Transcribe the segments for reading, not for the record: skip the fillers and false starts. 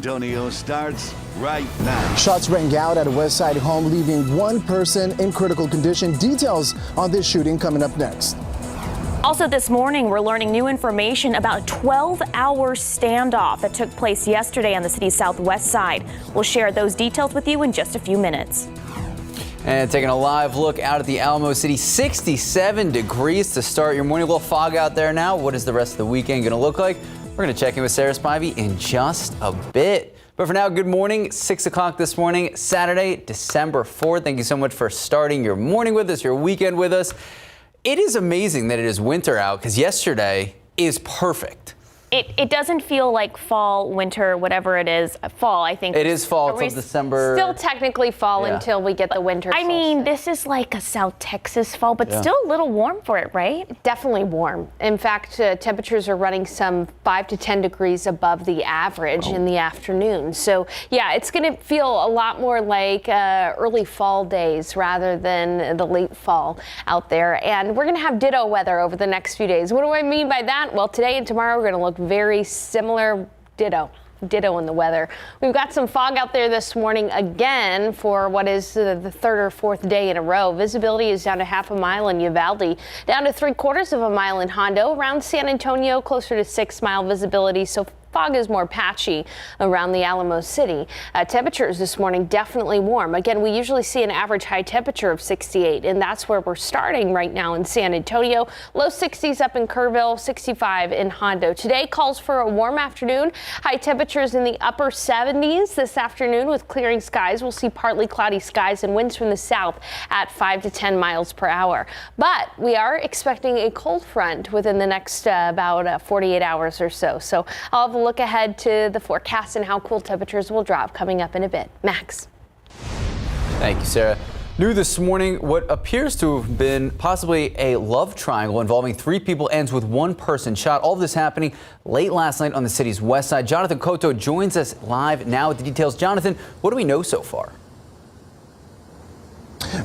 Antonio starts right now. Shots rang out at a West Side home, leaving one person in critical condition. Details on this shooting coming up next. Also this morning, we're learning new information about a 12-hour standoff that took place yesterday on the city's southwest side. We'll share those details with you in just a few minutes. And taking a live look out at the Alamo City, 67 degrees to start your morning. A little fog out there now. What is the rest of the weekend going to look like? We're going to check in with Sarah Spivey in just a bit. But for now, good morning. 6 o'clock this morning, Saturday, December 4th. Thank you so much for starting your morning with us, your weekend with us. It is amazing that it is winter out because yesterday is perfect. It doesn't feel like fall, winter, whatever it is. Fall, I think. It is fall until December. Still technically fall until we get the winter solstice. I mean, this is like a South Texas fall, but still a little warm for it, right? Definitely warm. In fact, temperatures are running some 5 to 10 degrees above the average in the afternoon. So, yeah, it's going to feel a lot more like early fall days rather than the late fall out there. And we're going to have ditto weather over the next few days. What do I mean by that? Well, today and tomorrow we're going to look very similar. Ditto in the weather. We've got some fog out there this morning again for what is the third or fourth day in a row. Visibility is down to half a mile in Uvalde, down to 3/4 of a mile in Hondo, around San Antonio closer to 6 mile visibility. So fog is more patchy around the Alamo City. Temperatures this morning definitely warm. Again, we usually see an average high temperature of 68, and that's where we're starting right now in San Antonio. Low 60s up in Kerrville, 65 in Hondo. Today calls for a warm afternoon. High temperatures in the upper 70s this afternoon with clearing skies. We'll see partly cloudy skies and winds from the south at 5 to 10 miles per hour. But we are expecting a cold front within the next about 48 hours or so. So I'll have a look ahead to the forecast and how cool temperatures will drop coming up in a bit. Max. Thank you, Sarah. New this morning, what appears to have been possibly a love triangle involving 3 people ends with 1 person shot. All of this happening late last night on the city's west side. Jonathan Cotto joins us live now with the details. Jonathan, what do we know so far?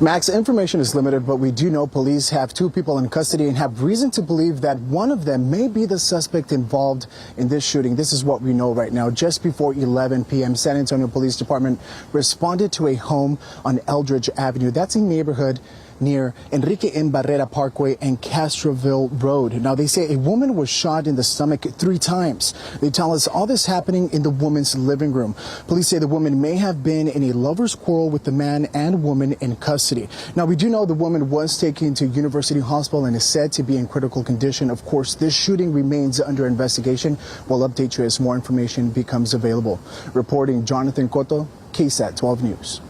Max, information is limited, but we do know police have 2 people in custody and have reason to believe that one of them may be the suspect involved in this shooting. This is what we know right now. Just before 11 p.m., San Antonio Police Department responded to a home on Eldridge Avenue. That's a neighborhood near Enrique N. Barrera Parkway and Castroville Road. Now, they say a woman was shot in the stomach 3 times. They tell us all this happening in the woman's living room. Police say the woman may have been in a lover's quarrel with the man and woman in custody. Now, we do know the woman was taken to University Hospital and is said to be in critical condition. Of course, this shooting remains under investigation. We'll update you as more information becomes available. Reporting Jonathan Cotto, KSAT 12 News.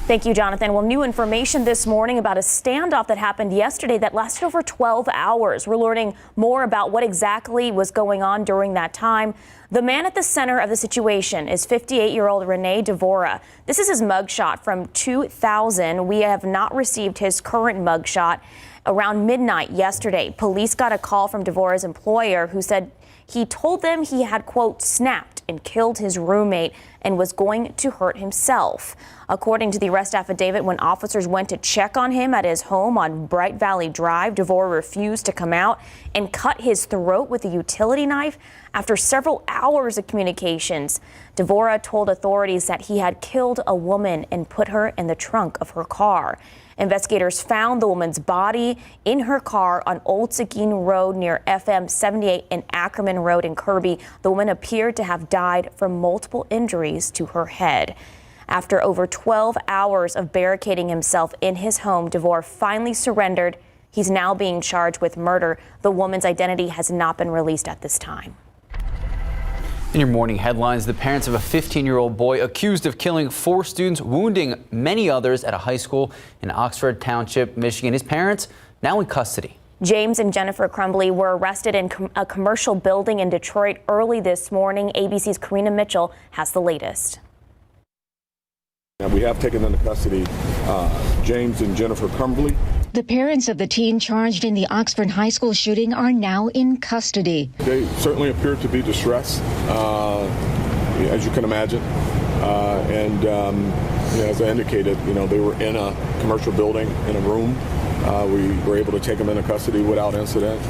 Thank you, Jonathan. Well, new information this morning about a standoff that happened yesterday that lasted over 12 hours. We're learning more about what exactly was going on during that time. The man at the center of the situation is 58-year-old Renee Devorah. This is his mugshot from 2000. We have not received his current mugshot. Around midnight yesterday, police got a call from Devorah's employer who said he told them he had, quote, snapped and killed his roommate and was going to hurt himself. According to the arrest affidavit, when officers went to check on him at his home on Bright Valley Drive, Devorah refused to come out and cut his throat with a utility knife. After several hours of communications, Devorah told authorities that he had killed a woman and put her in the trunk of her car. Investigators found the woman's body in her car on Old Seguin Road near FM 78 and Ackerman Road in Kirby. The woman appeared to have died from multiple injuries to her head. After over 12 hours of barricading himself in his home, Devorah finally surrendered. He's now being charged with murder. The woman's identity has not been released at this time. In your morning headlines, the parents of a 15-year-old boy accused of killing 4 students, wounding many others at a high school in Oxford Township, Michigan. His parents now in custody. James and Jennifer Crumbly were arrested in a commercial building in Detroit early this morning. ABC's Karina Mitchell has the latest. We have taken into custody James and Jennifer Crumbly. The parents of the teen charged in the Oxford High School shooting are now in custody. They certainly appear to be distressed, as you can imagine. As I indicated, they were in a commercial building in a room We were able to take them into custody without incident,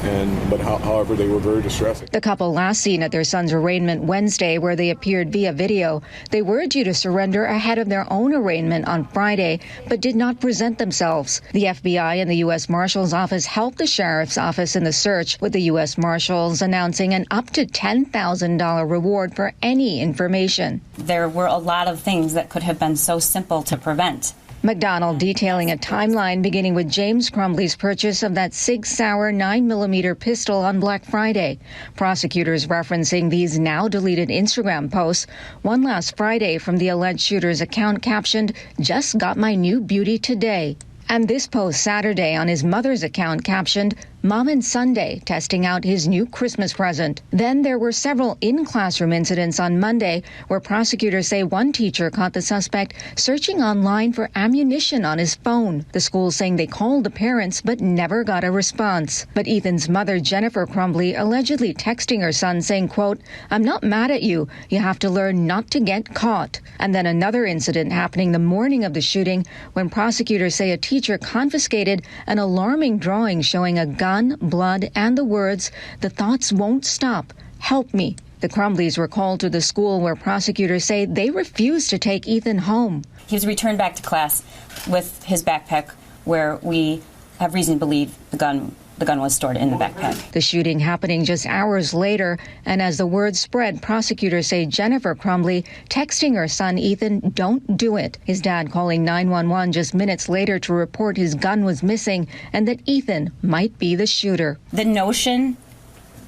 but however, they were very distressing. The couple last seen at their son's arraignment Wednesday, where they appeared via video. They were due to surrender ahead of their own arraignment on Friday, but did not present themselves. The FBI and the U.S. Marshal's Office helped the Sheriff's Office in the search, with the U.S. Marshals announcing an up to $10,000 reward for any information. There were a lot of things that could have been so simple to prevent. McDonald detailing a timeline beginning with James Crumbley's purchase of that Sig Sauer 9mm pistol on Black Friday. Prosecutors referencing these now deleted Instagram posts. One last Friday from the alleged shooter's account captioned, "Just got my new beauty today." And this post Saturday on his mother's account captioned, "Mom and Sunday, testing out his new Christmas present." Then there were several in-classroom incidents on Monday where prosecutors say one teacher caught the suspect searching online for ammunition on his phone. The school saying they called the parents but never got a response. But Ethan's mother, Jennifer Crumbley, allegedly texting her son saying, quote, "I'm not mad at you. You have to learn not to get caught." And then another incident happening the morning of the shooting when prosecutors say a teacher confiscated an alarming drawing showing a gun, blood, and the words, "The thoughts won't stop. Help me." The Crumbleys were called to the school where prosecutors say they refused to take Ethan home. He was returned back to class with his backpack, where we have reason to believe the gun was stored in the backpack. The shooting happening just hours later, and as the word spread, prosecutors say Jennifer Crumbley texting her son Ethan, "Don't do it." His dad calling 911 just minutes later to report his gun was missing and that Ethan might be the shooter. The notion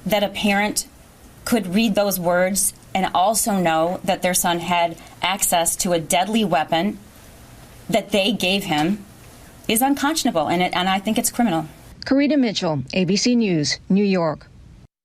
that a parent could read those words and also know that their son had access to a deadly weapon that they gave him is unconscionable, and I think it's criminal. Karita Mitchell, ABC News, New York.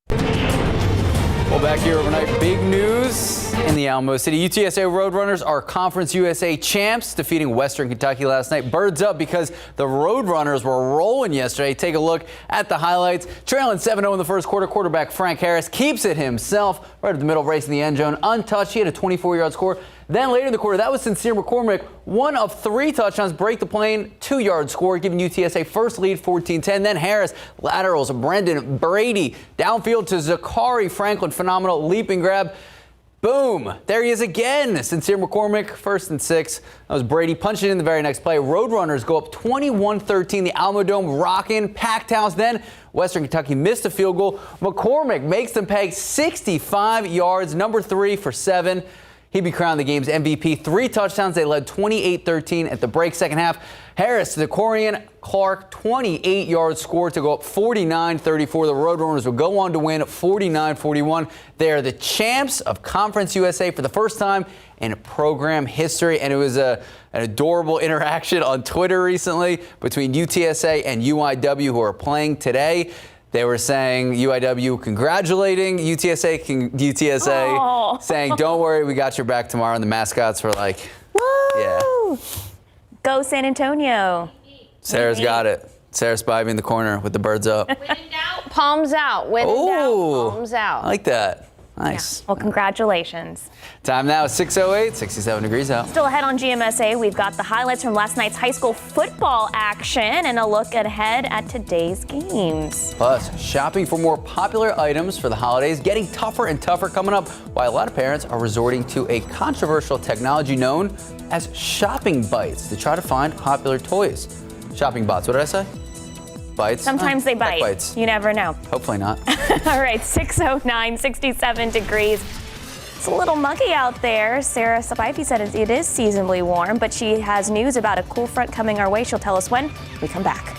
Well, back here overnight, big news in the Alamo City. UTSA Roadrunners are Conference USA champs, defeating Western Kentucky last night. Birds up because the Roadrunners were rolling yesterday. Take a look at the highlights. Trailing 7-0 in the first quarter, quarterback Frank Harris keeps it himself right at the middle, racing the end zone, untouched. He had a 24-yard score. Then later in the quarter, that was Sincere McCormick. 1 of 3 touchdowns, break the plane, 2-yard score, giving UTSA first lead, 14-10. Then Harris laterals Brendan Brady downfield to Zachary Franklin. Phenomenal leap and grab. Boom. There he is again. Sincere McCormick, 1st and 6. That was Brady punching in the very next play. Roadrunners go up 21-13. The Alamo Dome rocking, packed house. Then Western Kentucky missed a field goal. McCormick makes them peg 65 yards, number 3 for 7. He'd be crowned the game's MVP. 3 touchdowns. They led 28-13 at the break. Second half, Harris to Corian Clark, 28-yard score to go up 49-34. The Roadrunners will go on to win 49-41. They are the champs of Conference USA for the first time in program history. And it was an adorable interaction on Twitter recently between UTSA and UIW, who are playing today. They were saying, UIW congratulating UTSA, saying, "Don't worry, we got your back tomorrow." And the mascots were like, Woo! Yeah. Go San Antonio. Sarah's got it. Sarah Spivey in the corner with the birds up. When in doubt, palms out. When in doubt, palms out. I like that. Nice. Yeah. Well, congratulations. Time now is 6:08, 67 degrees out. Still ahead on GMSA, we've got the highlights from last night's high school football action and a look ahead at today's games. Plus, shopping for more popular items for the holidays getting tougher and tougher coming up, while a lot of parents are resorting to a controversial technology known as shopping bites to try to find popular toys. Shopping bots, what did I say? Bites? Sometimes they bite. Bites. You never know. Hopefully not. All right, 6:09, 67 degrees. It's a little muggy out there. Sarah Spivey said it is seasonably warm, but she has news about a cool front coming our way. She'll tell us when we come back.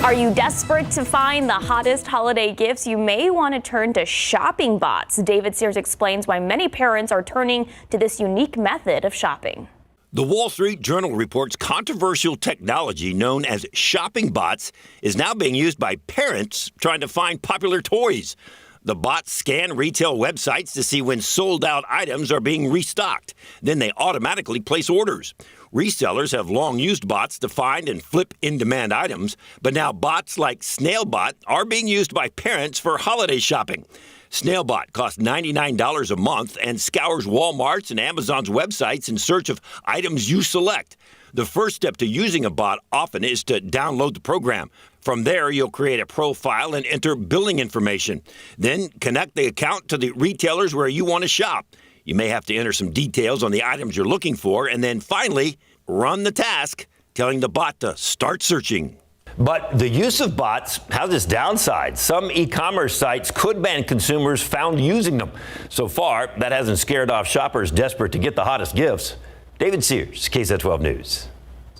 Are you desperate to find the hottest holiday gifts? You may want to turn to shopping bots. David Sears explains why many parents are turning to this unique method of shopping. The Wall Street Journal reports controversial technology known as shopping bots is now being used by parents trying to find popular toys. The bots scan retail websites to see when sold-out items are being restocked. Then they automatically place orders. Resellers have long used bots to find and flip in-demand items, but now bots like SnailBot are being used by parents for holiday shopping. SnailBot costs $99 a month and scours Walmart's and Amazon's websites in search of items you select. The first step to using a bot often is to download the program. From there, you'll create a profile and enter billing information. Then connect the account to the retailers where you want to shop. You may have to enter some details on the items you're looking for, and then finally, run the task, telling the bot to start searching. But the use of bots has its downside. Some e-commerce sites could ban consumers found using them. So far, that hasn't scared off shoppers desperate to get the hottest gifts. David Sears, KSAT 12 News.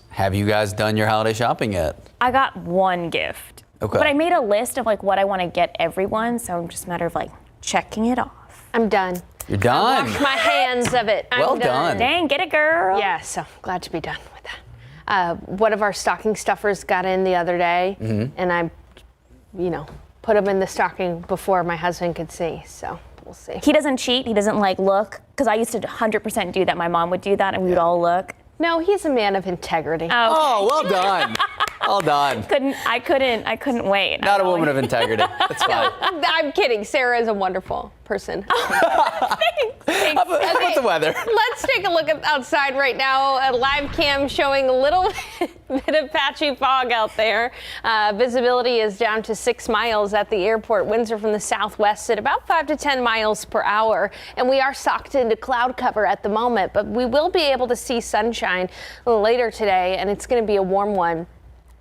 Have you guys done your holiday shopping yet? I got one gift. Okay. But I made a list of what I want to get everyone, so it's just a matter of checking it off. I'm done. You're done. Wash my hands of it. Well done. Dang, get it, girl. Yeah, so glad to be done with that. One of our stocking stuffers got in the other day, and I, put them in the stocking before my husband could see, so we'll see. He doesn't cheat. He doesn't look, because I used to 100% do that. My mom would do that, and we would all look. No, he's a man of integrity. Oh, well done. Well done. I couldn't wait. Not a woman of integrity. That's fine. I'm kidding. Sarah is a wonderful person. Thanks. How about the weather? Let's take a look outside right now. A live cam showing a little bit of patchy fog out there. Visibility is down to 6 miles at the airport. Winds are from the southwest at about 5 to 10 miles per hour. And we are socked into cloud cover at the moment, but we will be able to see sunshine later today, and it's going to be a warm one.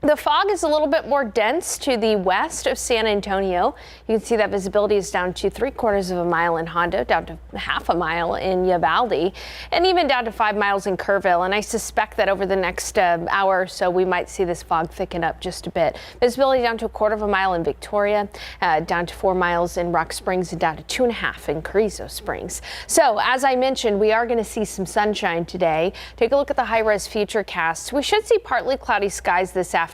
The fog is a little bit more dense to the west of San Antonio. You can see that visibility is down to 3/4 of a mile in Hondo, down to half a mile in Uvalde, and even down to 5 miles in Kerrville. And I suspect that over the next hour or so, we might see this fog thicken up just a bit. Visibility down to 1/4 of a mile in Victoria, down to 4 miles in Rock Springs, and down to 2.5 in Carrizo Springs. So as I mentioned, we are going to see some sunshine today. Take a look at the high-res Futurecast. We should see partly cloudy skies this afternoon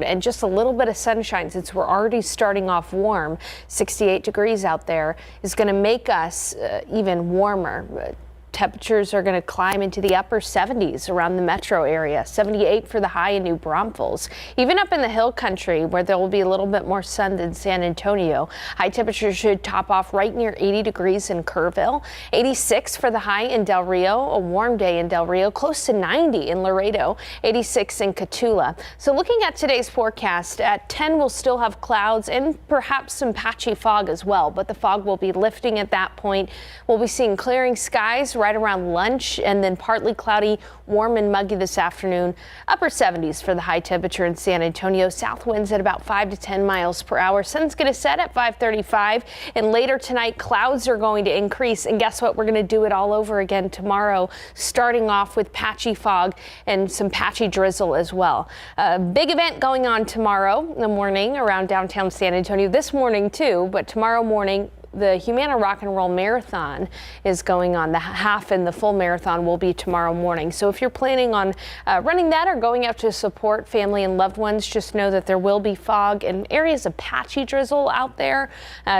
and just a little bit of sunshine since we're already starting off warm. 68 degrees out there is going to make us even warmer. Temperatures are going to climb into the upper 70s around the metro area. 78 for the high in New Braunfels. Even up in the hill country where there will be a little bit more sun than San Antonio. High temperatures should top off right near 80 degrees in Kerrville. 86 for the high in Del Rio. A warm day in Del Rio. Close to 90 in Laredo. 86 in Cotulla. So looking at today's forecast, at 10 we'll still have clouds and perhaps some patchy fog as well. But the fog will be lifting at that point. We'll be seeing clearing skies right around lunch, and then partly cloudy, warm and muggy this afternoon. Upper 70s for the high temperature in San Antonio. South winds at about 5 to 10 miles per hour. Sun's going to set at 5:35, and later tonight clouds are going to increase. And guess what? We're going to do it all over again tomorrow, starting off with patchy fog and some patchy drizzle as well. A big event going on tomorrow in the morning around downtown San Antonio. This morning too, but tomorrow morning the Humana Rock and Roll Marathon is going on. The half and the full marathon will be tomorrow morning. So if you're planning on running that or going out to support family and loved ones, just know that there will be fog and areas of patchy drizzle out there.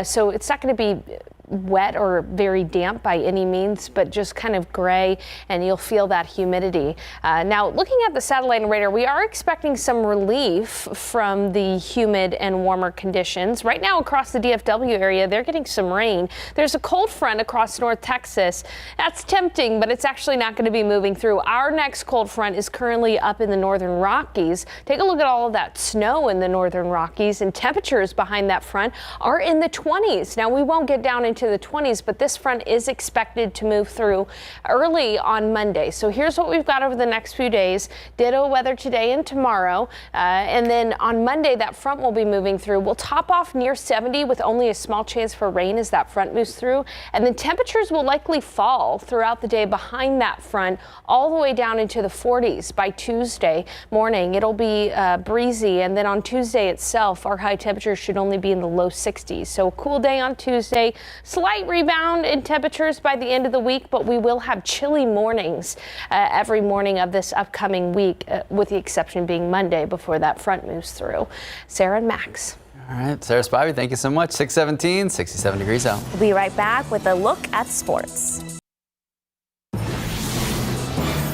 So it's not going to be wet or very damp by any means, but just kind of gray, and you'll feel that humidity. Now, looking at the satellite and radar, we are expecting some relief from the humid and warmer conditions. Right now across the DFW area, they're getting some rain. There's a cold front across North Texas. That's tempting, but it's actually not going to be moving through. Our next cold front is currently up in the northern Rockies. Take a look at all of that snow in the northern Rockies, and temperatures behind that front are in the 20s. Now, we won't get down into the 20s, but this front is expected to move through early on Monday. So here's what we've got over the next few days. Ditto weather today and tomorrow. And then on Monday, that front will be moving through. We'll top off near 70 with only a small chance for rain as that front moves through. And then temperatures will likely fall throughout the day behind that front all the way down into the 40s by Tuesday morning. It'll be breezy. And then on Tuesday itself, our high temperatures should only be in the low 60s. So a cool day on Tuesday. Slight rebound in temperatures by the end of the week, but we will have chilly mornings every morning of this upcoming week, with the exception being Monday before that front moves through. Sarah and Max. All right, Sarah Spivey, thank you so much. 6:17, 67 degrees out. We'll be right back with a look at sports.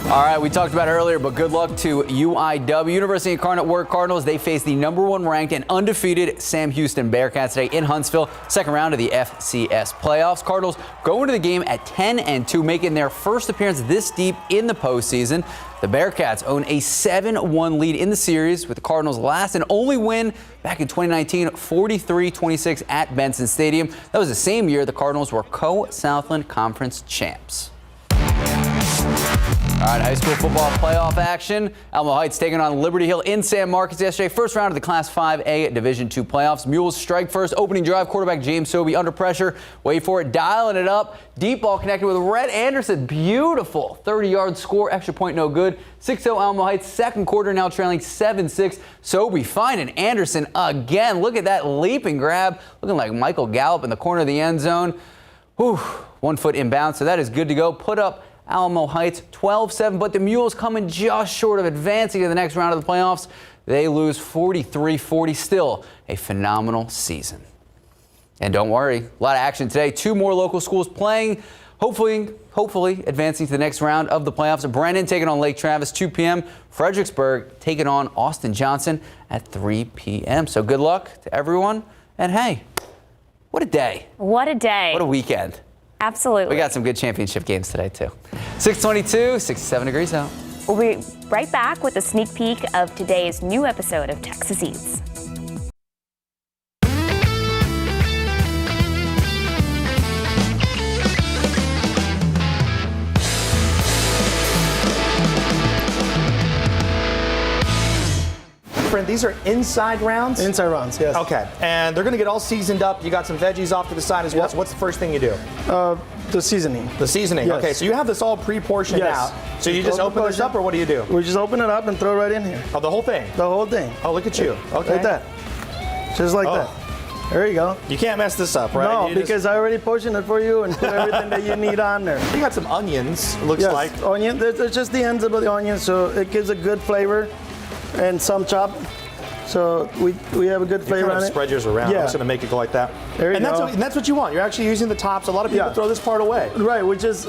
All right, we talked about it earlier, but good luck to UIW. University Incarnate Word Cardinals. They face the #1 ranked and undefeated Sam Houston Bearcats today in Huntsville, second round of the FCS playoffs. Cardinals go into the game at 10-2, making their first appearance this deep in the postseason. The Bearcats own a 7-1 lead in the series, with the Cardinals' last and only win back in 2019, 43-26 at Benson Stadium. That was the same year the Cardinals were co-Southland Conference champs. All right, high school football playoff action. Alamo Heights taking on Liberty Hill in San Marcos yesterday. First round of the Class 5A Division II playoffs. Mules strike first. Opening drive, quarterback James Sobey under pressure. Wait for it, dialing it up. Deep ball connected with Rhett Anderson. Beautiful 30-yard score. Extra point no good. 6-0 Alamo Heights. Second quarter now trailing 7-6. Sobey finding Anderson again. Look at that leaping grab. Looking like Michael Gallup in the corner of the end zone. Whew, 1 foot inbound, so that is good to go. Put up Alamo Heights 12-7, but the Mules coming just short of advancing to the next round of the playoffs. They lose 43-40. Still a phenomenal season. And don't worry, a lot of action today. 2 more local schools playing, hopefully advancing to the next round of the playoffs. Brennan taking on Lake Travis 2 p.m. Fredericksburg taking on Austin Johnson at 3 p.m. So good luck to everyone. And hey, what a day. What a day. What a weekend. Absolutely. We got some good championship games today, too. 622, 67 degrees out. We'll be right back with a sneak peek of today's new episode of Texas Eats. These are inside rounds? Inside rounds, yes. Okay, and they're going to get all seasoned up. You got some veggies off to the side as well. Yep. So what's the first thing you do? The seasoning. The seasoning. Yes. Okay, so you have this all pre-portioned out. So you just open this up, or what do you do? We just open it up and throw it right in here. Oh, the whole thing? The whole thing. Oh, look at you. Okay. Like that. Just like that. There you go. You can't mess this up, right? No, because I already portioned it for you and put everything that you need on there. You got some onions, looks like. Onion. It's just the ends of the onion, so it gives a good flavor, and some chop. So we have a good flavor on it. Spread yours around. Yeah. I'm just going to make it go like that. There you go. And that's what you want. You're actually using the tops. A lot of people throw this part away. Right, which is,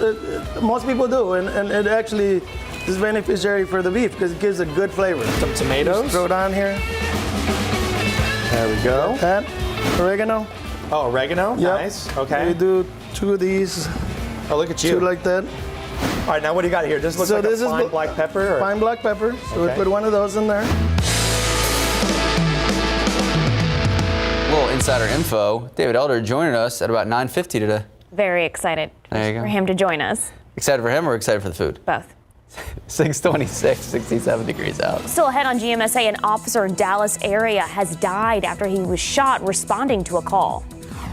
most people do. And it actually is beneficiary for the beef because it gives a good flavor. Some tomatoes. Just throw it on here. There we go. That. Oregano. Oh, oregano? Yep. Nice. Okay. We do 2 of these. Oh, look at you. 2 like that. All right, now what do you got here? This looks like a fine black pepper? Or? Fine black pepper. So we put 1 of those in there. A little insider info. David Elder joining us at about 9:50 today. Very excited for him to join us. Excited for him or excited for the food? Both. 626, 67 degrees out. Still ahead on GMSA, an officer in Dallas area has died after he was shot responding to a call.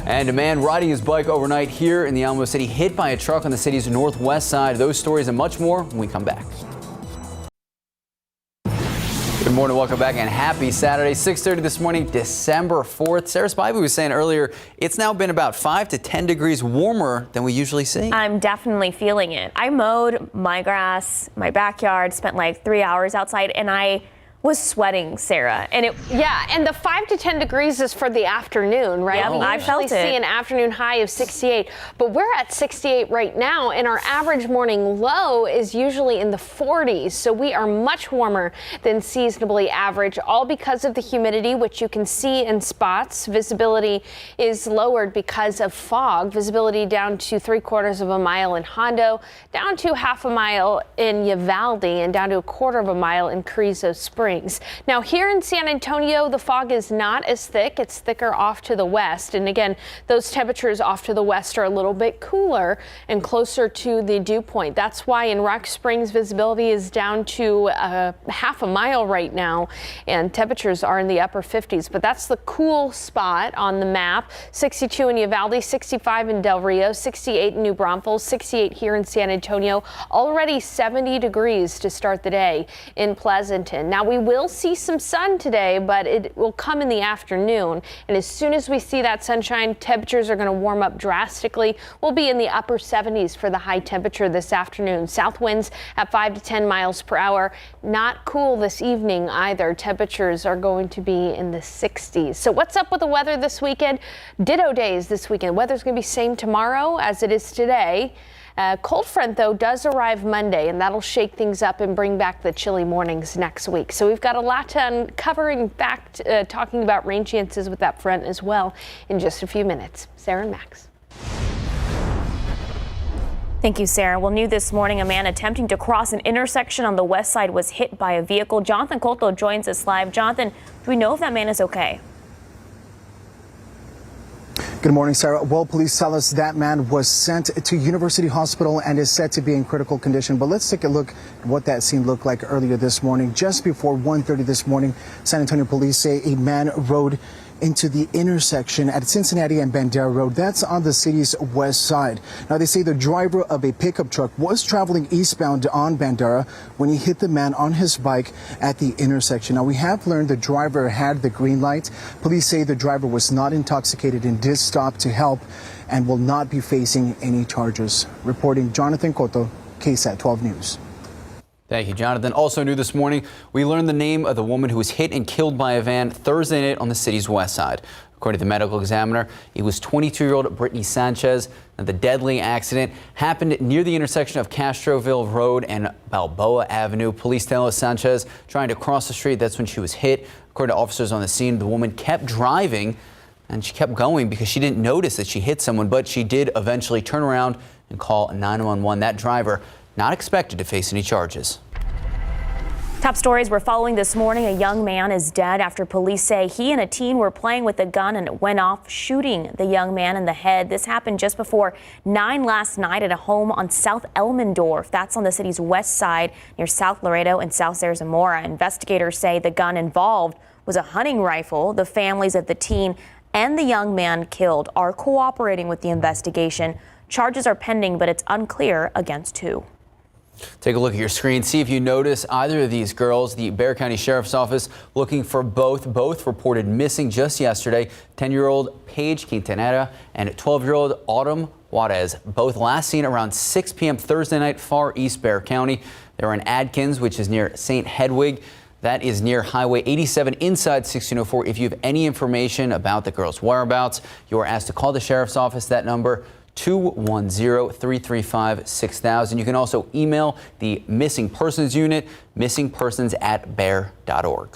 And a man riding his bike overnight here in the Alamo City hit by a truck on the city's northwest side. Those stories and much more when we come back. Good morning, welcome back, and happy Saturday. 6:30 this morning, December 4th. Sarah Spivey was saying earlier, it's now been about 5 to 10 degrees warmer than we usually see. I'm definitely feeling it. I mowed my grass, my backyard, spent like 3 hours outside, and I was sweating, Sarah. And and the 5 to 10 degrees is for the afternoon, right? Yeah, I felt it. We usually see an afternoon high of 68, but we're at 68 right now, and our average morning low is usually in the 40s. So we are much warmer than seasonably average, all because of the humidity, which you can see in spots. Visibility is lowered because of fog. Visibility down to 3/4 of a mile in Hondo, down to 1/2 mile in Uvalde, and down to 1/4 mile in Carrizo Springs. Now here in San Antonio, the fog is not as thick. It's thicker off to the west. And again, those temperatures off to the west are a little bit cooler and closer to the dew point. That's why in Rock Springs, visibility is down to 1/2 mile right now, and temperatures are in the upper 50s. But that's the cool spot on the map. 62 in Uvalde, 65 in Del Rio, 68 in New Braunfels, 68 here in San Antonio. Already 70 degrees to start the day in Pleasanton. Now we will see some sun today, but it will come in the afternoon. And as soon as we see that sunshine, temperatures are going to warm up drastically. We'll be in the upper 70s for the high temperature this afternoon. South winds at 5 to 10 miles per hour. Not cool this evening either. Temperatures are going to be in the 60s. So what's up with the weather this weekend? Ditto days this weekend. Weather's going to be same tomorrow as it is today. Cold front, though, does arrive Monday, and that'll shake things up and bring back the chilly mornings next week. So we've got a lot to uncover. In fact, talking about rain chances with that front as well in just a few minutes. Sarah and Max. Thank you, Sarah. Well, new this morning, a man attempting to cross an intersection on the west side was hit by a vehicle. Jonathan Colto joins us live. Jonathan, do we know if that man is okay? Good morning, Sarah. Well, police tell us that man was sent to University Hospital and is said to be in critical condition. But let's take a look at what that scene looked like earlier this morning. Just before 1:30 this morning, San Antonio police say a man rode into the intersection at Cincinnati and Bandera Road. That's on the city's west side. Now, they say the driver of a pickup truck was traveling eastbound on Bandera when he hit the man on his bike at the intersection. Now, we have learned the driver had the green light. Police say the driver was not intoxicated and did stop to help and will not be facing any charges. Reporting Jonathan Cotto, KSAT 12 News. Thank you, Jonathan. Also new this morning, we learned the name of the woman who was hit and killed by a van Thursday night on the city's west side. According to the medical examiner, it was 22-year-old Britney Sanchez. And the deadly accident happened near the intersection of Castroville Road and Balboa Avenue. Police tell us Sanchez trying to cross the street. That's when she was hit. According to officers on the scene, the woman kept driving and she kept going because she didn't notice that she hit someone, but she did eventually turn around and call 911. That driver not expected to face any charges. Top stories we're following this morning. A young man is dead after police say he and a teen were playing with a gun and it went off, shooting the young man in the head. This happened just before 9 last night at a home on South Elmendorf. That's on the city's west side near South Laredo and South Zarzamora. Investigators say the gun involved was a hunting rifle. The families of the teen and the young man killed are cooperating with the investigation. Charges are pending, but it's unclear against who. Take a look at your screen. See if you notice either of these girls. The Bexar County Sheriff's Office looking for both. Both reported missing just yesterday. 10-year-old Paige Quintanera and 12-year-old Autumn Juarez. Both last seen around 6 p.m. Thursday night, far east Bexar County. They were in Adkins, which is near St. Hedwig. That is near Highway 87 inside 1604. If you have any information about the girls' whereabouts, you are asked to call the Sheriff's Office. That number 210-335-6000. You can also email the Missing Persons Unit, missingpersons@bear.org.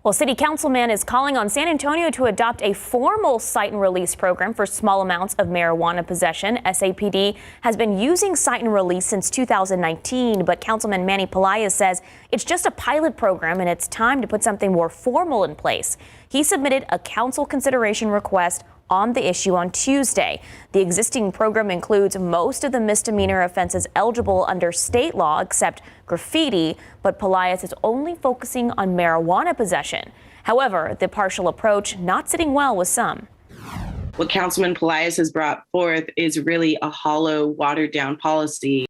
Well, City Councilman is calling on San Antonio to adopt a formal cite and release program for small amounts of marijuana possession. SAPD has been using cite and release since 2019, but Councilman Manny Pelaez says it's just a pilot program and it's time to put something more formal in place. He submitted a council consideration request on the issue on Tuesday. The existing program includes most of the misdemeanor offenses eligible under state law except graffiti, but Pelaez is only focusing on marijuana possession. However, the partial approach not sitting well with some. What Councilman Pelaez has brought forth is really a hollow, watered-down policy.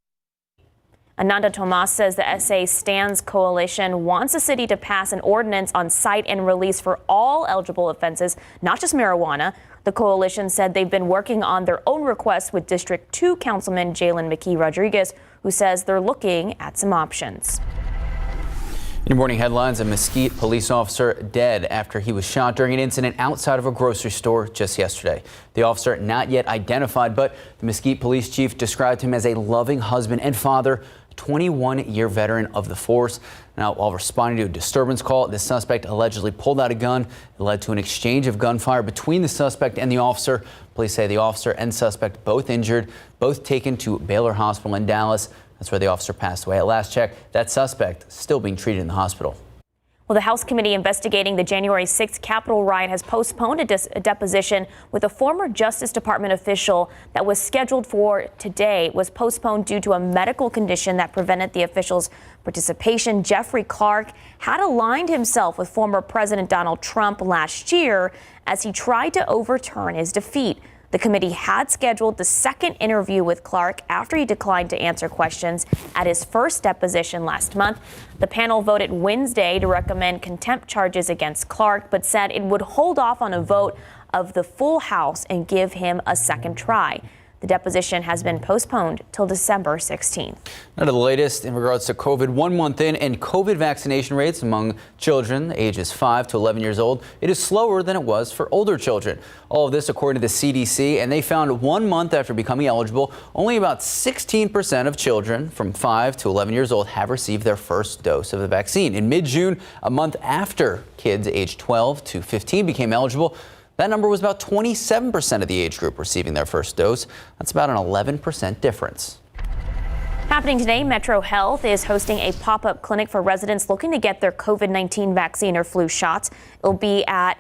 Ananda Tomas says the SA Stands Coalition wants the city to pass an ordinance on cite and release for all eligible offenses, not just marijuana. The coalition said they've been working on their own request with District 2 Councilman Jalen McKee Rodriguez, who says they're looking at some options. In your morning headlines, a Mesquite police officer dead after he was shot during an incident outside of a grocery store just yesterday. The officer not yet identified, but the Mesquite police chief described him as a loving husband and father, 21-year veteran of the force. Now, while responding to a disturbance call, the suspect allegedly pulled out a gun. It led to an exchange of gunfire between the suspect and the officer. Police say the officer and suspect both injured, both taken to Baylor Hospital in Dallas. That's where the officer passed away. At last check, that suspect still being treated in the hospital. Well, the House committee investigating the January 6th Capitol riot has postponed a deposition with a former Justice Department official that was scheduled for today. It was postponed due to a medical condition that prevented the official's participation. Jeffrey Clark had aligned himself with former President Donald Trump last year as he tried to overturn his defeat. The committee had scheduled the second interview with Clark after he declined to answer questions at his first deposition last month. The panel voted Wednesday to recommend contempt charges against Clark, but said it would hold off on a vote of the full House and give him a second try. The deposition has been postponed till December 16th. Now to the latest in regards to COVID, 1 month in, and COVID vaccination rates among children ages 5 to 11 years old. It is slower than it was for older children. All of this according to the CDC, and they found 1 month after becoming eligible, only about 16% of children from 5 to 11 years old have received their first dose of the vaccine. In mid-June, a month after kids aged 12 to 15 became eligible, that number was about 27% of the age group receiving their first dose. That's about an 11% difference. Happening today, Metro Health is hosting a pop-up clinic for residents looking to get their COVID-19 vaccine or flu shots. It'll be at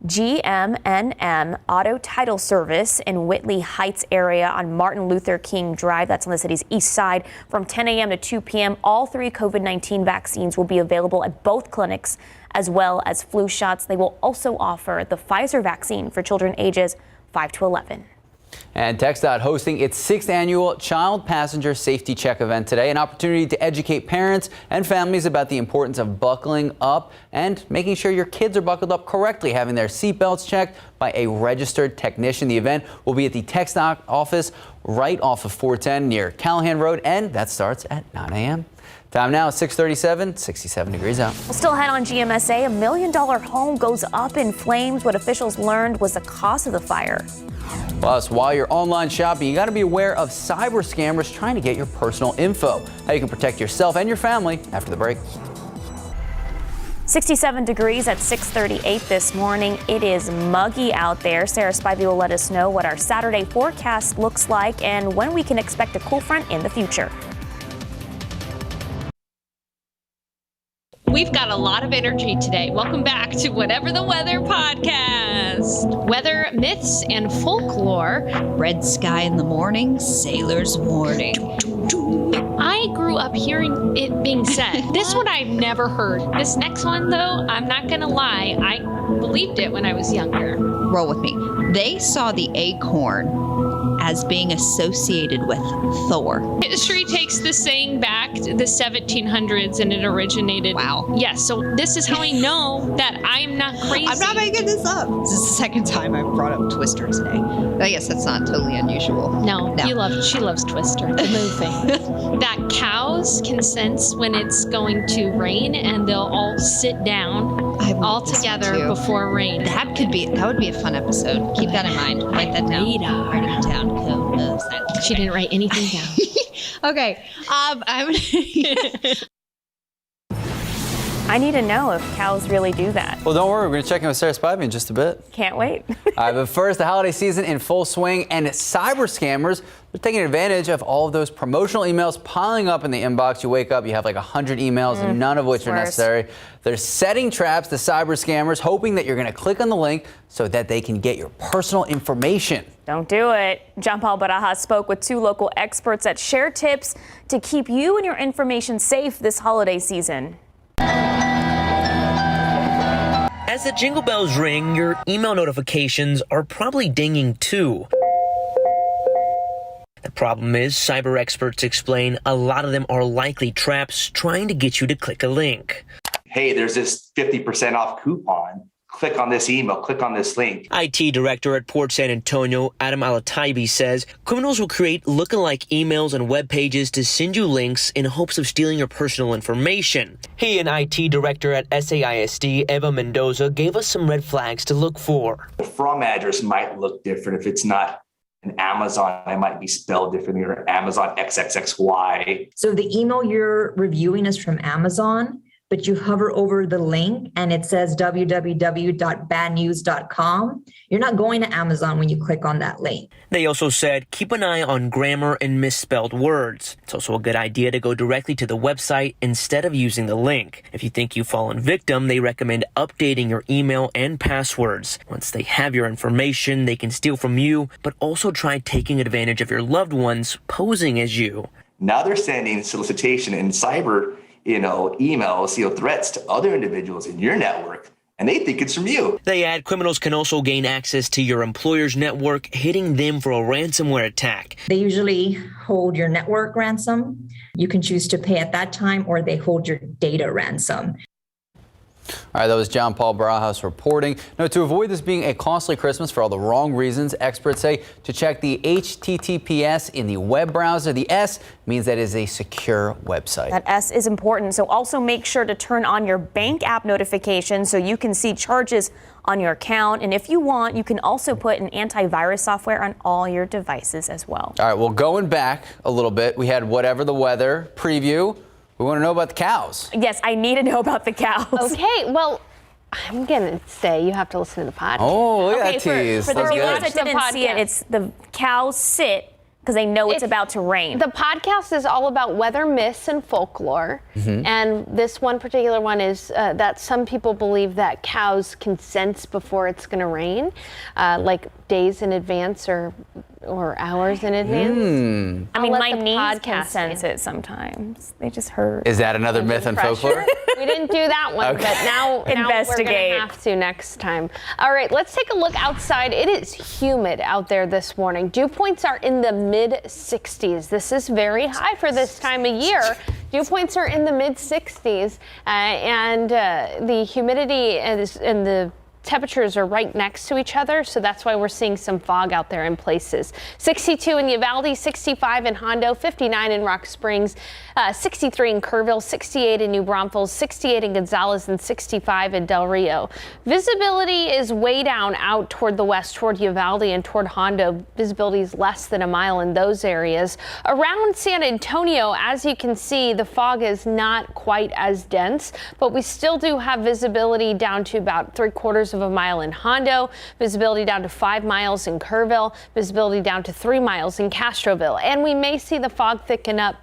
GMNM Auto Title Service in Whitley Heights area on Martin Luther King Drive. That's on the city's east side. From 10 a.m. to 2 p.m., all 3 COVID-19 vaccines will be available at both clinics, as well as flu shots. They will also offer the Pfizer vaccine for children ages 5 to 11. And TxDOT hosting its 6th annual Child Passenger Safety Check event today, an opportunity to educate parents and families about the importance of buckling up and making sure your kids are buckled up correctly, having their seatbelts checked by a registered technician. The event will be at the TxDOT office right off of 410 near Callahan Road, and that starts at 9 a.m. Time now, 6:37, 67 degrees out. We'll still ahead on GMSA. $1 million home goes up in flames. What officials learned was the cause of the fire. Plus, while you're online shopping, you got to be aware of cyber scammers trying to get your personal info. How you can protect yourself and your family after the break. 67 degrees at 6:38 this morning. It is muggy out there. Sarah Spivey will let us know what our Saturday forecast looks like and when we can expect a cool front in the future. We've got a lot of energy today. Welcome back to Whatever the Weather podcast. Weather, myths, and folklore. Red sky in the morning, sailor's warning. I grew up hearing it being said. This one I've never heard. This next one, though, I'm not going to lie. I believed it when I was younger. Roll with me. They saw the acorn as being associated with Thor. History takes this saying back to the 1700s, and it originated. Wow. Yes, so this is how I know that I'm not crazy. I'm not making this up. This is the second time I've brought up Twister today. I guess that's not totally unusual. No. She loves Twister, the movie. That cows can sense when it's going to rain, and they'll all sit down all together before rain. That would be a fun episode. Keep that in mind. Write that down. Write it down. She didn't write anything down. Okay. I need to know if cows really do that. Well, don't worry. We're going to check in with Sarah Spivey in just a bit. Can't wait. All right, but first, the holiday season in full swing, and cyber scammers are taking advantage of all of those promotional emails piling up in the inbox. You wake up, you have like 100 emails, none of which are necessary. They're setting traps, the cyber scammers, hoping that you're going to click on the link so that they can get your personal information. Don't do it. John Paul Barajas spoke with 2 local experts that share tips to keep you and your information safe this holiday season. As the jingle bells ring, your email notifications are probably dinging too. The problem is, cyber experts explain a lot of them are likely traps trying to get you to click a link. Hey, there's this 50% off coupon. Click on this email, click on this link. IT director at Port San Antonio, Adam Alataibi, says criminals will create lookalike emails and web pages to send you links in hopes of stealing your personal information. He and IT director at SAISD, Eva Mendoza, gave us some red flags to look for. The from address might look different. If it's not an Amazon, it might be spelled differently, or Amazon XXXY. So the email you're reviewing is from Amazon, but you hover over the link and it says www.badnews.com. You're not going to Amazon when you click on that link. They also said keep an eye on grammar and misspelled words. It's also a good idea to go directly to the website instead of using the link. If you think you've fallen victim, they recommend updating your email and passwords. Once they have your information, they can steal from you, but also try taking advantage of your loved ones posing as you. Now they're sending solicitation and cyber emails, threats to other individuals in your network, and they think it's from you. They add criminals can also gain access to your employer's network, hitting them for a ransomware attack. They usually hold your network ransom. You can choose to pay at that time, or they hold your data ransom. All right, that was John Paul Barajas reporting. Now, to avoid this being a costly Christmas for all the wrong reasons, experts say to check the HTTPS in the web browser. The S means that it is a secure website. That S is important. So also make sure to turn on your bank app notifications so you can see charges on your account. And if you want, you can also put an antivirus software on all your devices as well. All right, well, going back a little bit, we had whatever the weather preview. We want to know about the cows. Yes, I need to know about the cows. Okay, well, I'm going to say you have to listen to the podcast. Oh, look at that Okay, tease. for the That's viewers good. that didn't see it, it's the cows sit because they know it's about to rain. The podcast is all about weather myths and folklore. And this one particular one is that some people believe that cows can sense before it's going to rain, like days in advance or hours in advance. I mean, my niece can sense it sometimes. They just heard. Is that another myth and folklore? We didn't do that one, Okay. but now Investigate. we're going to have to next time. All right, let's take a look outside. It is humid out there this morning. Dew points are in the mid-60s. This is very high for this time of year. Dew points are in the mid-60s, and the humidity and the temperatures are right next to each other, so that's why we're seeing some fog out there in places. 62 in Uvalde, 65 in Hondo, 59 in Rock Springs, 63 in Kerrville, 68 in New Braunfels, 68 in Gonzales, and 65 in Del Rio. Visibility is way down out toward the west, toward Uvalde and toward Hondo. Visibility is less than a mile in those areas. Around San Antonio, as you can see, the fog is not quite as dense, but we still do have visibility down to about 3/4 of a mile in Hondo, visibility down to 5 miles in Kerrville, visibility down to 3 miles in Castroville. And we may see the fog thicken up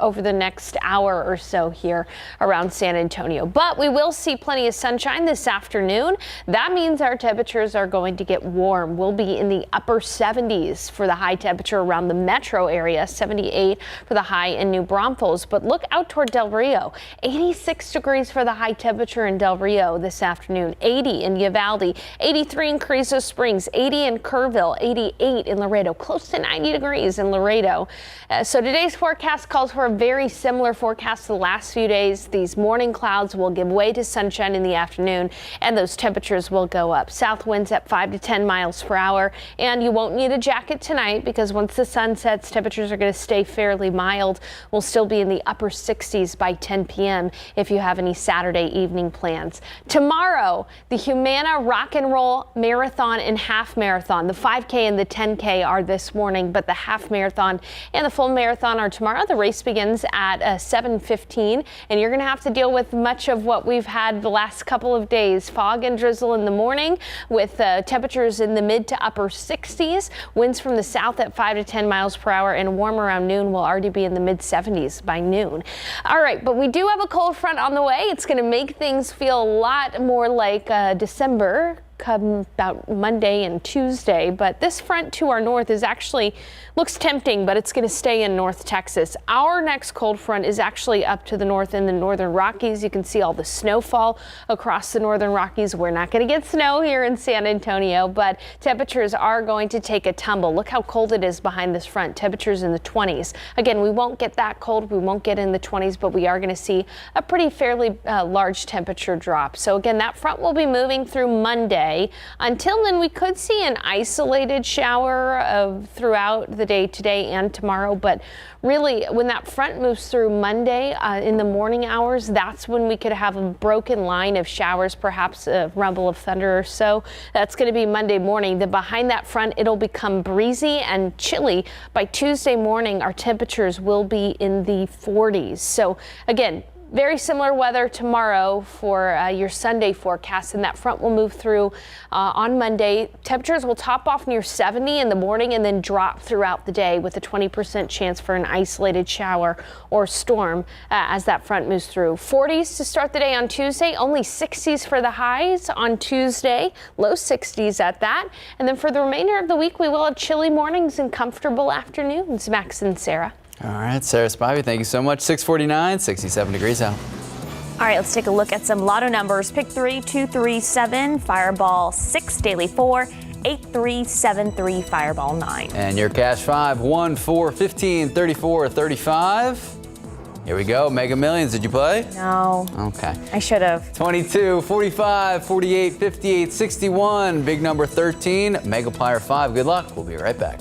over the next hour or so here around San Antonio. But we will see plenty of sunshine this afternoon. That means our temperatures are going to get warm. We'll be in the upper 70s for the high temperature around the metro area, 78 for the high in New Braunfels. But look out toward Del Rio, 86 degrees for the high temperature in Del Rio this afternoon, 80 in Uvalde, 83 in Carrizo Springs, 80 in Kerrville, 88 in Laredo, close to 90 degrees in Laredo. So today's forecast calls for a very similar forecast to the last few days. These morning clouds will give way to sunshine in the afternoon, and those temperatures will go up. South winds at 5 to 10 miles per hour, and you won't need a jacket tonight because once the sun sets, temperatures are going to stay fairly mild. We'll still be in the upper 60s by 10 p.m. if you have any Saturday evening plans. Tomorrow, the Humana Rock and Roll Marathon and Half Marathon. The 5K and the 10K are this morning, but the half marathon and the full marathon are tomorrow. The race begins at 7:15, and you're going to have to deal with much of what we've had the last couple of days. Fog and drizzle in the morning with temperatures in the mid to upper 60s. Winds from the south at 5 to 10 miles per hour, and warm around noon will already be in the mid 70s by noon. All right, but we do have a cold front on the way. It's going to make things feel a lot more like December come about Monday and Tuesday, but this front to our north is actually looks tempting, but it's going to stay in North Texas. Our next cold front is actually up to the north in the northern Rockies. You can see all the snowfall across the northern Rockies. We're not going to get snow here in San Antonio, but temperatures are going to take a tumble. Look how cold it is behind this front. Temperatures in the 20s. Again, we won't get that cold. We won't get in the 20s, but we are going to see a pretty fairly large temperature drop. So again, that front will be moving through Monday. Until then, we could see an isolated shower throughout the day today and tomorrow, but really when that front moves through Monday in the morning hours, that's when we could have a broken line of showers, perhaps a rumble of thunder or so. That's going to be Monday morning. Then behind that front, it'll become breezy and chilly. By Tuesday morning, our temperatures will be in the 40s. So again, very similar weather tomorrow for your Sunday forecast, and that front will move through on Monday. Temperatures will top off near 70 in the morning and then drop throughout the day with a 20% chance for an isolated shower or storm as that front moves through. 40s to start the day on Tuesday, only 60s for the highs on Tuesday, low 60s at that. And then for the remainder of the week, we will have chilly mornings and comfortable afternoons. Max and Sarah. All right, Sarah Spivey, thank you so much. 6:49, 67 degrees out. All right, let's take a look at some Lotto numbers. Pick 3, 2, 3, 7, Fireball 6, Daily 4, 8, 3, 7, 3, Fireball 9. And your cash 5, 1, 4, 15, 34, 35. Here we go. Mega Millions. Did you play? No. Okay. I should have. 22, 45, 48, 58, 61. Big number 13. Megaplier 5. Good luck. We'll be right back.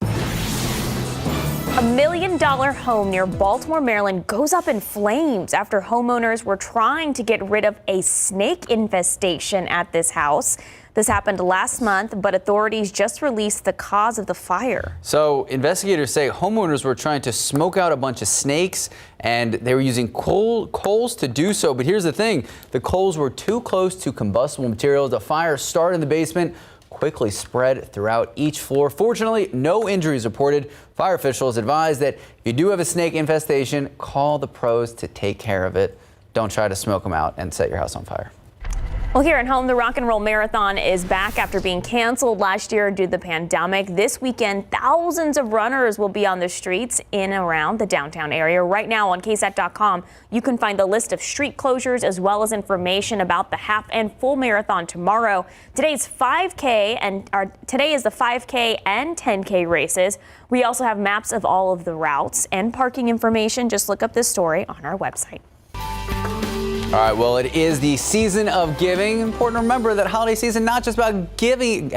A $1 million home near Baltimore, Maryland goes up in flames after homeowners were trying to get rid of a snake infestation at this house. This happened last month, but authorities just released the cause of the fire. So investigators say homeowners were trying to smoke out a bunch of snakes and they were using coals to do so. But here's the thing. The coals were too close to combustible materials. The fire started in the basement, quickly spread throughout each floor. Fortunately, no injuries reported. Fire officials advise that if you do have a snake infestation, call the pros to take care of it. Don't try to smoke them out and set your house on fire. Well, here at home, the Rock and Roll Marathon is back after being canceled last year due to the pandemic. This weekend, thousands of runners will be on the streets in and around the downtown area. Right now on KSAT.com, you can find the list of street closures as well as information about the half and full marathon tomorrow. Today is the 5K and 10K races. We also have maps of all of the routes and parking information. Just look up this story on our website. All right, well, it is the season of giving. Important to remember that holiday season, not just about getting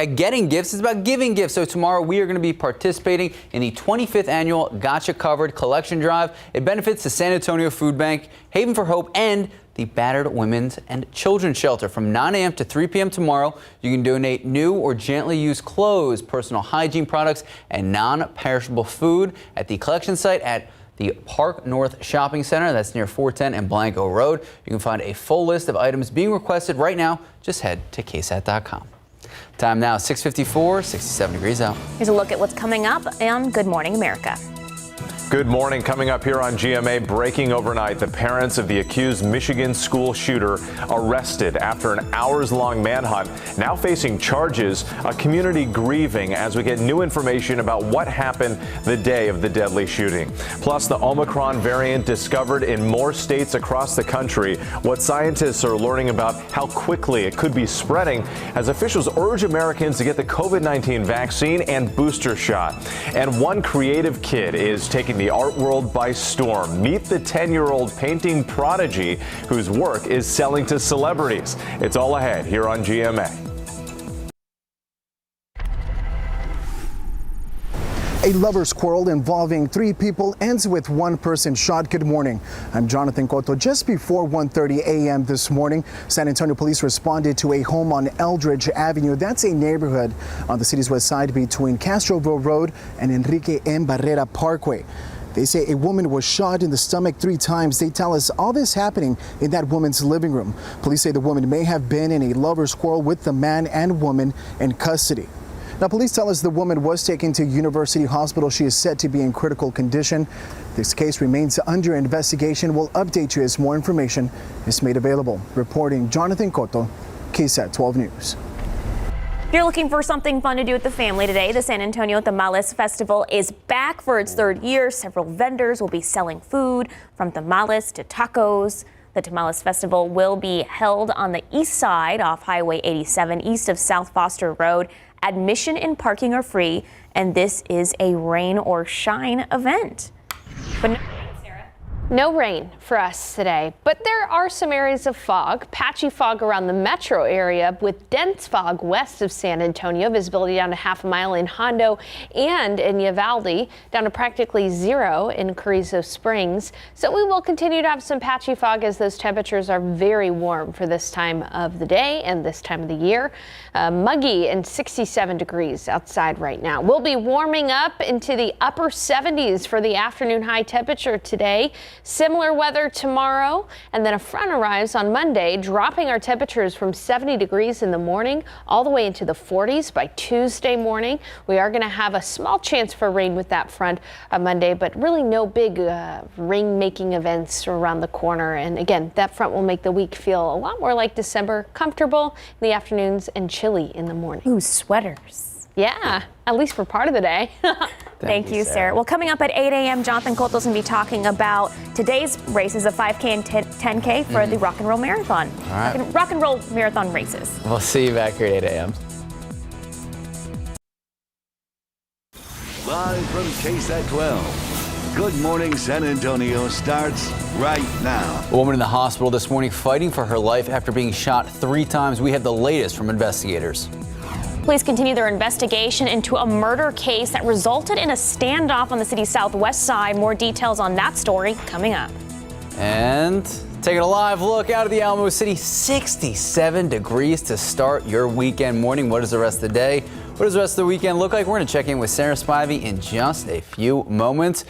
gifts, it's about giving gifts. So tomorrow we are going to be participating in the 25th annual Gotcha Covered collection drive. It benefits the San Antonio Food Bank, Haven for Hope, and the Battered Women's and Children's Shelter. From 9 a.m. to 3 p.m. tomorrow, you can donate new or gently used clothes, personal hygiene products, and non-perishable food at the collection site at the Park North Shopping Center. That's near 410 and Blanco Road. You can find a full list of items being requested right now. Just head to KSAT.com. Time now, 6:54, 67 degrees out. Here's a look at what's coming up on Good Morning America. Good morning. Coming up here on GMA, breaking overnight, the parents of the accused Michigan school shooter arrested after an hours-long manhunt, now facing charges, a community grieving as we get new information about what happened the day of the deadly shooting. Plus, the Omicron variant discovered in more states across the country, what scientists are learning about how quickly it could be spreading as officials urge Americans to get the COVID-19 vaccine and booster shot. And one creative kid is taking the art world by storm. Meet the 10-year-old painting prodigy whose work is selling to celebrities. It's all ahead here on GMA. A lover's quarrel involving 3 people ends with 1 person shot. Good morning. I'm Jonathan Cotto. Just before 1:30 a.m. this morning, San Antonio police responded to a home on Eldridge Avenue. That's a neighborhood on the city's west side between Castroville Road and Enrique M. Barrera Parkway. They say a woman was shot in the stomach 3 times. They tell us all this happening in that woman's living room. Police say the woman may have been in a lover's quarrel with the man and woman in custody. Now, police tell us the woman was taken to University Hospital. She is said to be in critical condition. This case remains under investigation. We'll update you as more information is made available. Reporting Jonathan Cotto, KSAT 12 News. If you're looking for something fun to do with the family today, the San Antonio Tamales Festival is back for its 3rd year. Several vendors will be selling food from tamales to tacos. The Tamales Festival will be held on the east side off Highway 87 east of South Foster Road. Admission and parking are free, and this is a rain or shine event. But no rain for us today, but there are some areas of fog, patchy fog around the metro area with dense fog west of San Antonio, visibility down to half a mile in Hondo and in Uvalde, down to practically 0 in Carrizo Springs. So we will continue to have some patchy fog as those temperatures are very warm for this time of the day and this time of the year. Muggy and 67 degrees outside right now. We'll be warming up into the upper 70s for the afternoon high temperature today. Similar weather tomorrow, and then a front arrives on Monday, dropping our temperatures from 70 degrees in the morning all the way into the 40s by Tuesday morning. We are going to have a small chance for rain with that front on Monday, but really no big rain-making events around the corner. And again, that front will make the week feel a lot more like December, comfortable in the afternoons and chilly in the morning. Ooh, sweaters. Yeah, at least for part of the day. Thank you, Sarah. Well, coming up at 8 a.m., Jonathan Cotto's going to be talking about today's races of 5K and 10K for the Rock and Roll Marathon. All right. Rock and Roll Marathon races. We'll see you back here at 8 a.m. Live from KSAT 12. Good Morning San Antonio starts right now. A woman in the hospital this morning fighting for her life after being shot 3 times. We have the latest from investigators. Police continue their investigation into a murder case that resulted in a standoff on the city's southwest side. More details on that story coming up. And taking a live look out of the Alamo City, 67 degrees to start your weekend morning. What does the rest of the day? What does the rest of the weekend look like? We're going to check in with Sarah Spivey in just a few moments.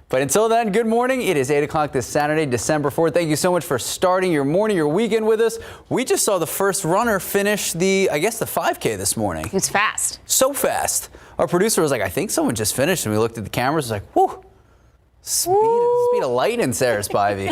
But until then, good morning. It is 8 o'clock this Saturday, December 4th. Thank you so much for starting your morning, your weekend with us. We just saw the first runner finish the 5K this morning. It's fast. So fast. Our producer was like, I think someone just finished. And we looked at the cameras, it was like, whoo. Speed of light in Sarah Spivey.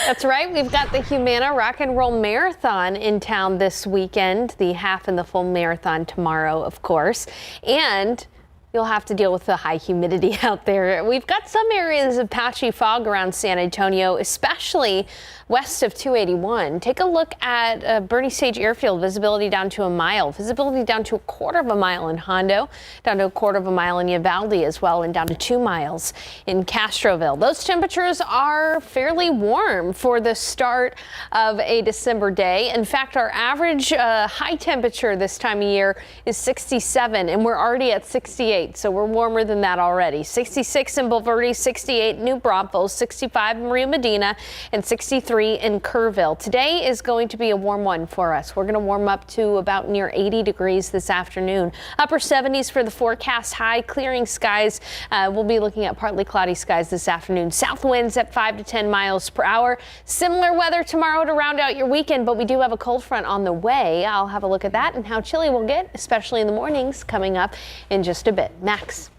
That's right. We've got the Humana Rock and Roll Marathon in town this weekend. The half and the full marathon tomorrow, of course. And you'll have to deal with the high humidity out there. We've got some areas of patchy fog around San Antonio, especially west of 281. Take a look at Bernie Sage Airfield. Visibility down to a mile. Visibility down to a quarter of a mile in Hondo. Down to a quarter of a mile in Uvalde as well. And down to 2 miles in Castroville. Those temperatures are fairly warm for the start of a December day. In fact, our average high temperature this time of year is 67, and we're already at 68. So we're warmer than that already. 66 in Bulverde, 68 in New Braunfels, 65 in Maria Medina, and 63 in Kerrville. Today is going to be a warm one for us. We're going to warm up to about near 80 degrees this afternoon. Upper 70s for the forecast. High clearing skies. We'll be looking at partly cloudy skies this afternoon. South winds at 5 to 10 miles per hour. Similar weather tomorrow to round out your weekend, but we do have a cold front on the way. I'll have a look at that and how chilly we'll get, especially in the mornings, coming up in just a bit. Max.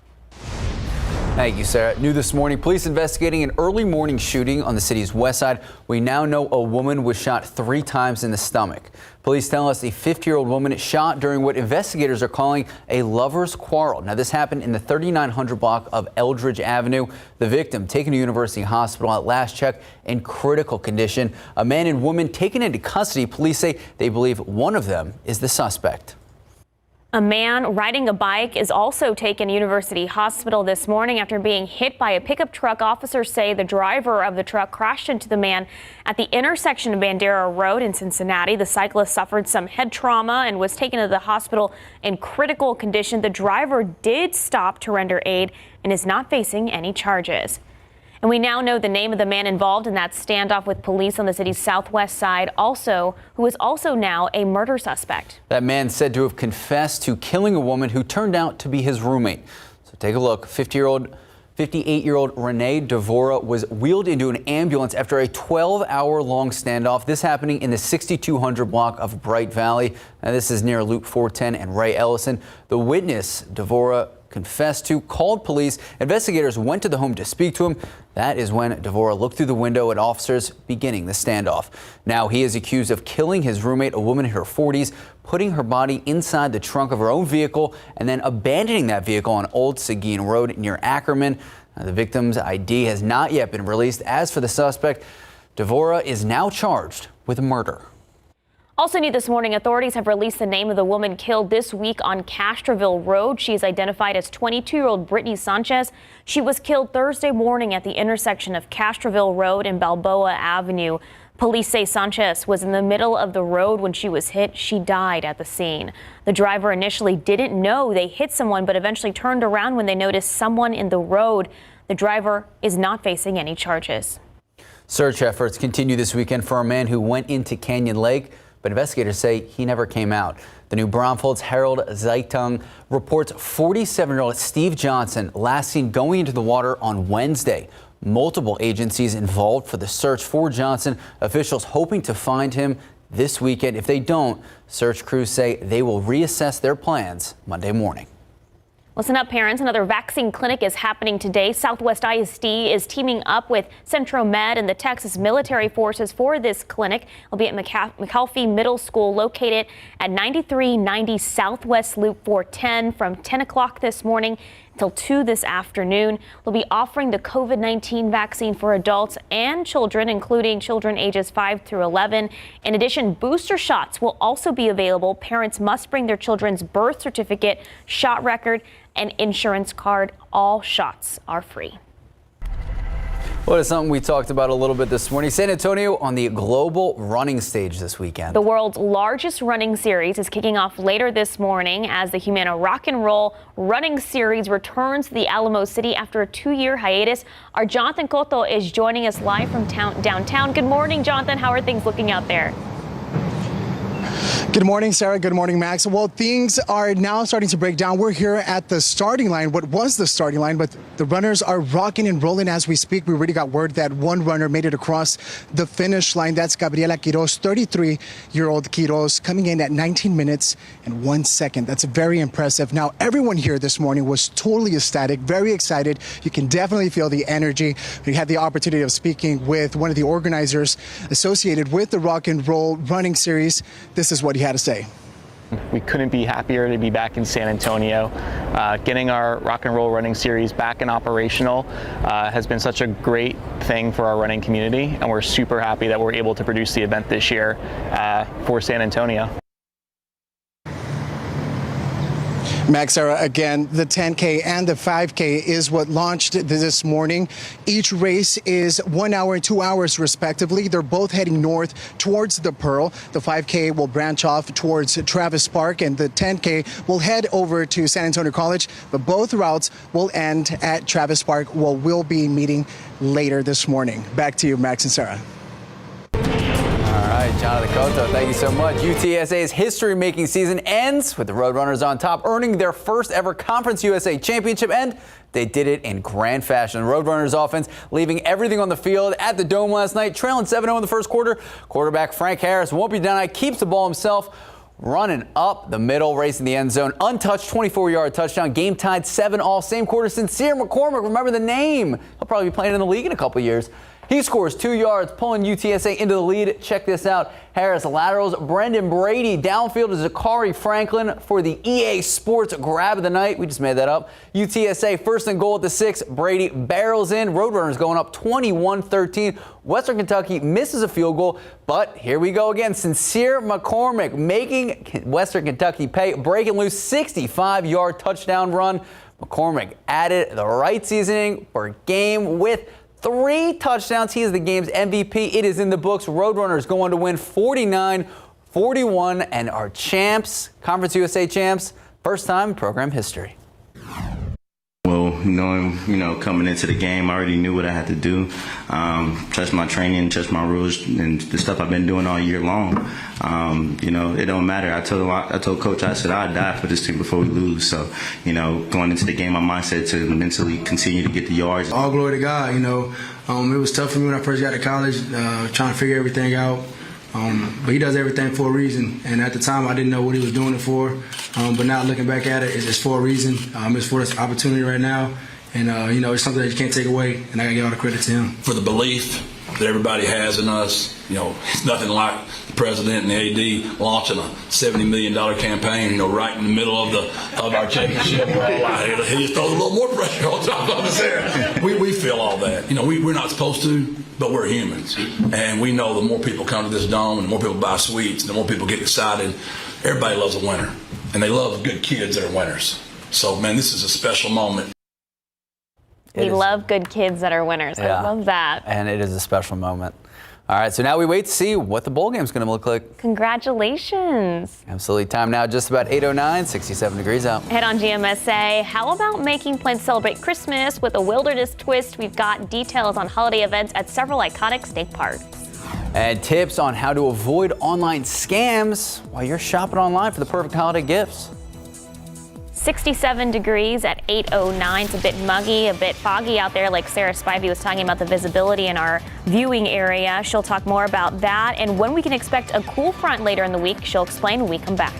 Thank you, Sarah. New this morning, police investigating an early morning shooting on the city's west side. We now know a woman was shot 3 times in the stomach. Police tell us a 50-year-old woman shot during what investigators are calling a lover's quarrel. Now, this happened in the 3900 block of Eldridge Avenue. The victim taken to University Hospital at last check in critical condition. A man and woman taken into custody. Police say they believe one of them is the suspect. A man riding a bike is also taken to University Hospital this morning after being hit by a pickup truck. Officers say the driver of the truck crashed into the man at the intersection of Bandera Road in Cincinnati. The cyclist suffered some head trauma and was taken to the hospital in critical condition. The driver did stop to render aid and is not facing any charges. And we now know the name of the man involved in that standoff with police on the city's southwest side, who is also now a murder suspect. That man said to have confessed to killing a woman who turned out to be his roommate. So take a look. 58-year-old Renee Devorah was wheeled into an ambulance after a 12-hour-long standoff. This happening in the 6200 block of Bright Valley. Now, this is near Loop 410 and Ray Ellison. The witness, Devorah confessed to, called police. Investigators went to the home to speak to him. That is when Devorah looked through the window at officers beginning the standoff. Now he is accused of killing his roommate, a woman in her 40s, putting her body inside the trunk of her own vehicle and then abandoning that vehicle on Old Seguin Road near Ackerman. Now, the victim's ID has not yet been released. As for the suspect, Devorah is now charged with murder. Also new this morning, authorities have released the name of the woman killed this week on Castroville Road. She is identified as 22-year-old Britney Sanchez. She was killed Thursday morning at the intersection of Castroville Road and Balboa Avenue. Police say Sanchez was in the middle of the road when she was hit. She died at the scene. The driver initially didn't know they hit someone, but eventually turned around when they noticed someone in the road. The driver is not facing any charges. Search efforts continue this weekend for a man who went into Canyon Lake, but investigators say he never came out. The New Braunfels Herald Zeitung reports 47-year-old Steve Johnson last seen going into the water on Wednesday. Multiple agencies involved for the search for Johnson. Officials hoping to find him this weekend. If they don't, search crews say they will reassess their plans Monday morning. Listen up, parents. Another vaccine clinic is happening today. Southwest ISD is teaming up with Centro Med and the Texas Military Forces for this clinic. It'll be at McAlfee Middle School, located at 9390 Southwest Loop 410 from 10 o'clock this morning until 2 this afternoon. We'll be offering the COVID-19 vaccine for adults and children, including children ages 5 through 11. In addition, booster shots will also be available. Parents must bring their children's birth certificate, shot record, and insurance card. All shots are free. Well, it's something we talked about a little bit this morning. San Antonio on the global running stage this weekend. The world's largest running series is kicking off later this morning as the Humana Rock and Roll Running Series returns to the Alamo City after a 2-year hiatus. Our Jonathan Cotto is joining us live from downtown. Good morning, Jonathan. How are things looking out there? Good morning, Sarah. Good morning, Max. Well, things are now starting to break down. We're here at the starting line, what was the starting line, but the runners are rocking and rolling as we speak. We already got word that one runner made it across the finish line. That's Gabriela Quiroz, 33-year-old Quiroz, coming in at 19 minutes and 1 second. That's very impressive. Now, everyone here this morning was totally ecstatic, very excited. You can definitely feel the energy. We had the opportunity of speaking with one of the organizers associated with the Rock and Roll Running Series. This is what he had to say. We couldn't be happier to be back in San Antonio. Getting our Rock and Roll Running Series back and operational has been such a great thing for our running community, and we're super happy that we're able to produce the event this year for San Antonio. Max, Sarah, again, the 10K and the 5K is what launched this morning. Each race is 1 hour and 2 hours, respectively. They're both heading north towards the Pearl. The 5K will branch off towards Travis Park, and the 10K will head over to San Antonio College. But both routes will end at Travis Park, where we'll be meeting later this morning. Back to you, Max and Sarah. All right, Jonathan Cotto, thank you so much. UTSA's history-making season ends with the Roadrunners on top, earning their first ever Conference USA championship, and they did it in grand fashion. The Roadrunners offense leaving everything on the field at the Dome last night, trailing 7-0 in the first quarter. Quarterback Frank Harris won't be denied, keeps the ball himself, running up the middle, racing the end zone. Untouched 24-yard touchdown. Game tied 7-all. Same quarter. Sincere McCormick, remember the name. He'll probably be playing in the league in a couple years. He scores 2 yards, pulling UTSA into the lead. Check this out. Harris laterals Brendan Brady. Downfield is Zachary Franklin for the EA Sports grab of the night. We just made that up. UTSA first and goal at the 6. Brady barrels in. Roadrunners going up 21-13. Western Kentucky misses a field goal, but here we go again. Sincere McCormick making Western Kentucky pay. Breaking loose 65-yard touchdown run. McCormick added the right seasoning for a game with 3 touchdowns. He is the game's MVP. It is in the books. Roadrunners go on to win 49-41 and are champs, Conference USA champs, first time in program history. Well, knowing, coming into the game, I already knew what I had to do. Trust my training, trust my rules, and the stuff I've been doing all year long. It don't matter. I told Coach, I said I'd die for this team before we lose. So, going into the game, my mindset to mentally continue to get the yards. All glory to God. It was tough for me when I first got to college, trying to figure everything out. But he does everything for a reason, and at the time I didn't know what he was doing it for. But now looking back at it, it's for a reason. It's for this opportunity right now, and it's something that you can't take away. And I gotta give all the credit to him for the belief that everybody has in us. It's nothing like the president and the AD launching a $70 million campaign. Right in the middle of our championship. He just throws a little more pressure on top of us there. We feel all that. We're not supposed to, but we're humans, and we know the more people come to this dome, and the more people buy suites, and the more people get excited. Everybody loves a winner, and they love good kids that are winners. So, man, this is a special moment. We love good kids that are winners. Yeah. I love that. And it is a special moment. All right, so now we wait to see what the bowl game is going to look like. Congratulations. Absolutely. Time now just about 8:09, 67 degrees out. Head on GMSA. How about making plans to celebrate Christmas with a wilderness twist? We've got details on holiday events at several iconic state parks. And tips on how to avoid online scams while you're shopping online for the perfect holiday gifts. 67 degrees at 8:09. It's a bit muggy, a bit foggy out there, like Sarah Spivey was talking about the visibility in our viewing area. She'll talk more about that and when we can expect a cool front later in the week. She'll explain when we come back.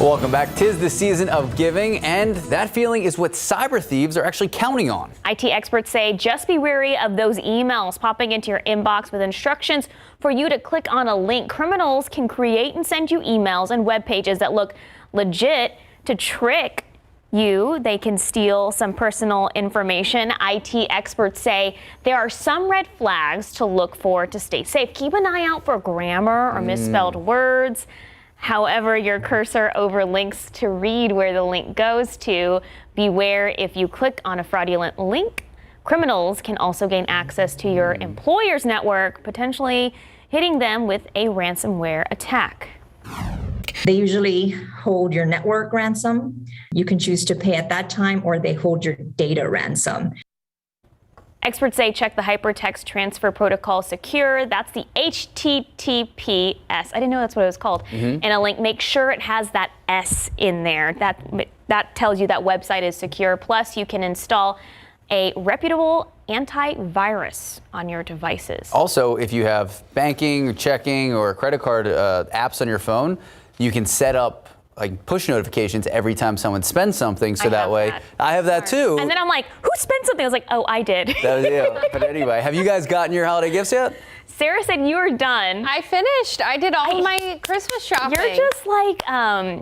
Welcome back. 'Tis the season of giving, and that feeling is what cyber thieves are actually counting on. IT experts say just be wary of those emails popping into your inbox with instructions for you to click on a link. Criminals can create and send you emails and web pages that look legit to trick you. They can steal some personal information. IT experts say there are some red flags to look for to stay safe. Keep an eye out for grammar or misspelled words. However, your cursor over links to read where the link goes to. Beware if you click on a fraudulent link. Criminals can also gain access to your employer's network, potentially hitting them with a ransomware attack. They usually hold your network ransom. You can choose to pay at that time, or they hold your data ransom. Experts say check the hypertext transfer protocol secure. That's the HTTPS. I didn't know that's what it was called. And a link, make sure it has that S in there. That tells you that website is secure. Plus, you can install a reputable antivirus on your devices. Also, if you have banking, or checking, or credit card apps on your phone, you can set up like push notifications every time someone spends something, so that way I have that too. And then I'm like, who spent something? I was like, oh, I did. That was you. But anyway, have you guys gotten your holiday gifts yet? Sarah said you were done. I finished. I did all of my Christmas shopping. You're just like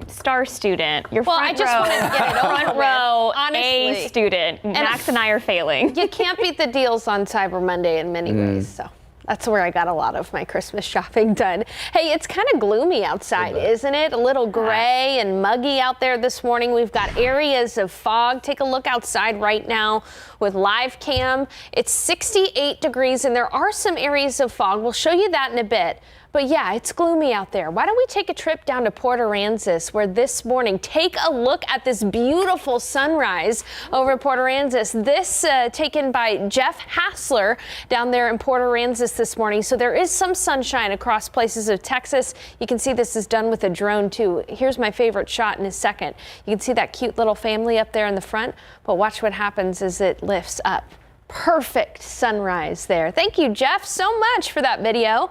star student. You're well, I just wanted to get it over front row, honestly. A student. Max and I are failing. You can't beat the deals on Cyber Monday in many ways, so. That's where I got a lot of my Christmas shopping done. Hey, it's kind of gloomy outside, isn't it? A little gray and muggy out there this morning. We've got areas of fog. Take a look outside right now with live cam. It's 68 degrees and there are some areas of fog. We'll show you that in a bit. But yeah, it's gloomy out there. Why don't we take a trip down to Port Aransas, where this morning, take a look at this beautiful sunrise over at Port Aransas. This taken by Jeff Hassler down there in Port Aransas this morning. So there is some sunshine across places of Texas. You can see this is done with a drone too. Here's my favorite shot in a second. You can see that cute little family up there in the front, but watch what happens as it lifts up. Perfect sunrise there. Thank you, Jeff, so much for that video.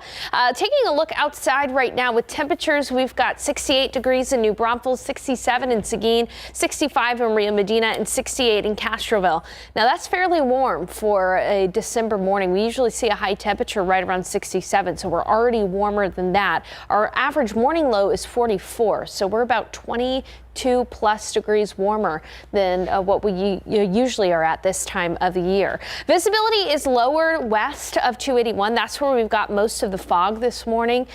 Taking a look outside right now with temperatures, we've got 68 degrees in New Braunfels, 67 in Seguin, 65 in Rio Medina, and 68 in Castroville. Now that's fairly warm for a December morning. We usually see a high temperature right around 67, so we're already warmer than that. Our average morning low is 44, so we're about 22+ degrees warmer than what we usually are at this time of the year. Visibility is lower west of 281. That's where we've got most of the fog this morning.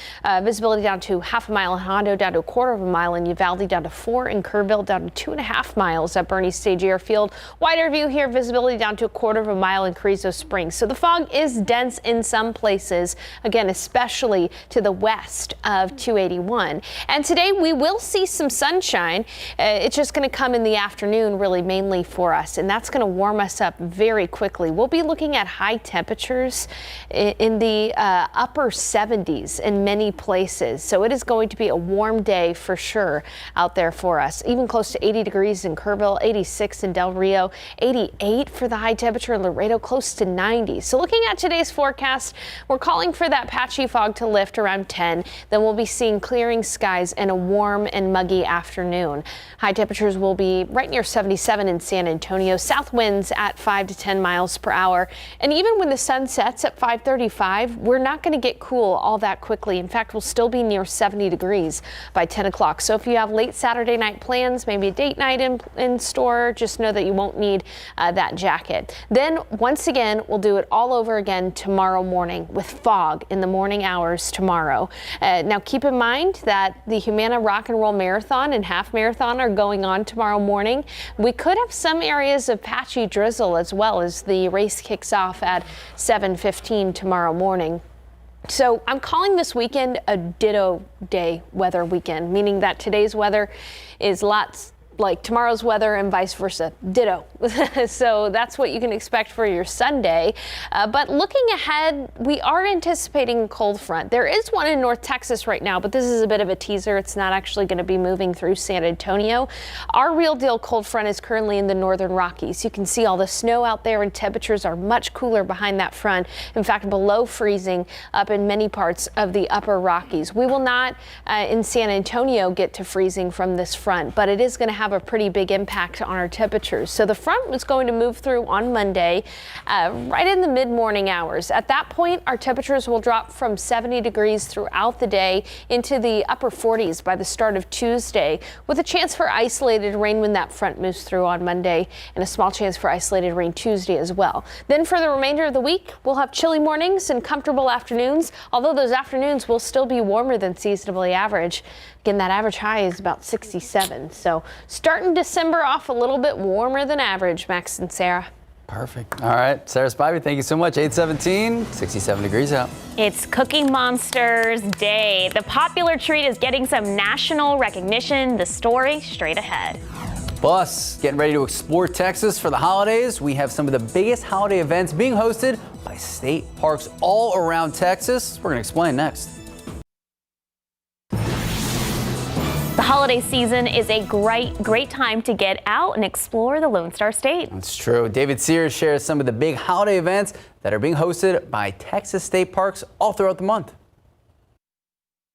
Visibility down to half a mile in Hondo, down to a quarter of a mile in Uvalde, down to 4 in Kerrville, down to 2.5 miles at Bernie Stage Airfield. Wider view here, visibility down to a quarter of a mile in Carrizo Springs. So the fog is dense in some places, again, especially to the west of 281. And today we will see some sunshine. It's just going to come in the afternoon, really mainly for us, and that's going to warm us up very quickly. We'll be looking at high temperatures in the upper 70s in many places. So it is going to be a warm day for sure out there for us. Even close to 80 degrees in Kerrville, 86 in Del Rio, 88 for the high temperature in Laredo, close to 90. So looking at today's forecast, we're calling for that patchy fog to lift around 10. Then we'll be seeing clearing skies and a warm and muggy afternoon. High temperatures will be right near 77 in San Antonio. South winds at 5 to 10 miles per hour. And even when the sun sets at 5:35, we're not going to get cool all that quickly. In fact, we'll still be near 70 degrees by 10 o'clock. So if you have late Saturday night plans, maybe a date night in store, just know that you won't need that jacket. Then once again, we'll do it all over again tomorrow morning with fog in the morning hours tomorrow. Now keep in mind that the Humana Rock and Roll Marathon and Half Marathon are going on tomorrow morning. We could have some areas of patchy drizzle as well as the race kicks off at 7:15 tomorrow morning. So I'm calling this weekend a ditto day weather weekend, meaning that today's weather is lots like tomorrow's weather and vice versa, ditto. So that's what you can expect for your Sunday. But looking ahead, we are anticipating a cold front. There is one in North Texas right now, but this is a bit of a teaser. It's not actually going to be moving through San Antonio. Our real deal cold front is currently in the northern Rockies. You can see all the snow out there and temperatures are much cooler behind that front. In fact, below freezing up in many parts of the upper Rockies. We will not in San Antonio get to freezing from this front, but it is going to have have a pretty big impact on our temperatures. So the front was going to move through on Monday, right in the mid-morning hours. At that point, our temperatures will drop from 70 degrees throughout the day into the upper 40s by the start of Tuesday, with a chance for isolated rain when that front moves through on Monday, and a small chance for isolated rain Tuesday as well. Then for the remainder of the week, we'll have chilly mornings and comfortable afternoons, although those afternoons will still be warmer than seasonably average. Again, that average high is about 67. So starting December off a little bit warmer than average, Max and Sarah. Perfect. All right, Sarah Spivey, thank you so much. 8:17, 67 degrees out. It's Cookie Monsters Day. The popular treat is getting some national recognition. The story straight ahead. Plus, getting ready to explore Texas for the holidays. We have some of the biggest holiday events being hosted by state parks all around Texas. We're going to explain next. The holiday season is a great time to get out and explore the Lone Star State. That's true. David Sears shares some of the big holiday events that are being hosted by Texas state parks all throughout the month.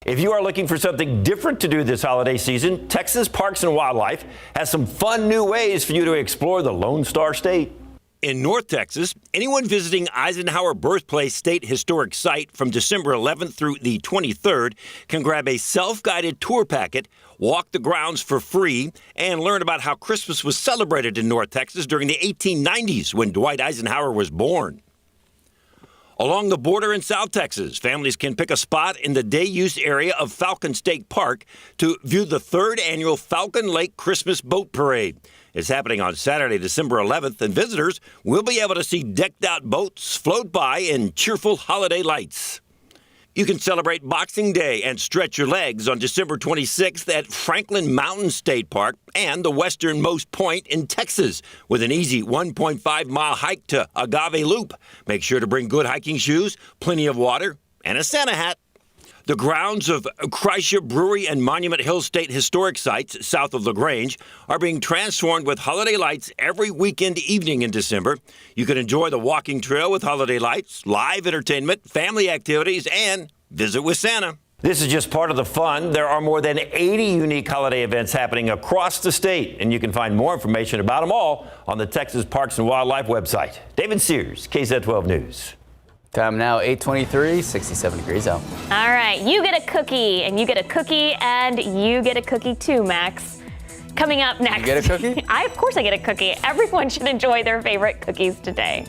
If you are looking for something different to do this holiday season, Texas Parks and Wildlife has some fun new ways for you to explore the Lone Star State. In North Texas, anyone visiting Eisenhower Birthplace State Historic Site from December 11th through the 23rd can grab a self-guided tour packet, walk the grounds for free, and learn about how Christmas was celebrated in North Texas during the 1890s when Dwight Eisenhower was born. Along the border in South Texas, families can pick a spot in the day-use area of Falcon State Park to view the 3rd annual Falcon Lake Christmas Boat Parade. It's happening on Saturday, December 11th, and visitors will be able to see decked-out boats float by in cheerful holiday lights. You can celebrate Boxing Day and stretch your legs on December 26th at Franklin Mountain State Park and the westernmost point in Texas with an easy 1.5-mile hike to Agave Loop. Make sure to bring good hiking shoes, plenty of water, and a Santa hat. The grounds of Kreischer Brewery and Monument Hill State Historic Sites south of LaGrange are being transformed with holiday lights every weekend evening in December. You can enjoy the walking trail with holiday lights, live entertainment, family activities, and visit with Santa. This is just part of the fun. There are more than 80 unique holiday events happening across the state, and you can find more information about them all on the Texas Parks and Wildlife website. David Sears, KSAT 12 News. Time now, 8:23, 67 degrees out. All right, you get a cookie, and you get a cookie, and you get a cookie too, Max. Coming up next. You get a cookie? Of course I get a cookie. Everyone should enjoy their favorite cookies today.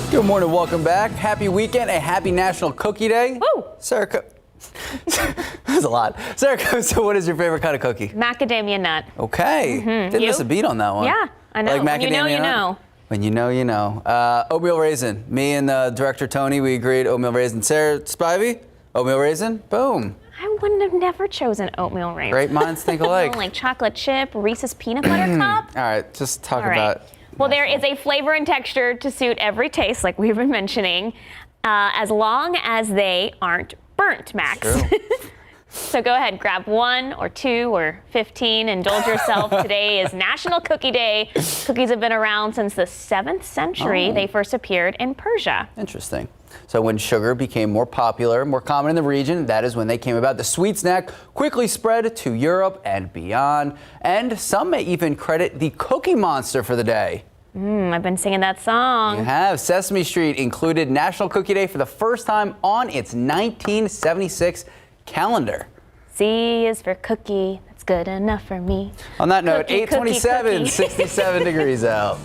Good morning, welcome back. Happy weekend, a happy National Cookie Day. Woo! Sarah, that's a lot. Sarah, so what is your favorite kind of cookie? Macadamia nut. Okay. Didn't miss a beat on that one. Yeah, I know. Like When you know, macadamia you nut? know. When you know, you know. Oatmeal raisin. Me and director Tony, we agreed oatmeal raisin. Sarah Spivey, oatmeal raisin. Boom. I wouldn't have never chosen oatmeal raisin. Great minds think alike. Like chocolate chip, Reese's peanut butter cup. All right, just talk All right. about. Well, there is a flavor and texture to suit every taste, like we've been mentioning, as long as they aren't burnt, Max. So go ahead, grab 1 or 2 or 15, indulge yourself. Today is National Cookie Day. Cookies have been around since the 7th century. Oh. They first appeared in Persia. Interesting. So when sugar became more popular, more common in the region, that is when they came about. The sweet snack quickly spread to Europe and beyond. And some may even credit the Cookie Monster for the day. I've been singing that song. You have. Sesame Street included National Cookie Day for the first time on its 1976 calendar. C is for cookie. That's good enough for me. On that note, Cookie, 8:27, cookie. 67 degrees out.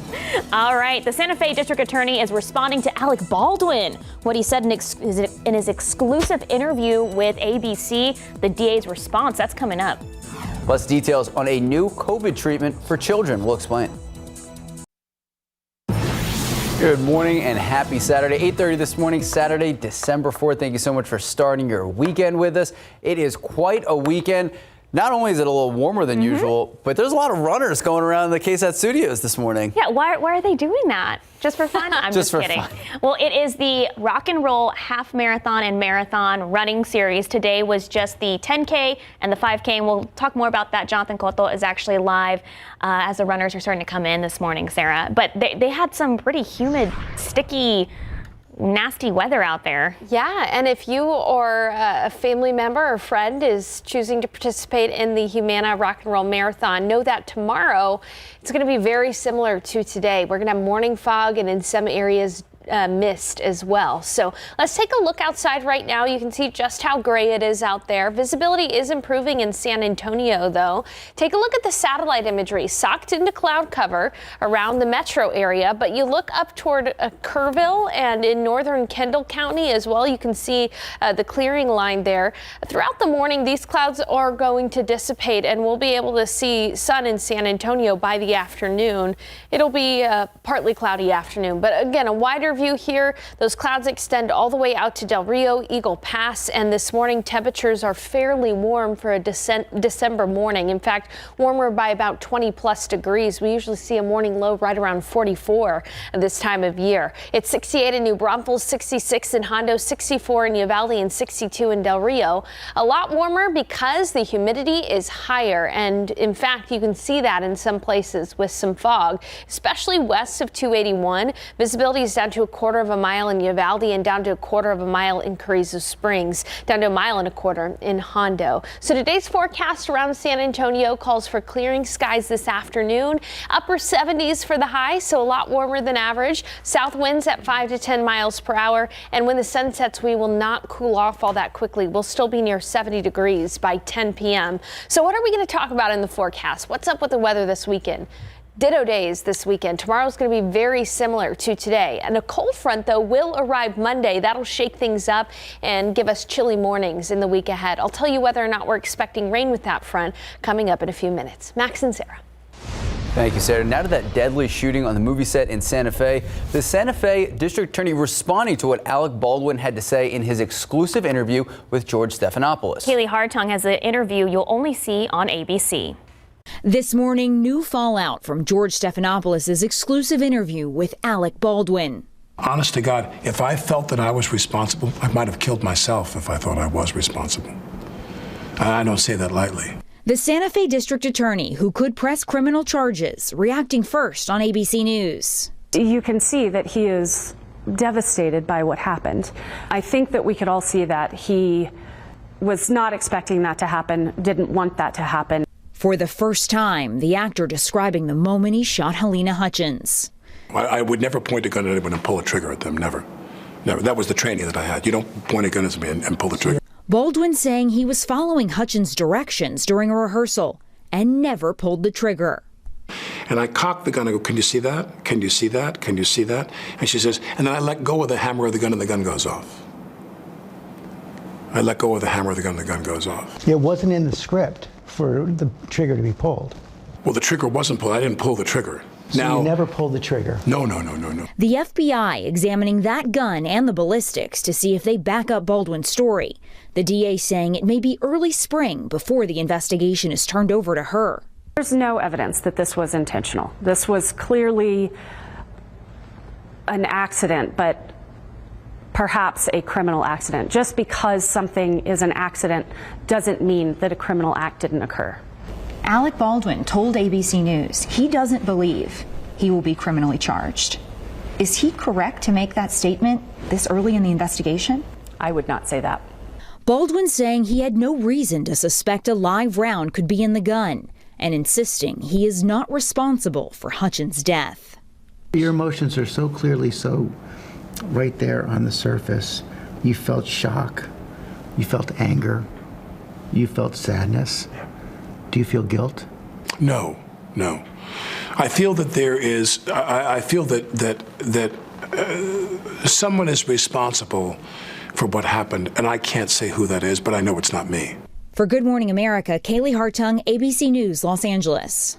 All right, the Santa Fe District Attorney is responding to Alec Baldwin. What he said in his exclusive interview with ABC, the DA's response, that's coming up. Plus details on a new COVID treatment for children. We'll explain. Good morning and happy Saturday. 8:30 this morning, Saturday, December 4th. Thank you so much for starting your weekend with us. It is quite a weekend. Not only is it a little warmer than usual, but there's a lot of runners going around the KSAT studios this morning. Yeah, why are they doing that? Just for fun? I'm just for kidding. fun. Well, it is the Rock and Roll Half Marathon and Marathon running series. Today was just the 10K and the 5K, and we'll talk more about that. Jonathan Cotto is actually live as the runners are starting to come in this morning, Sarah. But they had some pretty humid, sticky nasty weather out there. Yeah, and if you or a family member or friend is choosing to participate in the Humana Rock and Roll Marathon, know that tomorrow it's going to be very similar to today. We're going to have morning fog and in some areas mist as well. So let's take a look outside right now. You can see just how gray it is out there. Visibility is improving in San Antonio, though. Take a look at the satellite imagery, socked into cloud cover around the metro area, but you look up toward Kerrville and in northern Kendall County as well. You can see the clearing line there. Throughout the morning, these clouds are going to dissipate and we'll be able to see sun in San Antonio by the afternoon. It'll be a partly cloudy afternoon, but again, a wider view here. Those clouds extend all the way out to Del Rio, Eagle Pass, and this morning temperatures are fairly warm for a December morning. In fact, warmer by about 20 plus degrees. We usually see a morning low right around 44 at this time of year. It's 68 in New Braunfels, 66 in Hondo, 64 in Uvalde, and 62 in Del Rio. A lot warmer because the humidity is higher, and in fact, you can see that in some places with some fog, especially west of 281. Visibility is down to a quarter of a mile in Uvalde and down to a quarter of a mile in Carrizo Springs, down to a mile and a quarter in Hondo. So today's forecast around San Antonio calls for clearing skies this afternoon, upper 70s for the high, so a lot warmer than average. South winds at 5 to 10 miles per hour, and when the sun sets, we will not cool off all that quickly. We'll still be near 70 degrees by 10 p.m. So what are we going to talk about in the forecast? What's up with the weather this weekend? Ditto days this weekend. Tomorrow's going to be very similar to today. And a cold front, though, will arrive Monday. That'll shake things up and give us chilly mornings in the week ahead. I'll tell you whether or not we're expecting rain with that front coming up in a few minutes. Max and Sarah. Thank you, Sarah. Now to that deadly shooting on the movie set in Santa Fe. The Santa Fe District Attorney responding to what Alec Baldwin had to say in his exclusive interview with George Stephanopoulos. Kaylee Hartung has an interview you'll only see on ABC. This morning, new fallout from George Stephanopoulos' exclusive interview with Alec Baldwin. Honest to God, if I felt that I was responsible, I might have killed myself if I thought I was responsible. I don't say that lightly. The Santa Fe District Attorney, who could press criminal charges, reacting first on ABC News. You can see that he is devastated by what happened. I think that we could all see that he was not expecting that to happen, didn't want that to happen. For the first time, the actor describing the moment he shot Helena Hutchins. I would never point a gun at anyone and pull a trigger at them, never. Never. That was the training that I had. You don't point a gun at me and pull the trigger. Baldwin saying he was following Hutchins' directions during a rehearsal and never pulled the trigger. And I cocked the gun. I go, can you see that? Can you see that? Can you see that? And she says, and then I let go of the hammer of the gun and the gun goes off. I let go of the hammer of the gun and the gun goes off. It wasn't in the script for the trigger to be pulled. Well, the trigger wasn't pulled. I didn't pull the trigger. So you never pulled the trigger? No. The FBI examining that gun and the ballistics to see if they back up Baldwin's story. The DA saying it may be early spring before the investigation is turned over to her. There's no evidence that this was intentional. This was clearly an accident, but perhaps a criminal accident. Just because something is an accident doesn't mean that a criminal act didn't occur. Alec Baldwin told ABC News he doesn't believe he will be criminally charged. Is he correct to make that statement this early in the investigation? I would not say that. Baldwin saying he had no reason to suspect a live round could be in the gun and insisting he is not responsible for Hutchins' death. Your emotions are so clearly so right there on the surface. You felt shock, you felt anger, you felt sadness. Do you feel guilt? No. I feel that there is. I feel that someone is responsible for what happened, and I can't say who that is, but I know it's not me. For Good Morning America, Kaylee Hartung, ABC News, Los Angeles.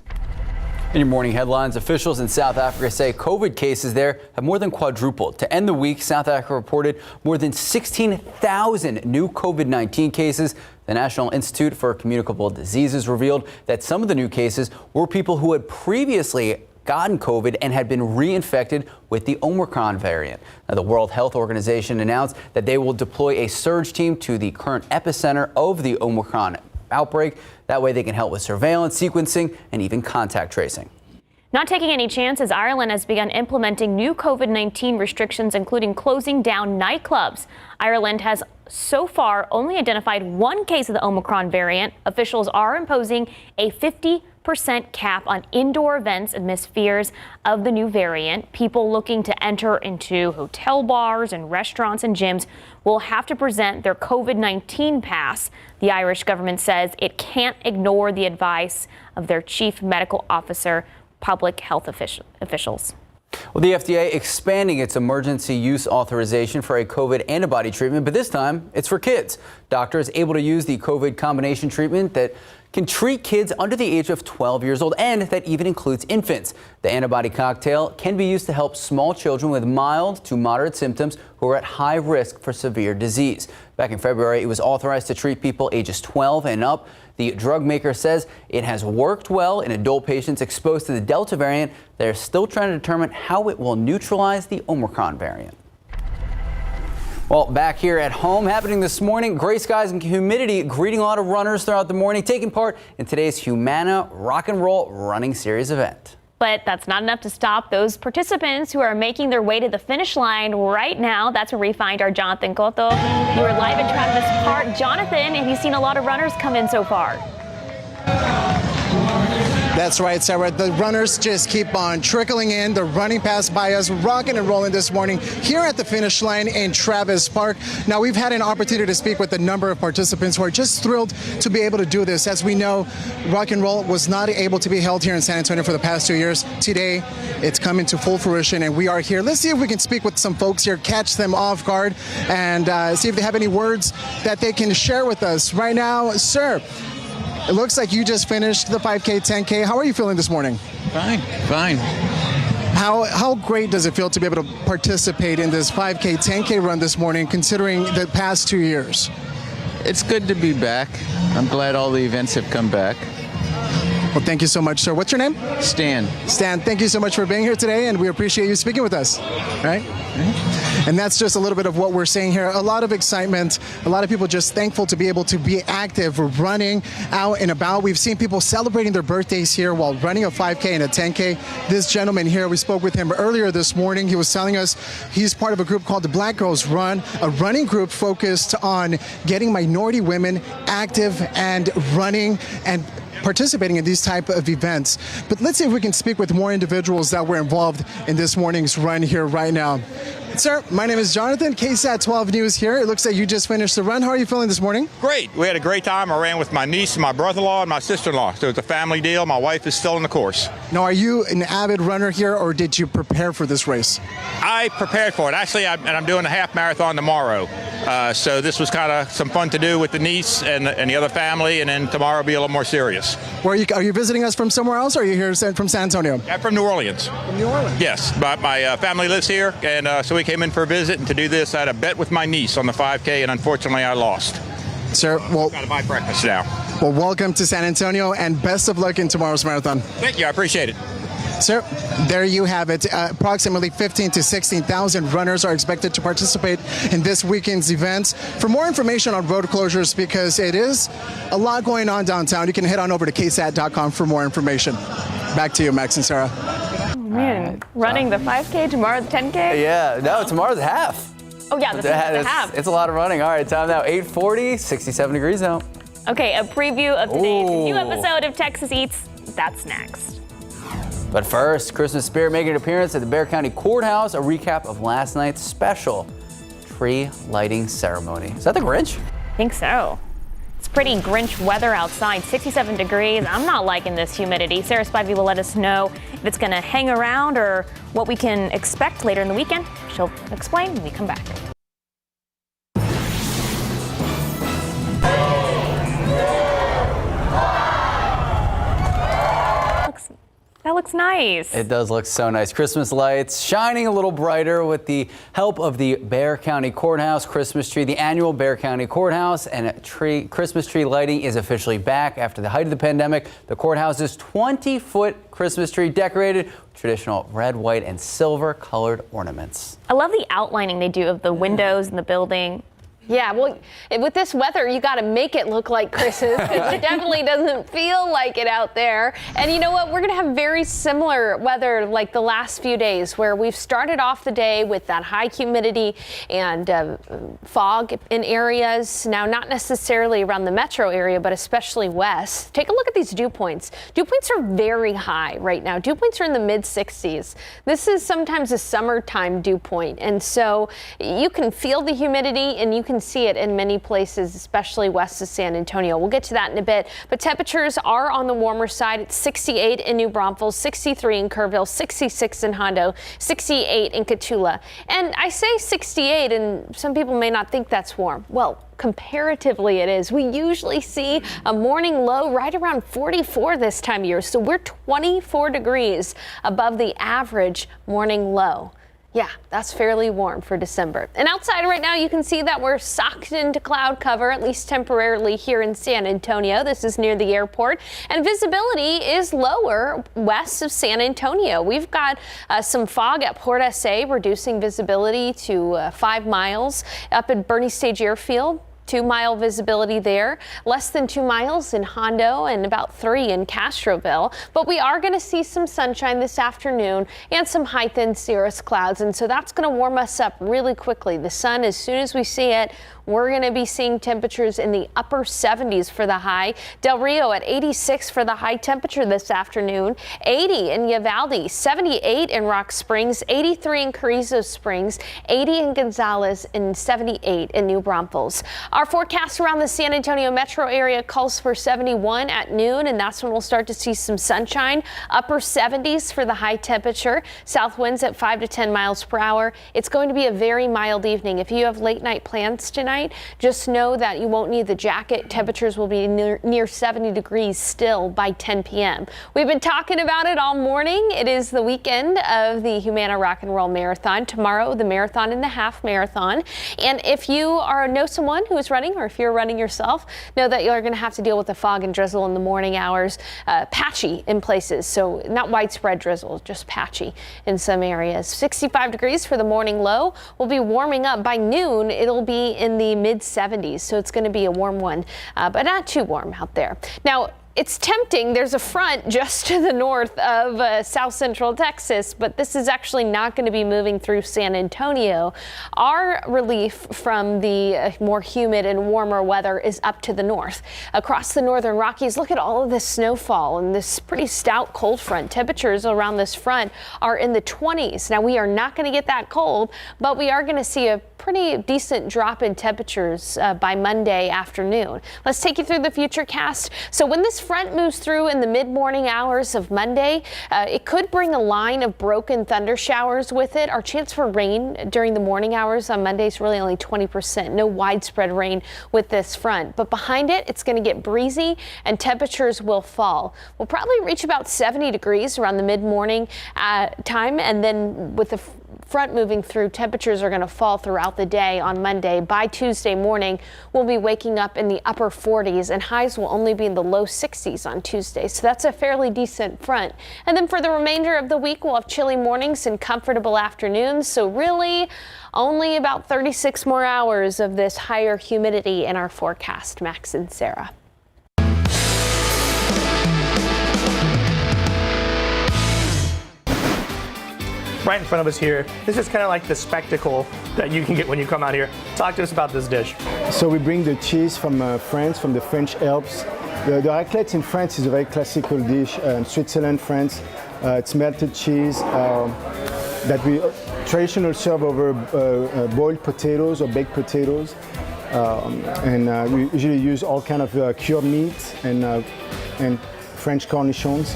In your morning headlines, officials in South Africa say COVID cases there have more than quadrupled. To end the week, South Africa reported more than 16,000 new COVID-19 cases. The National Institute for Communicable Diseases revealed that some of the new cases were people who had previously gotten COVID and had been reinfected with the Omicron variant. Now, the World Health Organization announced that they will deploy a surge team to the current epicenter of the Omicron outbreak. That way they can help with surveillance, sequencing, and even contact tracing. Not taking any chances, Ireland has begun implementing new COVID-19 restrictions, including closing down nightclubs. Ireland has so far only identified one case of the Omicron variant. Officials are imposing a 50% cap on indoor events amidst fears of the new variant. People looking to enter into hotel bars and restaurants and gyms will have to present their COVID-19 pass. The Irish government says it can't ignore the advice of their chief medical officer, public health officials. Well, the FDA expanding its emergency use authorization for a COVID antibody treatment, but this time it's for kids. Doctors able to use the COVID combination treatment that can treat kids under the age of 12 years old, and that even includes infants. The antibody cocktail can be used to help small children with mild to moderate symptoms who are at high risk for severe disease. Back in February, it was authorized to treat people ages 12 and up. The drug maker says it has worked well in adult patients exposed to the Delta variant. They're still trying to determine how it will neutralize the Omicron variant. Well, back here at home, happening this morning, gray skies and humidity greeting a lot of runners throughout the morning, taking part in today's Humana Rock and Roll Running Series event. But that's not enough to stop those participants who are making their way to the finish line right now. That's where we find our Jonathan Cotto. You are live in Travis Park. Jonathan, have you seen a lot of runners come in so far? That's right, Sarah. The runners just keep on trickling in. They're running past by us, rocking and rolling this morning here at the finish line in Travis Park. Now, we've had an opportunity to speak with a number of participants who are just thrilled to be able to do this. As we know, rock and roll was not able to be held here in San Antonio for the past 2 years. Today, it's coming to full fruition, and we are here. Let's see if we can speak with some folks here, catch them off guard, and see if they have any words that they can share with us. Right now, sir, it looks like you just finished the 5K, 10K. How are you feeling this morning? Fine. How great does it feel to be able to participate in this 5K, 10K run this morning, considering the past 2 years? It's good to be back. I'm glad all the events have come back. Well, thank you so much, sir. What's your name? Stan. Stan, thank you so much for being here today, and we appreciate you speaking with us. All right? And that's just a little bit of what we're seeing here. A lot of excitement, a lot of people just thankful to be able to be active, running out and about. We've seen people celebrating their birthdays here while running a 5K and a 10K. This gentleman here, we spoke with him earlier this morning. He was telling us he's part of a group called the Black Girls Run, a running group focused on getting minority women active and running and participating in these type of events. But let's see if we can speak with more individuals that were involved in this morning's run here right now. Sir, my name is Jonathan, KSAT 12 News here. It looks like you just finished the run. How are you feeling this morning? Great. We had a great time. I ran with my niece, my brother-in-law, and my sister-in-law. So it's a family deal. My wife is still in the course. Now, are you an avid runner here, or did you prepare for this race? I prepared for it. Actually, I'm doing a half marathon tomorrow. So this was kind of some fun to do with the niece and the other family, and then tomorrow will be a little more serious. Are you visiting us from somewhere else, or are you here from San Antonio? I'm from New Orleans. From New Orleans? Yes. My family lives here, and so we came in for a visit, and to do this, I had a bet with my niece on the 5K, and unfortunately, I lost. Sir, well, got to buy breakfast now. Well, welcome to San Antonio, and best of luck in tomorrow's marathon. Thank you. I appreciate it. Sir, there you have it. Approximately 15,000 to 16,000 runners are expected to participate in this weekend's events. For more information on road closures, because it is a lot going on downtown, you can head on over to KSAT.com for more information. Back to you, Max and Sarah. Oh, man, running the 5K, tomorrow the 10K? Yeah, no, tomorrow's half. Oh, yeah, this is the half. It's a lot of running. All right, time now, 8:40, 67 degrees now. Okay, a preview of today's new episode of Texas Eats. That's next. But first, Christmas spirit making an appearance at the Bexar County Courthouse. A recap of last night's special tree lighting ceremony. Is that the Grinch? I think so. It's pretty Grinch weather outside, 67 degrees. I'm not liking this humidity. Sarah Spivey will let us know if it's going to hang around or what we can expect later in the weekend. She'll explain when we come back. That looks nice. It does look so nice. Christmas lights shining a little brighter with the help of the Bexar County Courthouse Christmas tree. The annual Bexar County Courthouse and Christmas tree lighting is officially back after the height of the pandemic. The courthouse's 20-foot Christmas tree decorated with traditional red, white, and silver colored ornaments. I love the outlining they do of the windows in the building. Yeah, well, with this weather, you got to make it look like Chris's because it definitely doesn't feel like it out there. And you know what? We're going to have very similar weather like the last few days where we've started off the day with that high humidity and fog in areas. Now, not necessarily around the metro area, but especially west. Take a look at these dew points. Dew points are very high right now. Dew points are in the mid-60s. This is sometimes a summertime dew point. And so you can feel the humidity and you can see it in many places, especially west of San Antonio. We'll get to that in a bit, but temperatures are on the warmer side. It's 68 in New Braunfels, 63 in Kerrville, 66 in Hondo, 68 in Cotulla. And I say 68, and some people may not think that's warm. Well, comparatively it is. We usually see a morning low right around 44 this time of year, so we're 24 degrees above the average morning low. Yeah, that's fairly warm for December. And outside right now, you can see that we're socked into cloud cover, at least temporarily here in San Antonio. This is near the airport. And visibility is lower west of San Antonio. We've got some fog at Port SA, reducing visibility to 5 miles. Up at Bernie Stage Airfield, 2-mile visibility there, less than 2 miles in Hondo and about 3 in Castroville. But we are going to see some sunshine this afternoon and some high thin cirrus clouds. And so that's going to warm us up really quickly. The sun, as soon as we see it, we're going to be seeing temperatures in the upper 70s for the high. Del Rio at 86 for the high temperature this afternoon, 80 in Uvalde, 78 in Rock Springs, 83 in Carrizo Springs, 80 in Gonzales, and 78 in New Braunfels. Our forecast around the San Antonio metro area calls for 71 at noon, and that's when we'll start to see some sunshine. Upper 70s for the high temperature. South winds at 5 to 10 miles per hour. It's going to be a very mild evening. If you have late night plans tonight, just know that you won't need the jacket. Temperatures will be near 70 degrees still by 10 p.m. We've been talking about it all morning. It is the weekend of the Humana Rock and Roll Marathon. Tomorrow, the marathon and the half marathon. And if you know someone who is running, or if you're running yourself, know that you're going to have to deal with the fog and drizzle in the morning hours. Patchy in places, so not widespread drizzle, just patchy in some areas. 65 degrees for the morning low. We'll be warming up by noon. It'll be in the mid 70s, so it's going to be a warm one, but not too warm out there. Now, it's tempting. There's a front just to the north of south central Texas, but this is actually not going to be moving through San Antonio. Our relief from the more humid and warmer weather is up to the north. Across the northern Rockies, look at all of this snowfall and this pretty stout cold front. Temperatures around this front are in the 20s. Now, we are not going to get that cold, but we are going to see a pretty decent drop in temperatures by Monday afternoon. Let's take you through the Futurecast. So when this front moves through in the mid-morning hours of Monday, it could bring a line of broken thunder showers with it. Our chance for rain during the morning hours on Monday is really only 20%. No widespread rain with this front. But behind it, it's going to get breezy and temperatures will fall. We'll probably reach about 70 degrees around the mid-morning time, and then with the front moving through, temperatures are going to fall throughout the day on Monday. By Tuesday morning, we'll be waking up in the upper 40s, and highs will only be in the low 60s on Tuesday. So that's a fairly decent front. And then for the remainder of the week, we'll have chilly mornings and comfortable afternoons. So really only about 36 more hours of this higher humidity in our forecast. Max and Sarah. Right in front of us here, this is kind of like the spectacle that you can get when you come out here. Talk to us about this dish. So we bring the cheese from France, from the French Alps. The raclette in France is a very classical dish. In Switzerland, France, it's melted cheese that we traditionally serve over boiled potatoes or baked potatoes. And we usually use all kind of cured meat and French cornichons.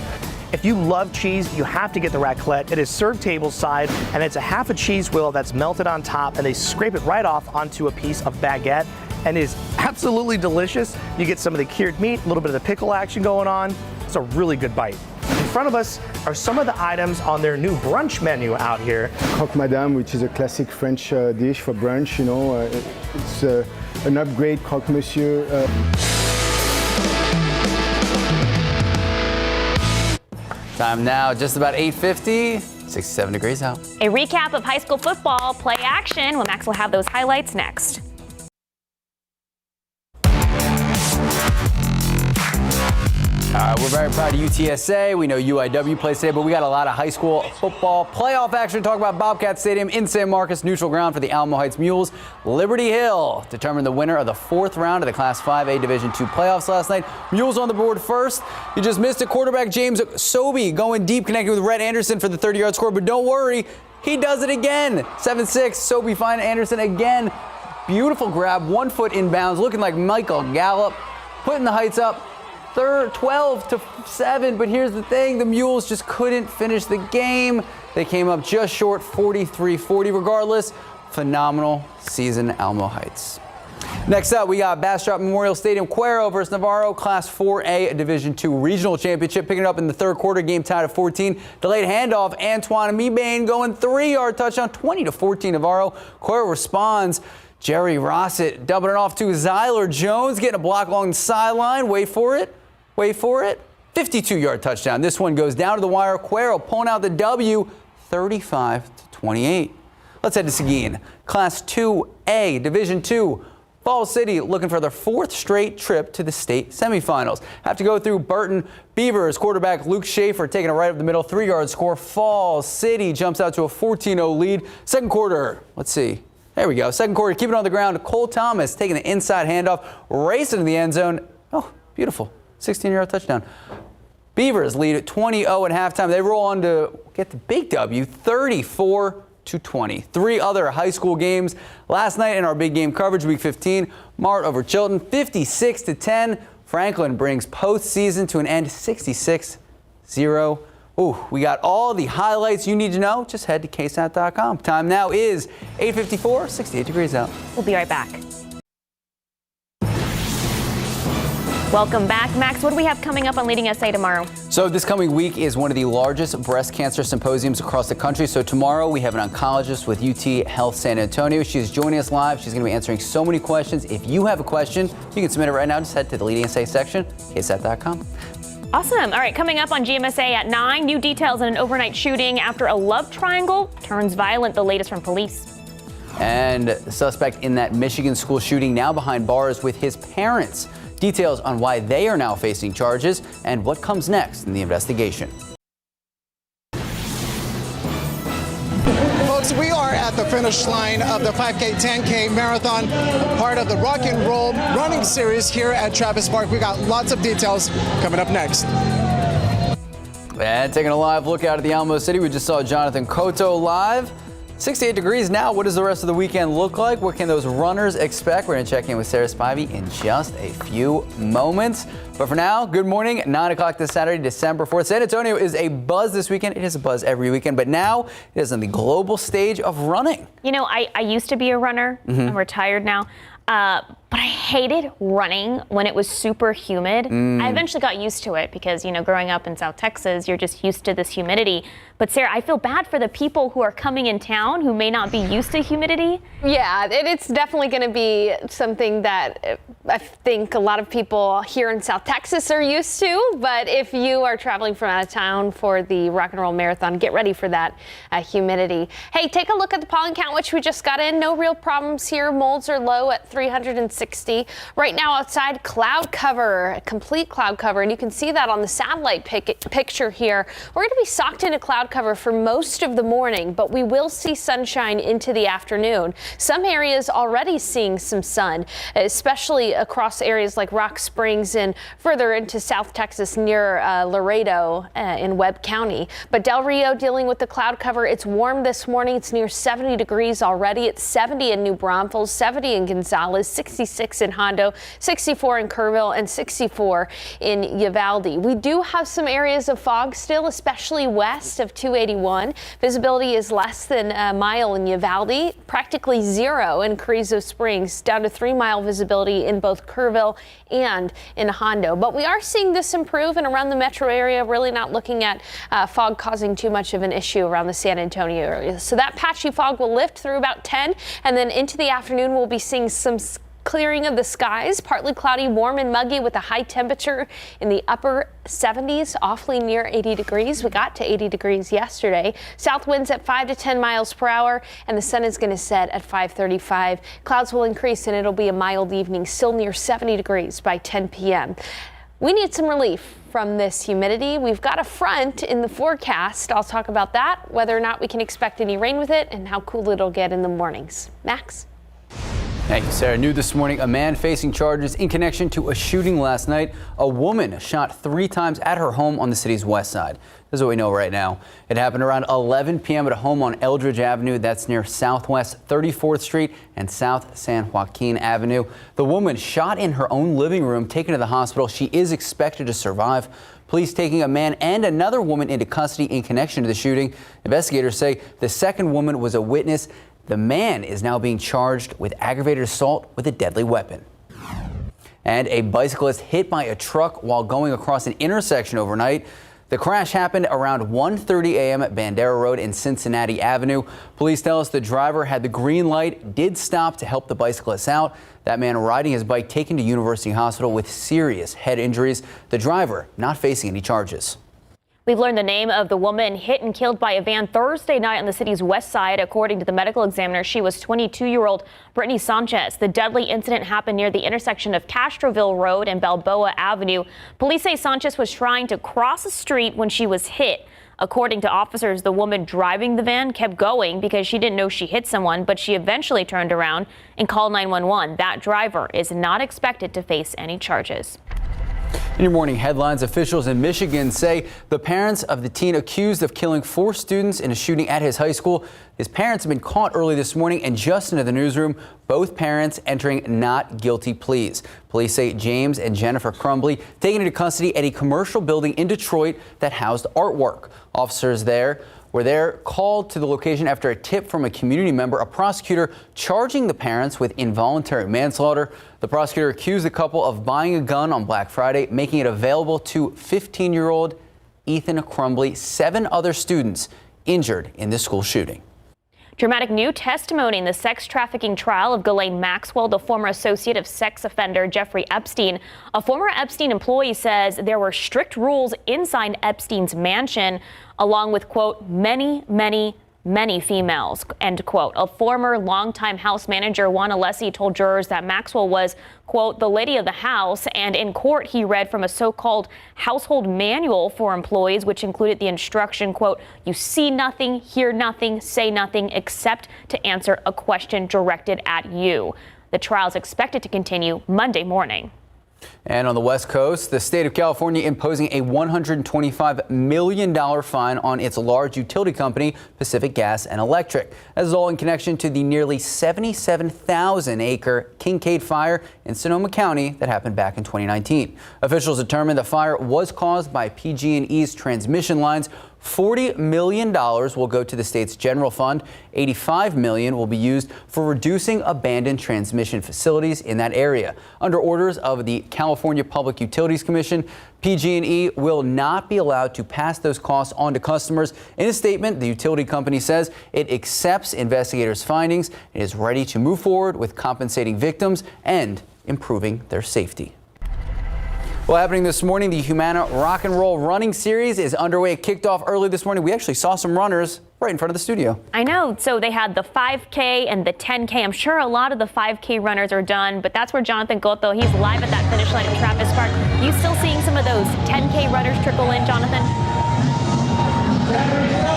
If you love cheese, you have to get the raclette. It is served tableside, and it's a half a cheese wheel that's melted on top, and they scrape it right off onto a piece of baguette, and it is absolutely delicious. You get some of the cured meat, a little bit of the pickle action going on. It's a really good bite. In front of us are some of the items on their new brunch menu out here. Croque Madame, which is a classic French dish for brunch. You know, it's an upgrade croque monsieur. Time now, just about 8:50, 67 degrees out. A recap of high school football play action. Well, Max will have those highlights next. We're very proud of UTSA. We know UIW plays today, but we got a lot of high school football playoff action to talk about. Bobcat Stadium in San Marcos, neutral ground for the Alamo Heights Mules. Liberty Hill determined the winner of the 4th round of the Class 5A Division II playoffs last night. Mules on the board first. You just missed it. Quarterback James Sobey going deep, connecting with Rhett Anderson for the 30-yard score, but don't worry, he does it again. 7-6, Sobey finds Anderson again. Beautiful grab, 1 foot inbounds, looking like Michael Gallup, putting the Heights up. 12-7, but here's the thing, the Mules just couldn't finish the game. They came up just short, 43-40. Regardless, phenomenal season, Alamo Heights. Next up, we got Bastrop Memorial Stadium, Cuero versus Navarro, Class 4A Division II Regional Championship, picking it up in the 3rd quarter, game tied at 14. Delayed handoff, Antoine Mebane going 3-yard touchdown, 20-14 Navarro. Cuero responds. Jerry Rossett dumping it off to Zyler Jones, getting a block along the sideline. Wait for it. 52-yard touchdown. This one goes down to the wire. Cuero pulling out the W, 35-28. Let's head to Seguin. Class 2A, Division II. Falls City looking for their 4th straight trip to the state semifinals. Have to go through Burton Beavers. Quarterback Luke Schaefer taking it right up the middle. 3-yard score. Falls City jumps out to a 14-0 lead. 2nd quarter. Let's see. There we go. 2nd quarter. Keep it on the ground. Cole Thomas taking the inside handoff. Racing to the end zone. Oh, beautiful. 16-yard touchdown. Beavers lead at 20-0 at halftime. They roll on to get the big W, 34-20. 3 other high school games last night in our big game coverage, Week 15. Mart over Chilton, 56-10. Franklin brings postseason to an end, 66-0. Ooh, we got all the highlights you need to know. Just head to KSAT.com. Time now is 8:54, 68 degrees out. We'll be right back. Welcome back. Max, what do we have coming up on Leading SA tomorrow? So this coming week is one of the largest breast cancer symposiums across the country. So tomorrow we have an oncologist with UT Health San Antonio. She's joining us live. She's going to be answering so many questions. If you have a question, you can submit it right now. Just head to the Leading SA section, KSAT.com. Awesome. All right, coming up on GMSA at 9, new details on an overnight shooting after a love triangle turns violent. The latest from police. And the suspect in that Michigan school shooting now behind bars with his parents. Details on why they are now facing charges and what comes next in the investigation. Folks, we are at the finish line of the 5K, 10K marathon, part of the Rock and Roll running series here at Travis Park. We got lots of details coming up next. And taking a live look out at the Alamo City, we just saw Jonathan Cotto live. 68 degrees now. What does the rest of the weekend look like? What can those runners expect? We're going to check in with Sarah Spivey in just a few moments. But for now, good morning. 9 o'clock this Saturday, December 4th. San Antonio is a buzz this weekend. It is a buzz every weekend, but now it is on the global stage of running. You know, I used to be a runner. I'm retired now. But I hated running when it was super humid. I eventually got used to it because, you know, growing up in South Texas, you're just used to this humidity. But Sarah, I feel bad for the people who are coming in town who may not be used to humidity. Yeah, it's definitely going to be something that I think a lot of people here in South Texas are used to. But if you are traveling from out of town for the Rock and Roll Marathon, get ready for that humidity. Hey, take a look at the pollen count, which we just got in. No real problems here. Molds are low at 360. Right now outside, cloud cover, complete cloud cover. And you can see that on the satellite picture here. We're going to be socked into cloud cover for most of the morning, but we will see sunshine into the afternoon. Some areas already seeing some sun, especially across areas like Rock Springs and further into South Texas near Laredo in Webb County. But Del Rio dealing with the cloud cover. It's warm this morning. It's near 70 degrees already. It's 70 in New Braunfels, 70 in Gonzales, 66 in Hondo, 64 in Kerrville, and 64 in Uvalde. We do have some areas of fog still, especially west of 281. Visibility is less than a mile in Uvalde, practically zero in Carrizo Springs, down to 3-mile visibility in both Kerrville and in Hondo. But we are seeing this improve, and around the metro area, really not looking at fog causing too much of an issue around the San Antonio area. So that patchy fog will lift through about 10, and then into the afternoon, we'll be seeing some clearing of the skies, partly cloudy, warm and muggy with a high temperature in the upper 70s, awfully near 80 degrees. We got to 80 degrees yesterday. South winds at 5 to 10 miles per hour, and the sun is going to set at 5:35. Clouds will increase, and it'll be a mild evening, still near 70 degrees by 10 p.m. We need some relief from this humidity. We've got a front in the forecast. I'll talk about that, whether or not we can expect any rain with it, and how cool it'll get in the mornings. Max? Thank you, Sarah. New this morning, a man facing charges in connection to a shooting last night. A woman shot 3 times at her home on the city's west side. This is what we know right now. It happened around 11 p.m. at a home on Eldridge Avenue. That's near Southwest 34th Street and South San Joaquin Avenue. The woman shot in her own living room, taken to the hospital. She is expected to survive. Police taking a man and another woman into custody in connection to the shooting. Investigators say the second woman was a witness. The man is now being charged with aggravated assault with a deadly weapon. And a bicyclist hit by a truck while going across an intersection overnight. The crash happened around 1:30 a.m. at Bandera Road and Cincinnati Avenue. Police tell us the driver had the green light, did stop to help the bicyclist out. That man riding his bike taken to University Hospital with serious head injuries. The driver not facing any charges. We've learned the name of the woman hit and killed by a van Thursday night on the city's west side. According to the medical examiner, she was 22-year-old Britney Sanchez. The deadly incident happened near the intersection of Castroville Road and Balboa Avenue. Police say Sanchez was trying to cross a street when she was hit. According to officers, the woman driving the van kept going because she didn't know she hit someone, but she eventually turned around and called 911. That driver is not expected to face any charges. In your morning headlines, officials in Michigan say the parents of the teen accused of killing 4 students in a shooting at his high school. His parents have been caught early this morning and just into the newsroom, both parents entering not guilty pleas. Police say James and Jennifer Crumbly taken into custody at a commercial building in Detroit that housed artwork. Officers were called to the location after a tip from a community member, a prosecutor charging the parents with involuntary manslaughter. The prosecutor accused the couple of buying a gun on Black Friday, making it available to 15-year-old Ethan Crumbly. 7 other students injured in this school shooting. Dramatic new testimony in the sex trafficking trial of Ghislaine Maxwell, the former associate of sex offender Jeffrey Epstein. A former Epstein employee says there were strict rules inside Epstein's mansion, along with, quote, many females, end quote. A former longtime house manager, Juan Alessi, told jurors that Maxwell was, quote, the lady of the house. And in court, he read from a so-called household manual for employees, which included the instruction, quote, you see nothing, hear nothing, say nothing, except to answer a question directed at you. The trial is expected to continue Monday morning. And on the West Coast, the state of California imposing a $125 million fine on its large utility company, Pacific Gas and Electric. This is all in connection to the nearly 77,000-acre Kincaid fire in Sonoma County that happened back in 2019. Officials determined the fire was caused by PG&E's transmission lines. $40 million will go to the state's general fund. $85 million will be used for reducing abandoned transmission facilities in that area. Under orders of the California Public Utilities Commission, PG&E will not be allowed to pass those costs on to customers. In a statement, the utility company says it accepts investigators' findings and is ready to move forward with compensating victims and improving their safety. Well, happening this morning, the Humana Rock and Roll Running Series is underway. It kicked off early this morning. We actually saw some runners right in front of the studio. I know. So they had the 5K and the 10K. I'm sure a lot of the 5K runners are done, but that's where Jonathan Cotto, he's live at that finish line at Travis Park. You still seeing some of those 10K runners trickle in, Jonathan?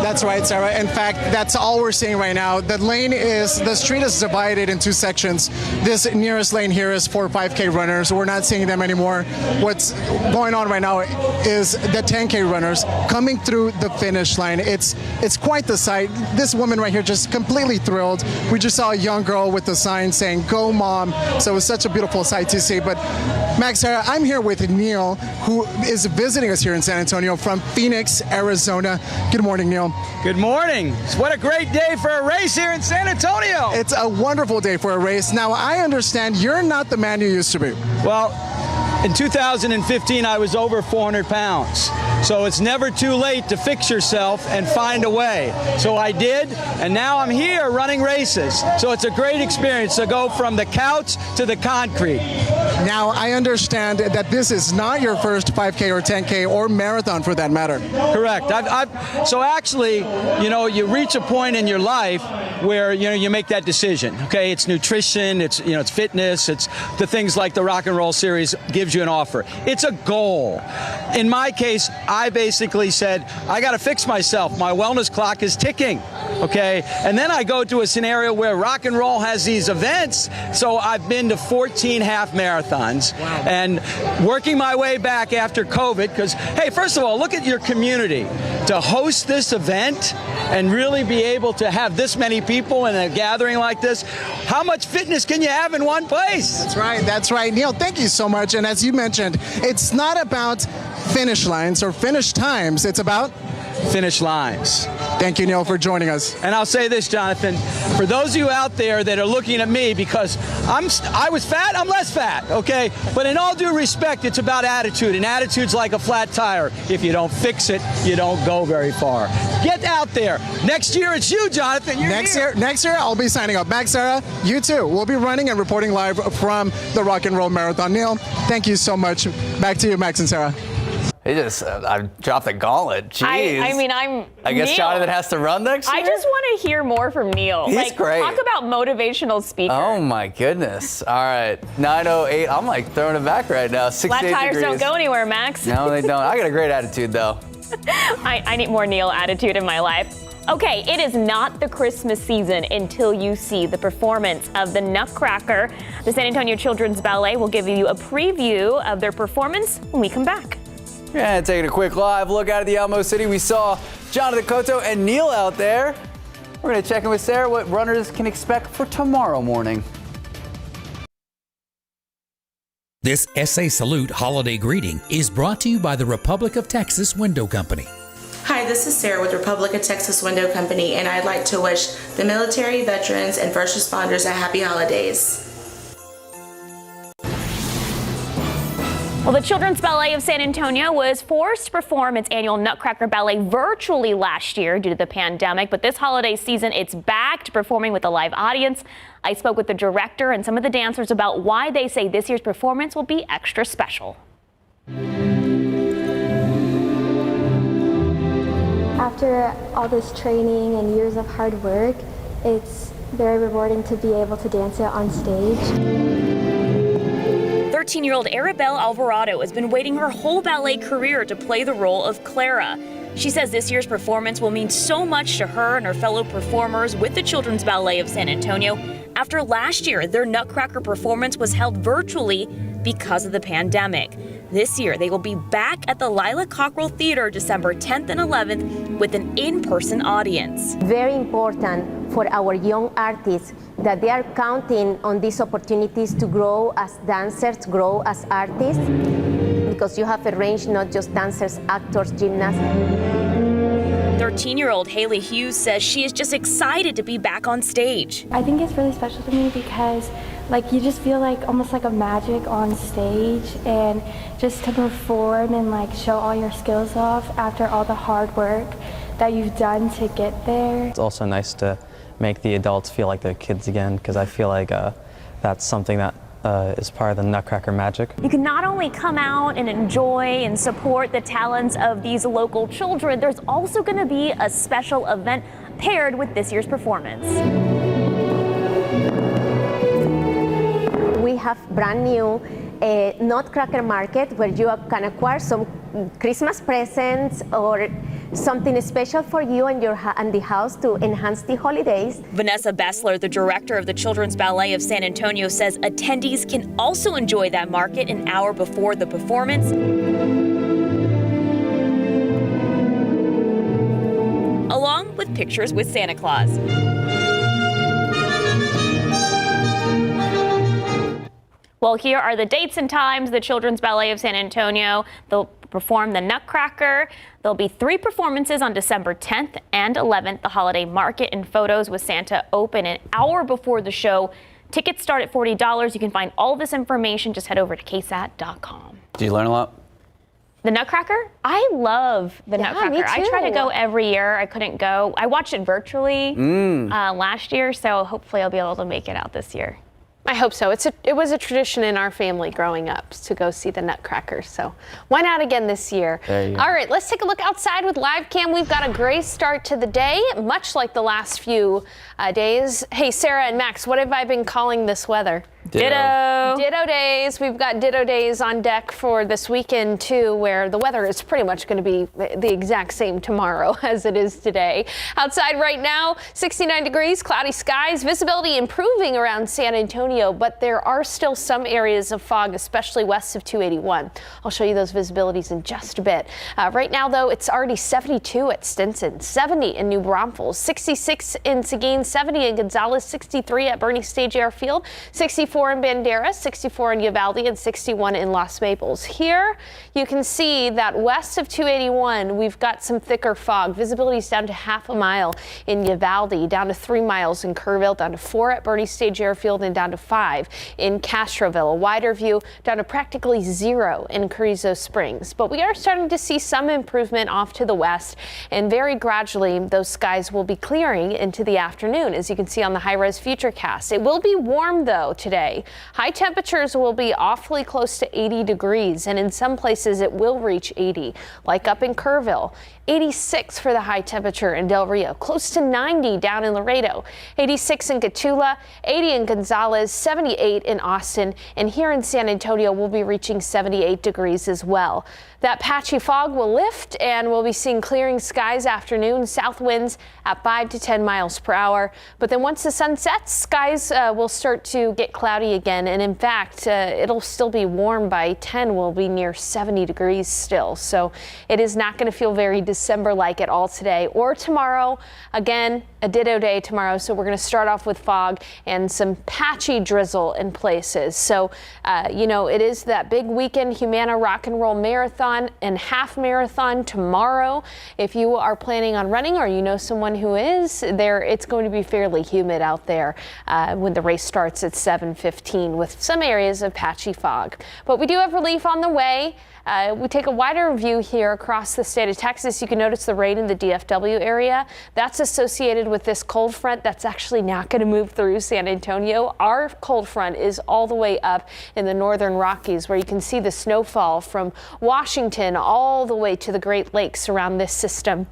That's right, Sarah. In fact, that's all we're seeing right now. The street is divided in 2 sections. This nearest lane here is for 5K runners. We're not seeing them anymore. What's going on right now is the 10K runners coming through the finish line. It's quite the sight. This woman right here just completely thrilled. We just saw a young girl with a sign saying, "Go Mom." So it was such a beautiful sight to see. But Max, Sarah, I'm here with Neil, who is visiting us here in San Antonio from Phoenix, Arizona. Good morning, Neil. Good morning. What a great day for a race here in San Antonio. It's a wonderful day for a race. Now, I understand you're not the man you used to be. Well, in 2015, I was over 400 pounds. So it's never too late to fix yourself and find a way. So I did, and now I'm here running races. So it's a great experience to go from the couch to the concrete. Now, I understand that this is not your first 5K or 10K or marathon for that matter. Correct. So actually, you reach a point in your life where, you make that decision. Okay, it's nutrition, it's fitness, it's the things like the Rock and Roll Series gives you an offer. It's a goal. In my case, I basically said, I got to fix myself. My wellness clock is ticking. Okay, and then I go to a scenario where rock and roll has these events. So I've been to 14 half marathons and working my way back after COVID because, hey, first of all, look at your community. To host this event and really be able to have this many people in a gathering like this, how much fitness can you have in one place? That's right. Neil, thank you so much. And as you mentioned, it's not about finish lines or finish times. It's about finish lines. Thank you, Neil, for joining us. And I'll say this, Jonathan, for those of you out there that are looking at me because I was fat, I'm less fat, okay? But in all due respect, it's about attitude, and attitude's like a flat tire. If you don't fix it, you don't go very far. Get out there. Next year, it's you, Jonathan. Next year, I'll be signing up. Max, Sarah, you too. We'll be running and reporting live from the Rock and Roll Marathon. Neil, thank you so much. Back to you, Max and Sarah. He just I dropped the gauntlet. Jeez. I guess Neil, Jonathan has to run next year? I just want to hear more from Neil. He's great. Talk about motivational speaker. Oh, my goodness. All right. 9:08. I'm like throwing it back right now. 68 Flat tires degrees. don't go anywhere, Max. No, they don't. I got a great attitude, though. I need more Neil attitude in my life. Okay, it is not the Christmas season until you see the performance of the Nutcracker. The San Antonio Children's Ballet will give you a preview of their performance when we come back. Yeah, taking a quick live look out of the Alamo City. We saw Jonathan Cotto and Neil out there. We're going to check in with Sarah what runners can expect for tomorrow morning. This SA Salute holiday greeting is brought to you by the Republic of Texas Window Company. Hi, this is Sarah with Republic of Texas Window Company, and I'd like to wish the military, veterans, and first responders a happy holidays. Well, the Children's Ballet of San Antonio was forced to perform its annual Nutcracker Ballet virtually last year due to the pandemic, but this holiday season it's back to performing with a live audience. I spoke with the director and some of the dancers about why they say this year's performance will be extra special. After all this training and years of hard work, it's very rewarding to be able to dance it on stage. 13-year-old Arabelle Alvarado has been waiting her whole ballet career to play the role of Clara. She says this year's performance will mean so much to her and her fellow performers with the Children's Ballet of San Antonio after last year their Nutcracker performance was held virtually because of the pandemic. This year, they will be back at the Lila Cockrell Theater December 10th and 11th with an in-person audience. Very important for our young artists that they are counting on these opportunities to grow as dancers, grow as artists, because you have a range, not just dancers, actors, gymnasts. 13-year-old Haley Hughes says she is just excited to be back on stage. I think it's really special to me because you just feel like almost like a magic on stage, and just to perform and show all your skills off after all the hard work that you've done to get there. It's also nice to make the adults feel like they're kids again, because I feel like that's something that is part of the Nutcracker magic. You can not only come out and enjoy and support the talents of these local children, there's also going to be a special event paired with this year's performance. We have brand new Nutcracker Market where you can acquire some Christmas presents or something special for you and the house to enhance the holidays. Vanessa Bessler, the director of the Children's Ballet of San Antonio, says attendees can also enjoy that market an hour before the performance, along with pictures with Santa Claus. Well, here are the dates and times. The Children's Ballet of San Antonio, they'll perform the Nutcracker. There'll be 3 performances on December 10th and 11th. The holiday market and photos with Santa open an hour before the show. Tickets start at $40. You can find all this information. Just head over to KSAT.com. Did you learn a lot? The Nutcracker? I love the Nutcracker. Me too. I try to go every year. I couldn't go. I watched it virtually last year, so hopefully I'll be able to make it out this year. I hope so. It was a tradition in our family growing up to go see the Nutcracker. So why not again this year? There you go. All right, let's take a look outside with live cam. We've got a gray start to the day, much like the last few days. Hey, Sarah and Max, what have I been calling this weather? Ditto. Ditto days. We've got ditto days on deck for this weekend too, where the weather is pretty much going to be the exact same tomorrow as it is today. Outside right now, 69 degrees, cloudy skies, visibility improving around San Antonio, but there are still some areas of fog, especially west of 281. I'll show you those visibilities in just a bit. Right now, though, it's already 72 at Stinson, 70 in New Braunfels, 66 in Seguin, 70 in Gonzales, 63 at Bernie Stage Airfield, 64 in Bandera, 64 in Uvalde, and 61 in Los Maples. Here, you can see that west of 281, we've got some thicker fog. Visibility is down to half a mile in Uvalde, down to 3 miles in Kerrville, down to 4 at Bernie Stage Airfield, and down to 5 in Castroville. A wider view down to practically 0 in Carrizo Springs. But we are starting to see some improvement off to the west, and very gradually those skies will be clearing into the afternoon, as you can see on the high-res Futurecast. It will be warm, though, today. High temperatures will be awfully close to 80 degrees, and in some places it will reach 80, like up in Kerrville. 86 for the high temperature in Del Rio, close to 90 down in Laredo, 86 in Gatula, 80 in Gonzales, 78 in Austin, and here in San Antonio we'll be reaching 78 degrees as well. That patchy fog will lift and we'll be seeing clearing skies afternoon, south winds at 5 to 10 miles per hour. But then once the sun sets, skies will start to get cloudy again. And in fact, it'll still be warm by 10. We'll be near 70 degrees still. So it is not going to feel very December-like at all today or tomorrow. Again, a ditto day tomorrow. So we're going to start off with fog and some patchy drizzle in places. So, you know, it is that big weekend Humana Rock and Roll Marathon and half marathon tomorrow. If you are planning on running or you know someone who is there, it's going to be fairly humid out there when the race starts at 7:15 with some areas of patchy fog. But we do have relief on the way. We take a wider view here across the state of Texas. You can notice the rain in the DFW area. That's associated with this cold front that's actually not going to move through San Antonio. Our cold front is all the way up in the northern Rockies, where you can see the snowfall from Washington all the way to the Great Lakes around this system.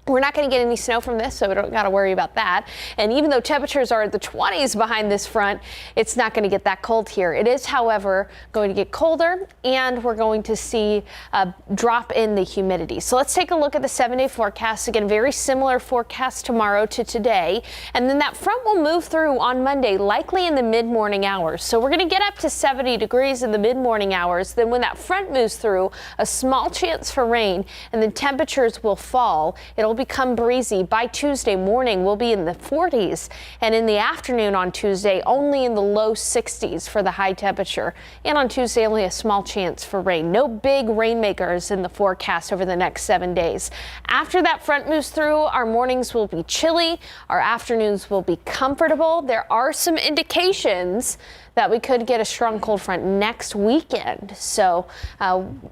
We're not going to get any snow from this, so we don't got to worry about that. And even though temperatures are at the 20s behind this front, it's not going to get that cold here. It is, however, going to get colder, and we're going to see a drop in the humidity. So let's take a look at the 7-day forecast. Again, very similar forecast tomorrow to today. And then that front will move through on Monday, likely in the mid-morning hours. So we're going to get up to 70 degrees in the mid-morning hours. Then when that front moves through, a small chance for rain, and then temperatures will fall. It'll become breezy. By Tuesday morning, we'll be in the 40s, and in the afternoon on Tuesday, only in the low 60s for the high temperature. And on Tuesday, only a small chance for rain. No big rainmakers in the forecast over the next 7 days. After that front moves through, our mornings will be chilly. Our afternoons will be comfortable. There are some indications that we could get a strong cold front next weekend. So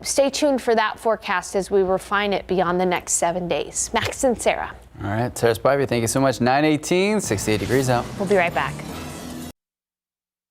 stay tuned for that forecast as we refine it beyond the next 7 days. Max and Sarah. All right, Sarah Spivey, thank you so much. 9:18, 68 degrees out. We'll be right back.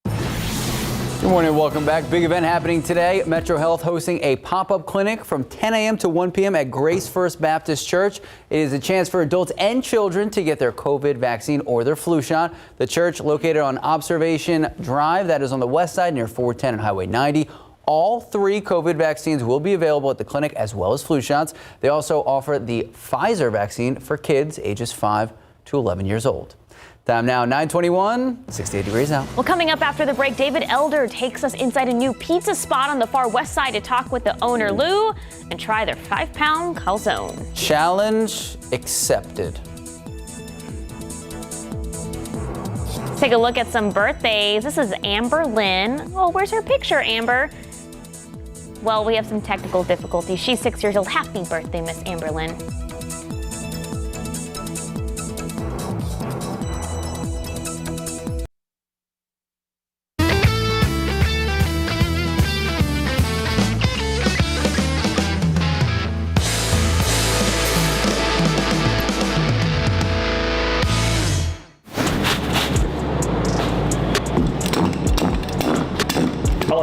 Good morning, welcome back. Big event happening today. Metro Health hosting a pop-up clinic from 10 a.m. to 1 p.m. at Grace First Baptist Church. It is a chance for adults and children to get their COVID vaccine or their flu shot. The church located on Observation Drive, that is on the west side near 410 and Highway 90. All 3 COVID vaccines will be available at the clinic, as well as flu shots. They also offer the Pfizer vaccine for kids ages 5 to 11 years old. Time now 9:21, 68 degrees out. Well, coming up after the break, David Elder takes us inside a new pizza spot on the far west side to talk with the owner, Lou, and try their 5-pound calzone. Challenge accepted. Let's take a look at some birthdays. This is Amber Lynn. Oh, where's her picture, Amber? Well, we have some technical difficulties. She's 6 years old. Happy birthday, Miss Amber Lynn.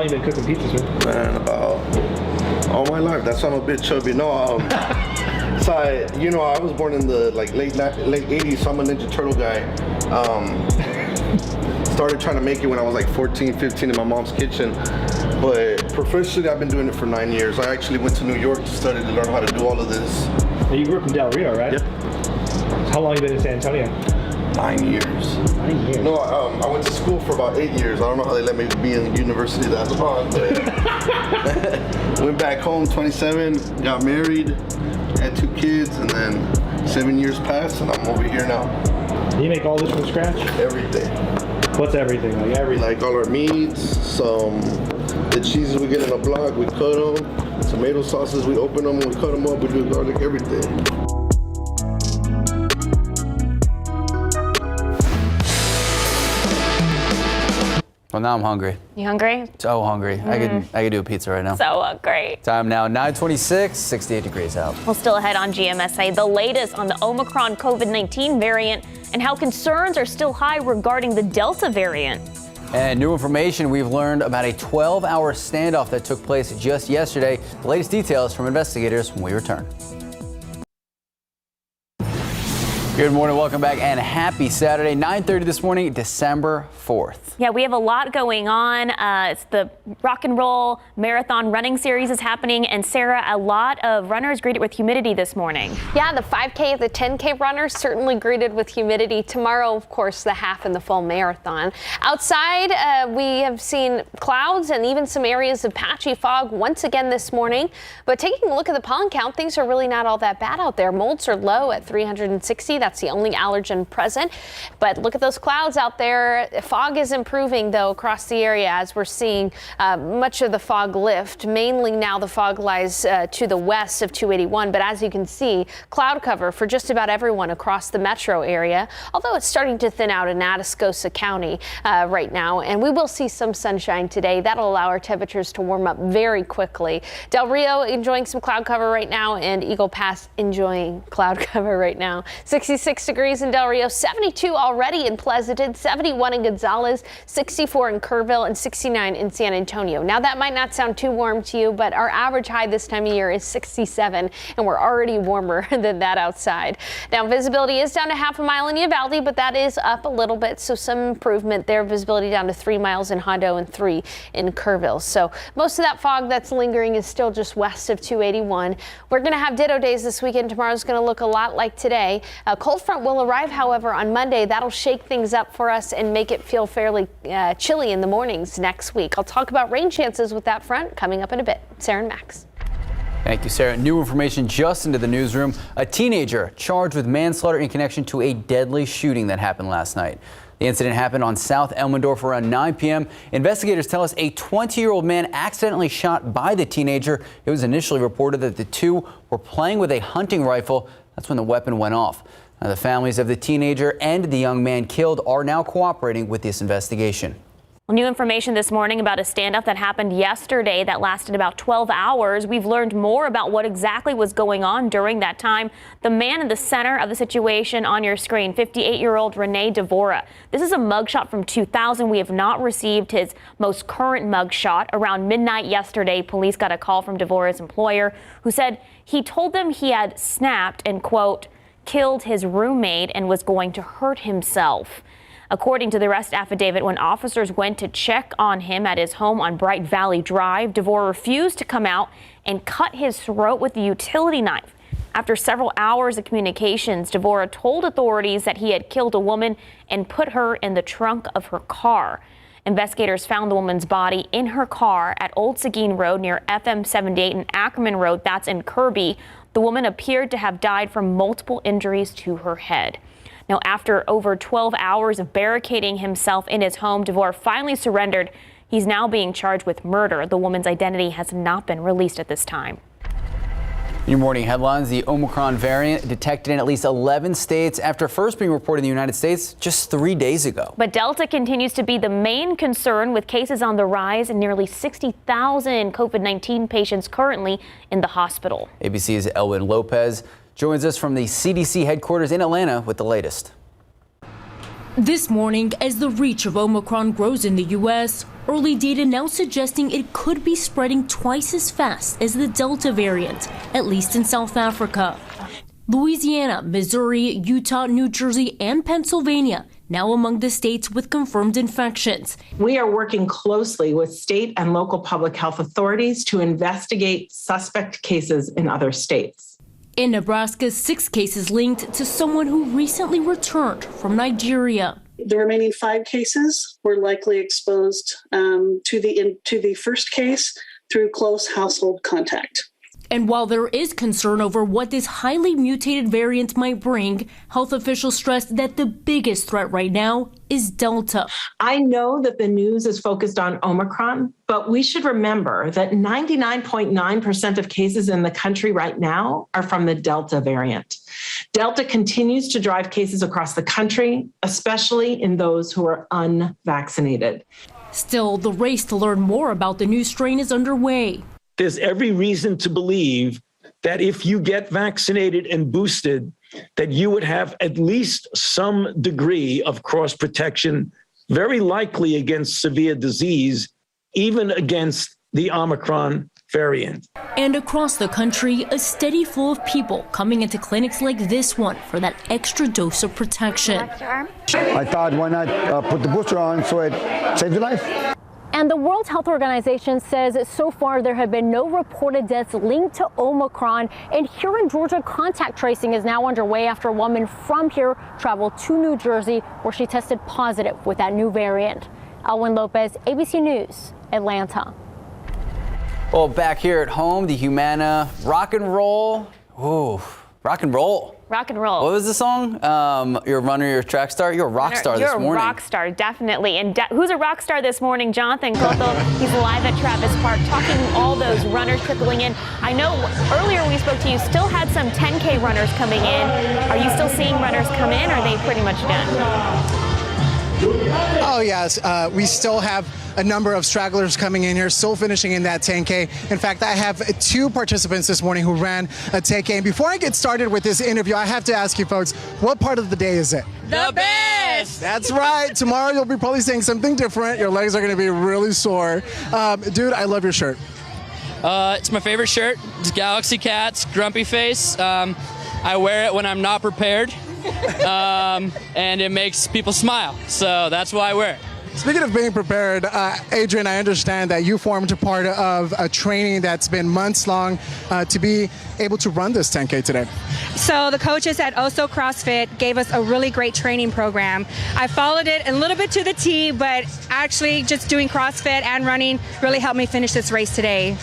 long have you been cooking pizzas, man? Man, about all my life. That's why I'm a bit chubby. No, so I was born in the late 80s, so I'm a Ninja Turtle guy. Started trying to make it when I was like 14, 15 in my mom's kitchen. But professionally, I've been doing it for 9 years. I actually went to New York to study to learn how to do all of this. Now, you grew up in Del Rio, right? Yep. How long have you been in San Antonio? 9 years. 9 years? No, I went to school for about 8 years. I don't know how they let me be in university that long, but went back home, 27, got married, had 2 kids, and then 7 years passed, and I'm over here now. You make all this from scratch? Everything. What's everything? Like everything? Like all our meats, the cheeses we get in a block, we cut them. Tomato sauces, we open them, we cut them up, we do garlic, everything. Well, now I'm hungry. You hungry? So hungry. I could do a pizza right now. So great. Time now, 9:26, 68 degrees out. Well, still ahead on GMSA, the latest on the Omicron COVID-19 variant and how concerns are still high regarding the Delta variant. And new information, we've learned about a 12-hour standoff that took place just yesterday. The latest details from investigators when we return. Good morning, welcome back, and happy Saturday, 9:30 this morning, December 4th. Yeah, we have a lot going on. It's the Rock and Roll Marathon Running Series is happening, and Sarah, a lot of runners greeted with humidity this morning. Yeah, the 5K, the 10K runners certainly greeted with humidity. Tomorrow, of course, the half and the full marathon. Outside, we have seen clouds and even some areas of patchy fog once again this morning. But taking a look at the pollen count, things are really not all that bad out there. Molds are low at 360. That's the only allergen present. But look at those clouds out there. Fog is improving, though, across the area as we're seeing much of the fog lift. Mainly now the fog lies to the west of 281. But as you can see, cloud cover for just about everyone across the metro area, although it's starting to thin out in Atascosa County right now. And we will see some sunshine today. That'll allow our temperatures to warm up very quickly. Del Rio enjoying some cloud cover right now, and Eagle Pass enjoying cloud cover right now. 66 degrees in Del Rio, 72 already in Pleasanton, 71 in Gonzales, 64 in Kerrville, and 69 in San Antonio. Now that might not sound too warm to you, but our average high this time of year is 67, and we're already warmer than that outside. Now visibility is down to half a mile in Uvalde, but that is up a little bit, so some improvement there. Visibility down to 3 miles in Hondo and 3 in Kerrville. So most of that fog that's lingering is still just west of 281. We're going to have ditto days this weekend. Tomorrow's going to look a lot like today. A cold front will arrive, however, on Monday. That'll shake things up for us and make it feel fairly chilly in the mornings next week. I'll talk about rain chances with that front coming up in a bit. Sarah and Max. Thank you, Sarah. New information just into the newsroom. A teenager charged with manslaughter in connection to a deadly shooting that happened last night. The incident happened on South Elmendorf around 9 p.m. Investigators tell us a 20-year-old man accidentally shot by the teenager. It was initially reported that the two were playing with a hunting rifle. That's when the weapon went off. Now, the families of the teenager and the young man killed are now cooperating with this investigation. New information this morning about a standoff that happened yesterday that lasted about 12 hours. We've learned more about what exactly was going on during that time. The man in the center of the situation on your screen, 58-year-old Renee Devorah. This is a mugshot from 2000. We have not received his most current mugshot. Around midnight yesterday, police got a call from Devorah's employer who said he told them he had snapped and, quote, killed his roommate and was going to hurt himself. According to the arrest affidavit, when officers went to check on him at his home on Bright Valley Drive, Devorah refused to come out and cut his throat with a utility knife. After several hours of communications, Devorah told authorities that he had killed a woman and put her in the trunk of her car. Investigators found the woman's body in her car at Old Seguin Road near FM 78 and Ackerman Road, that's in Kirby. The woman appeared to have died from multiple injuries to her head. Now, after over 12 hours of barricading himself in his home, Devorah finally surrendered. He's now being charged with murder. The woman's identity has not been released at this time. Your morning headlines. The Omicron variant detected in at least 11 states after first being reported in the United States just 3 days ago. But Delta continues to be the main concern, with cases on the rise and nearly 60,000 COVID-19 patients currently in the hospital. ABC's Elwin Lopez joins us from the CDC headquarters in Atlanta with the latest. This morning, as the reach of Omicron grows in the U.S., Early data now suggesting it could be spreading twice as fast as the Delta variant, at least in South Africa. Louisiana, Missouri, Utah, New Jersey, and Pennsylvania now among the states with confirmed infections. We are working closely with state and local public health authorities to investigate suspect cases in other states. In Nebraska, 6 cases linked to someone who recently returned from Nigeria. The remaining 5 cases were likely exposed to the first case through close household contact. And while there is concern over what this highly mutated variant might bring, health officials stress that the biggest threat right now is Delta. I know that the news is focused on Omicron, but we should remember that 99.9% of cases in the country right now are from the Delta variant. Delta continues to drive cases across the country, especially in those who are unvaccinated. Still, the race to learn more about the new strain is underway. There's every reason to believe that if you get vaccinated and boosted, that you would have at least some degree of cross protection, very likely against severe disease, even against the Omicron variant. And across the country, a steady flow of people coming into clinics like this one for that extra dose of protection. I thought, why not put the booster on so it saves your life? And the World Health Organization says so far there have been no reported deaths linked to Omicron. And here in Georgia, contact tracing is now underway after a woman from here traveled to New Jersey where she tested positive with that new variant. Elwin Lopez, ABC News, Atlanta. Well, back here at home, the Humana rock and roll. Ooh, rock and roll. Rock and roll. What was the song? You're a runner, you're a track star. You're a rock star this morning. You're a rock star, definitely. And who's a rock star this morning? Jonathan Cotto. He's live at Travis Park talking all those runners trickling in. I know earlier we spoke to you, still had some 10K runners coming in. Are you still seeing runners come in, or are they pretty much done? Oh, yes. We still have a number of stragglers coming in here, still finishing in that 10K. In fact, I have 2 participants this morning who ran a 10K. And before I get started with this interview, I have to ask you folks, what part of the day is it? The best! That's right. Tomorrow you'll be probably saying something different. Your legs are going to be really sore. Dude, I love your shirt. It's my favorite shirt. It's Galaxy Cats, Grumpy Face. I wear it when I'm not prepared. And it makes people smile. So that's why I wear it. Speaking of being prepared, Adrian, I understand that you formed a part of a training that's been months long to be able to run this 10K today. So the coaches at Oso CrossFit gave us a really great training program. I followed it a little bit to the T, but actually just doing CrossFit and running really helped me finish this race today.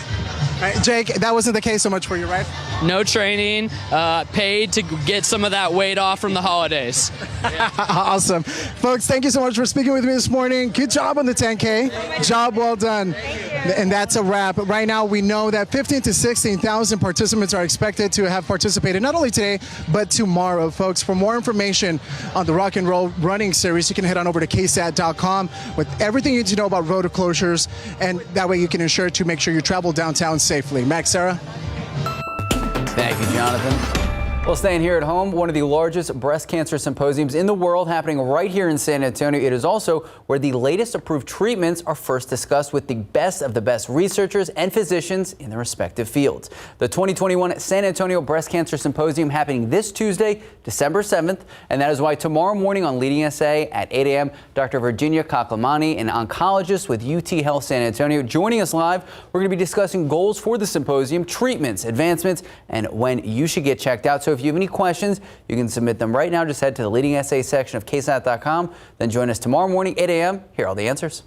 Jake, that wasn't the case so much for you, right? No training, paid to get some of that weight off from the holidays. Awesome. Folks, thank you so much for speaking with me this morning. Good job on the 10K. Job well done. And that's a wrap. Right now, we know that 15,000 to 16,000 participants are expected to have participated not only today, but tomorrow, folks. For more information on the Rock and Roll Running Series, you can head on over to KSAT.com with everything you need to know about road closures. And that way you can ensure to make sure you travel downtown safely. Max, Sarah? Thank you, Jonathan. Well, staying here at home, one of the largest breast cancer symposiums in the world happening right here in San Antonio. It is also where the latest approved treatments are first discussed with the best of the best researchers and physicians in their respective fields. The 2021 San Antonio Breast Cancer Symposium happening this Tuesday, December 7th. And that is why tomorrow morning on Leading SA at 8 a.m., Dr. Virginia Kaklamani, an oncologist with UT Health San Antonio, joining us live. We're going to be discussing goals for the symposium, treatments, advancements, and when you should get checked out. So if you have any questions, you can submit them right now. Just head to the Leading SA section of KSAT.com. Then join us tomorrow morning, 8 a.m. Here are all the answers.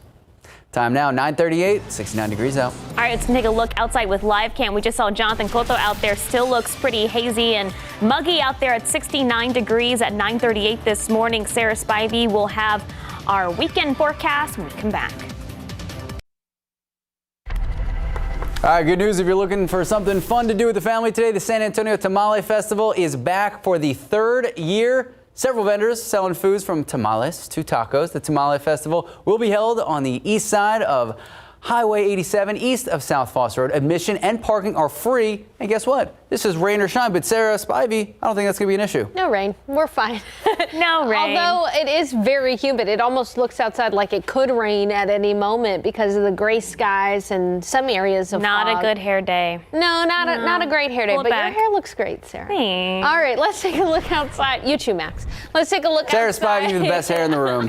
Time now, 9:38, 69 degrees out. All right, let's take a look outside with live cam. We just saw Jonathan Cotto out there. Still looks pretty hazy and muggy out there at 69 degrees at 9:38 this morning. Sarah Spivey will have our weekend forecast when we come back. All right, good news if you're looking for something fun to do with the family today. The San Antonio Tamale Festival is back for the 3rd year. Several vendors selling foods from tamales to tacos. The Tamale Festival will be held on the east side of Highway 87 east of South Foss Road. Admission and parking are free. And guess what? This is rain or shine, but Sarah Spivey, I don't think that's going to be an issue. No rain. We're fine. No rain. Although it is very humid. It almost looks outside like it could rain at any moment because of the gray skies and some areas of Not fog. a good hair day. No, not a great hair day, Pull it but back. your hair looks great, Sarah. Thanks. All right, let's take a look outside. You too, Max. Let's take a look Sarah outside. Spivey, you have the best hair in the room.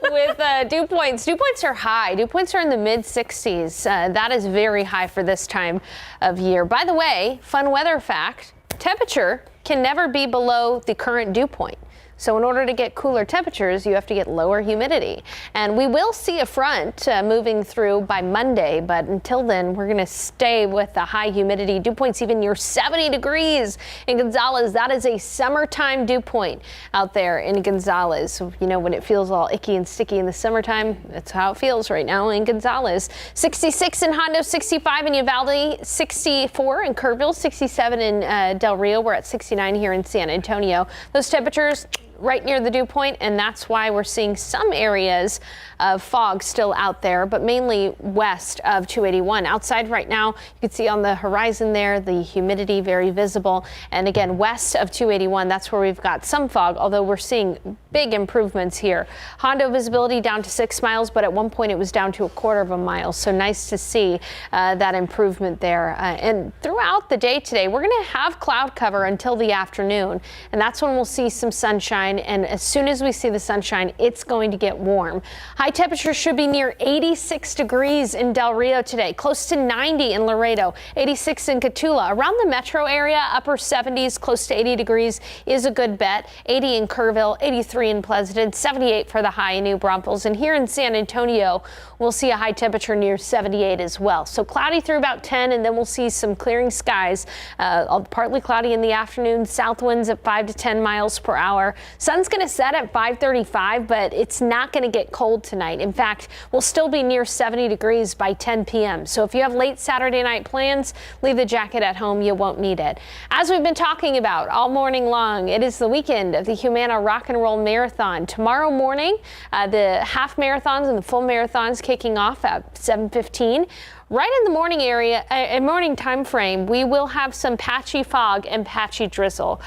With dew points. Dew points are high. Dew points are in the mid-60s. That is very high for this time of year. By the way, fun weather fact, temperature can never be below the current dew point. So in order to get cooler temperatures, you have to get lower humidity. And we will see a front moving through by Monday, but until then, we're going to stay with the high humidity. Dew points even near 70 degrees in Gonzales. That is a summertime dew point out there in Gonzales. So, you know, when it feels all icky and sticky in the summertime, that's how it feels right now in Gonzales. 66 in Hondo, 65 in Uvalde, 64 in Kerrville, 67 in Del Rio. We're at 69 here in San Antonio. Those temperatures right near the dew point, and that's why we're seeing some areas of fog still out there, but mainly west of 281. Outside right now, you can see on the horizon there, the humidity very visible. And again, west of 281, that's where we've got some fog, although we're seeing big improvements here. Hondo visibility down to 6 miles, but at one point it was down to 1/4 mile. So nice to see that improvement there. And throughout the day today, we're going to have cloud cover until the afternoon, and that's when we'll see some sunshine. And as soon as we see the sunshine, it's going to get warm. High temperatures should be near 86 degrees in Del Rio today, close to 90 in Laredo, 86 in Cotulla. Around the metro area, upper 70s, close to 80 degrees is a good bet. 80 in Kerrville, 83 in Pleasanton, 78 for the high in New Braunfels. And here in San Antonio, we'll see a high temperature near 78 as well. So cloudy through about 10, and then we'll see some clearing skies. Partly cloudy in the afternoon, south winds at 5 to 10 miles per hour. Sun's going to set at 5:35, but it's not going to get cold tonight. In fact, we'll still be near 70 degrees by 10 p.m. So if you have late Saturday night plans, leave the jacket at home. You won't need it. As we've been talking about all morning long, it is the weekend of the Humana Rock and Roll Marathon. Tomorrow morning, the half marathons and the full marathons kicking off at 7:15. Right in the morning time frame, we will have some patchy fog and patchy drizzle.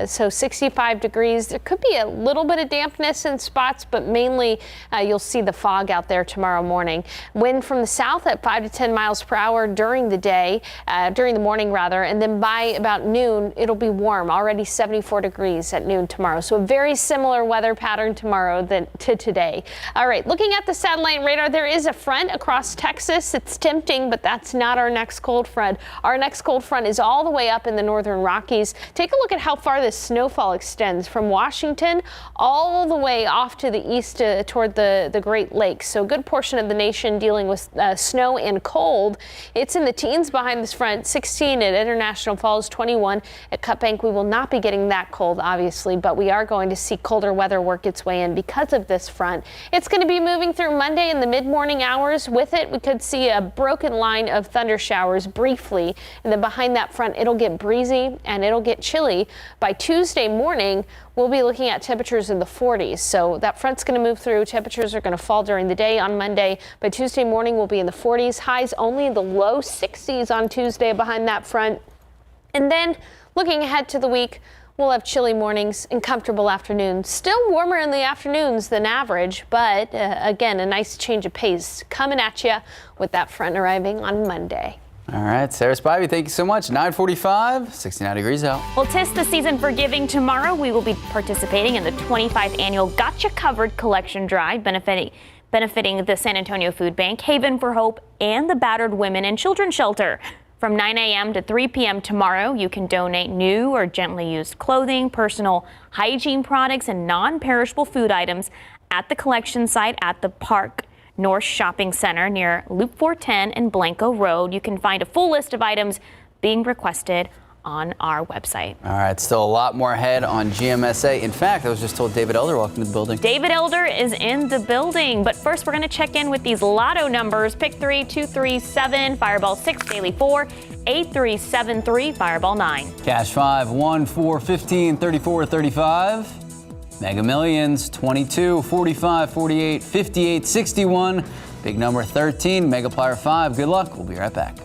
So 65 degrees. There could be a little bit of dampness in spots, but mainly you'll see the fog out there tomorrow morning. Wind from the south at 5 to 10 miles per hour during the day, during the morning rather, and then by about noon, it'll be warm, already 74 degrees at noon tomorrow. So a very similar weather pattern tomorrow to today. All right, looking at the satellite radar, there is a front across Texas. It's tempting, but that's not our next cold front. Our next cold front is all the way up in the northern Rockies. Take a look at how far this snowfall extends from Washington all the way off to the east toward the Great Lakes. So a good portion of the nation dealing with snow and cold. It's in the teens behind this front, 16 at International Falls, 21 at Cut Bank. We will not be getting that cold, obviously, but we are going to see colder weather work its way in because of this front. It's going to be moving through Monday in the mid-morning hours. With it, we could see a broken line of thunder showers briefly, and then behind that front it'll get breezy and it'll get chilly. By Tuesday morning, we'll be looking at temperatures in the 40s. So that front's going to move through. Temperatures are going to fall during the day on Monday. By Tuesday morning, we'll be in the 40s. Highs only in the low 60s on Tuesday behind that front. And then looking ahead to the week, we'll have chilly mornings and comfortable afternoons. Still warmer in the afternoons than average, but again, a nice change of pace coming at you with that front arriving on Monday. All right, Sarah Spivey, thank you so much. 9:45, 69 degrees out. Well, 'tis the season for giving. Tomorrow, we will be participating in the 25th annual Gotcha Covered collection drive, benefiting the San Antonio Food Bank, Haven for Hope, and the Battered Women and Children's Shelter. From 9 a.m. to 3 p.m. tomorrow, you can donate new or gently used clothing, personal hygiene products, and non-perishable food items at the collection site at the Park North Shopping Center near Loop 410 and Blanco Road. You can find a full list of items being requested on our website. All right, still a lot more ahead on GMSA. In fact, I was just told David Elder, welcome to the building. David Elder is in the building, but first we're going to check in with these Lotto numbers. Pick 3, 237, Fireball 6, Daily 4, 8373, Fireball 9. Cash 5, 1, 4, 15, 34, 35. Mega Millions, 22, 45, 48, 58, 61. Big number 13, Megaplier 5. Good luck. We'll be right back.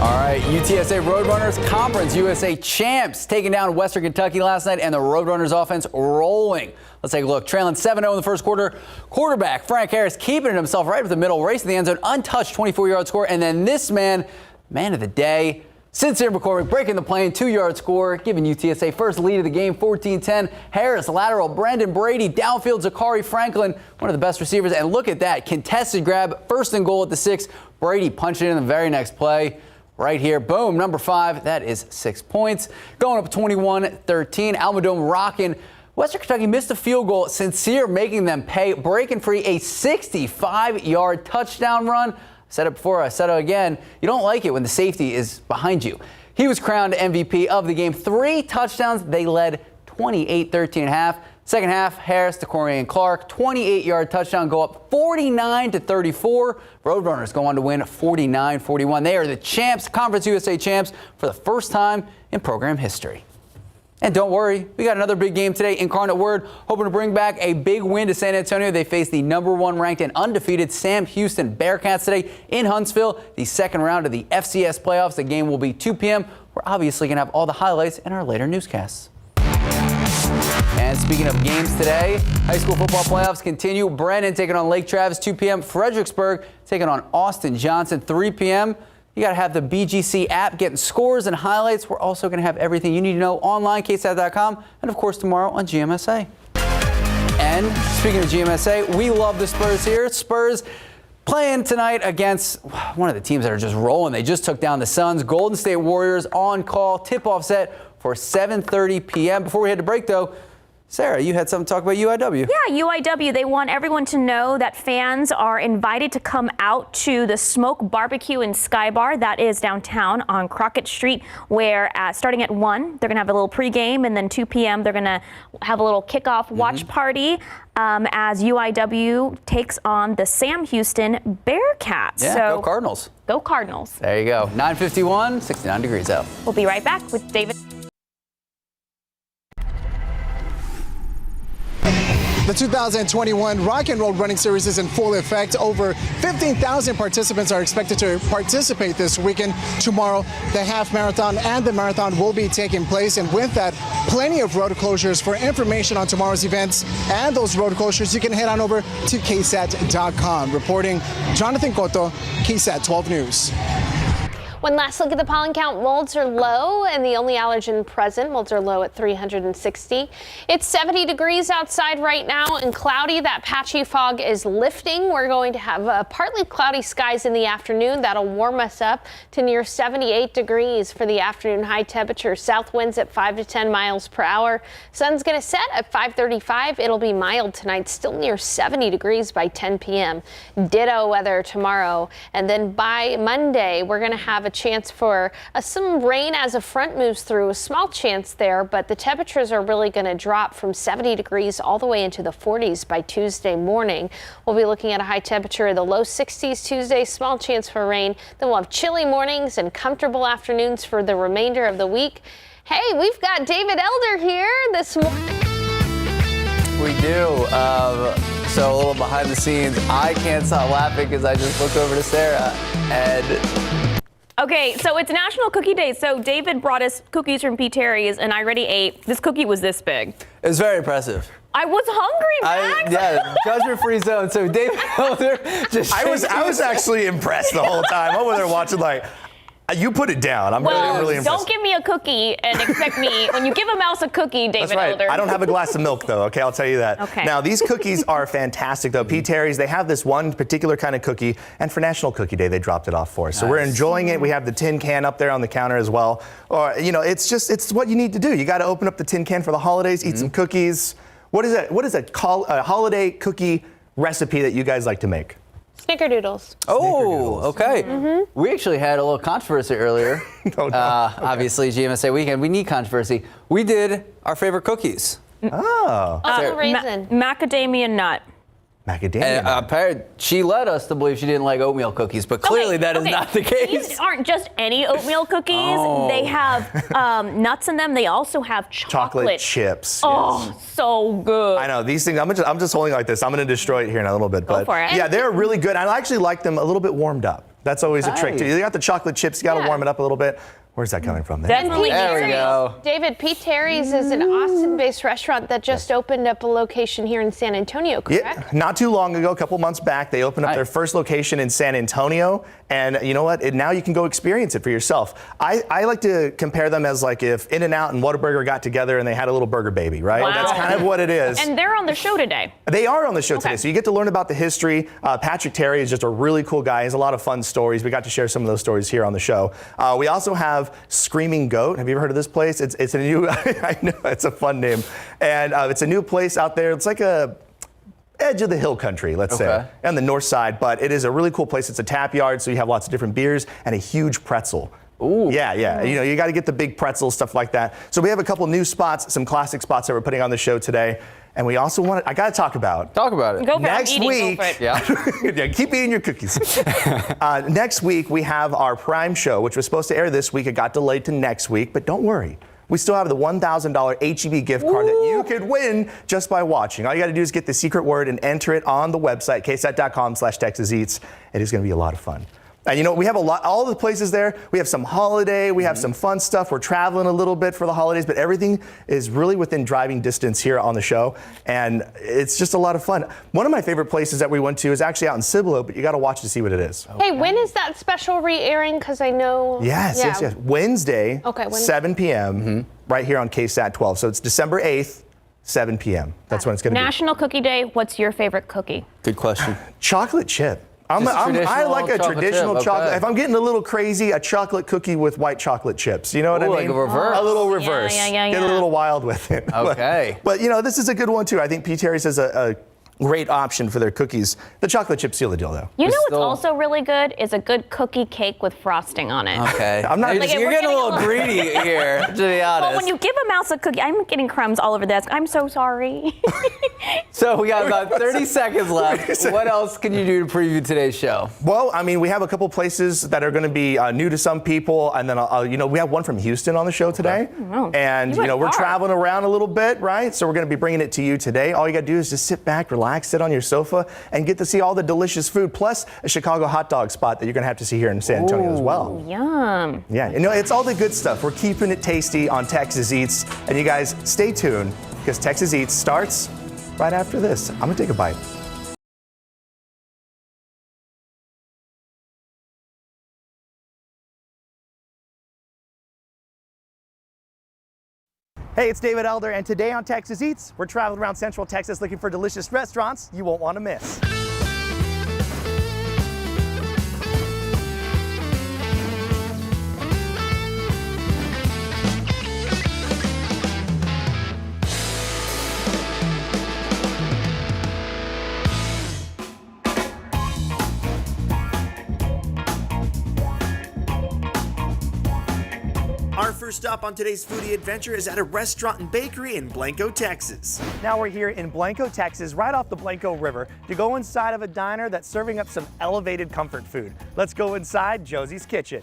All right, UTSA Roadrunners Conference USA champs taking down Western Kentucky last night, and the Roadrunners offense rolling. Let's take a look. Trailing 7-0 in the first quarter. Quarterback Frank Harris keeping it himself right with the middle, racing the end zone, untouched 24-yard score. And then this man of the day, Sincere McCormick breaking the plane, 2-yard score, giving UTSA first lead of the game, 14-10. Harris, lateral, Brendan Brady, downfield, Zachary Franklin, one of the best receivers. And look at that, contested grab, first and goal at the 6. Brady punching in the very next play. Right here, boom, number 5, that is 6 points. Going up 21-13, Almadome rocking. Western Kentucky missed a field goal. Sincere making them pay, breaking free a 65-yard touchdown run. I said it before, I said it again. You don't like it when the safety is behind you. He was crowned MVP of the game. 3 touchdowns. They led 28-13 at half. Second half, Harris to Corian Clark, 28-yard touchdown, go up 49-34. Roadrunners go on to win 49-41. They are the champs, Conference USA champs, for the first time in program history. And don't worry, we got another big game today. Incarnate Word hoping to bring back a big win to San Antonio. They face the number 1 ranked and undefeated Sam Houston Bearcats today in Huntsville, the second round of the FCS playoffs. The game will be 2 p.m. We're obviously going to have all the highlights in our later newscasts. And speaking of games today, high school football playoffs continue. Brennan taking on Lake Travis, 2 p.m. Fredericksburg taking on Austin Johnson, 3 p.m. You got to have the BGC app getting scores and highlights. We're also going to have everything you need to know online, KSAT.com, and of course tomorrow on GMSA. And speaking of GMSA, we love the Spurs here. Spurs playing tonight against one of the teams that are just rolling. They just took down the Suns. Golden State Warriors on call. Tip-off set for 7:30 p.m. Before we head to break, though, Sarah, you had something to talk about UIW. Yeah, UIW, they want everyone to know that fans are invited to come out to the Smoke Barbecue and Sky Bar. That is downtown on Crockett Street, where starting at 1, they're going to have a little pregame, and then 2 p.m. they're going to have a little kickoff watch party as UIW takes on the Sam Houston Bearcats. Yeah, so, go Cardinals. Go Cardinals. There you go. 9:51, 69 degrees out. We'll be right back with David. The 2021 Rock and Roll Running Series is in full effect. Over 15,000 participants are expected to participate this weekend. Tomorrow, the half marathon and the marathon will be taking place. And with that, plenty of road closures. For information on tomorrow's events and those road closures, you can head on over to KSAT.com. Reporting, Jonathan Cotto, KSAT 12 News. One last look at the pollen count. Molds are low, and the only allergen present. Molds are low at 360. It's 70 degrees outside right now and cloudy. That patchy fog is lifting. We're going to have partly cloudy skies in the afternoon. That'll warm us up to near 78 degrees for the afternoon high temperature. South winds at 5 to 10 miles per hour. Sun's going to set at 5:35. It'll be mild tonight, still near 70 degrees by 10 p.m. Ditto weather tomorrow. And then by Monday, we're going to have a chance for some rain as a front moves through. A small chance there, but the temperatures are really going to drop from 70 degrees all the way into the 40s by Tuesday morning. We'll be looking at a high temperature in the low 60s Tuesday, small chance for rain. Then we'll have chilly mornings and comfortable afternoons for the remainder of the week. Hey, we've got David Elder here this morning. We do. So a little behind the scenes, I can't stop laughing because I just looked over to Sarah and... Okay, so it's National Cookie Day. So David brought us cookies from P. Terry's, and I already ate. This cookie was this big. It was very impressive. I was hungry, Max. Yeah, judgment-free zone. So David Elder just... I was actually impressed the whole time. I'm over there watching like... You put it down. I'm really impressed. Don't give me a cookie and expect me, when you give a mouse a cookie, David That's right. Elder. I don't have a glass of milk, though, okay? I'll tell you that. Okay. Now, these cookies are fantastic, though. P. Terry's, they have this one particular kind of cookie, and for National Cookie Day, they dropped it off for us. So we're enjoying it. We have the tin can up there on the counter as well. Or, you know, it's what you need to do. You got to open up the tin can for the holidays, eat some cookies. What is a holiday cookie recipe that you guys like to make? Snickerdoodles. Oh, okay. We actually had a little controversy earlier. Obviously, GMSA Weekend, we need controversy. We did our favorite cookies. Oh. Raisin. Macadamia nut. macadamia. And she led us to believe she didn't like oatmeal cookies, but clearly that is not the case. These aren't just any oatmeal cookies. Oh. They have nuts in them. They also have chocolate chips. Oh, yes. So good. I know these things. I'm just holding it like this. I'm going to destroy it here in a little bit. Go But for it. yeah, they're really good. I actually like them a little bit warmed up. That's always a trick too. You got the chocolate chips. You got to warm it up a little bit. Where's that coming from? Definitely. There we go. David, Pete Terry's is an Austin-based restaurant that just opened up a location here in San Antonio, correct? Yeah, not too long ago, a couple months back, they opened up their first location in San Antonio. And you know what? Now you can go experience it for yourself. I like to compare them as like if In-N-Out and Whataburger got together and they had a little burger baby, right? Wow. That's kind of what it is. And they're on the show today. They are on the show today, so you get to learn about the history. Patrick Terry is just a really cool guy. He has a lot of fun stories. We got to share some of those stories here on the show. We also have Screaming Goat. Have you ever heard of this place? It's a new, I know, it's a fun name. And it's a new place out there. It's like a edge of the hill country, let's say, on the north side. But it is a really cool place. It's a tap yard, so you have lots of different beers and a huge pretzel. Ooh. Yeah. You know, you got to get the big pretzels, stuff like that. So we have a couple new spots, some classic spots that we're putting on the show today. And we also want to, I got to talk about it. Go for it. Next week, Go for it. yeah, keep eating your cookies. Next week, we have our Prime show, which was supposed to air this week. It got delayed to next week, but don't worry. We still have the $1,000 HEB gift card that you could win just by watching. All you got to do is get the secret word and enter it on the website, ksat.com/TexasEats. It is going to be a lot of fun. And you know, we have all the places there. We have some holiday, we have some fun stuff. We're traveling a little bit for the holidays, but everything is really within driving distance here on the show. And it's just a lot of fun. One of my favorite places that we went to is actually out in Cibolo, but you got to watch to see what it is. Hey, when is that special re-airing? Because I know. Yes. Wednesday, 7 p.m. Right here on KSAT 12. So it's December 8th, 7 p.m. That's when it's going to be. National Cookie Day. What's your favorite cookie? Good question. Chocolate chip. I like a traditional chocolate. Okay. If I'm getting a little crazy, a chocolate cookie with white chocolate chips. You know what I mean? Like a reverse. A little reverse. Yeah. Get a little wild with it. Okay. But you know, this is a good one too. I think Pete Terry's is a great option for their cookies. The chocolate chips seal the deal though. You know what's also really good is a good cookie cake with frosting on it. Okay. I'm not. You're getting a little greedy here, to be honest. Well, when you give a mouse a cookie, I'm getting crumbs all over the desk. I'm so sorry. So we got about 30 seconds left. What else can you do to preview today's show? Well, I mean, we have a couple places that are going to be new to some people, and then you know, we have one from Houston on the show today, and you know, we're traveling around a little bit, right? So we're going to be bringing it to you today. All you got to do is just sit back, relax, sit on your sofa, and get to see all the delicious food, plus a Chicago hot dog spot that you're going to have to see here in San Antonio as well. Yum. Yeah, you know, it's all the good stuff. We're keeping it tasty on Texas Eats, and you guys stay tuned because Texas Eats starts right after this. I'm going to take a bite. Hey, it's David Elder, and today on Texas Eats, we're traveling around Central Texas looking for delicious restaurants you won't want to miss. Our first stop on today's foodie adventure is at a restaurant and bakery in Blanco, Texas. Now we're here in Blanco, Texas, right off the Blanco River, to go inside of a diner that's serving up some elevated comfort food. Let's go inside Josie's Kitchen.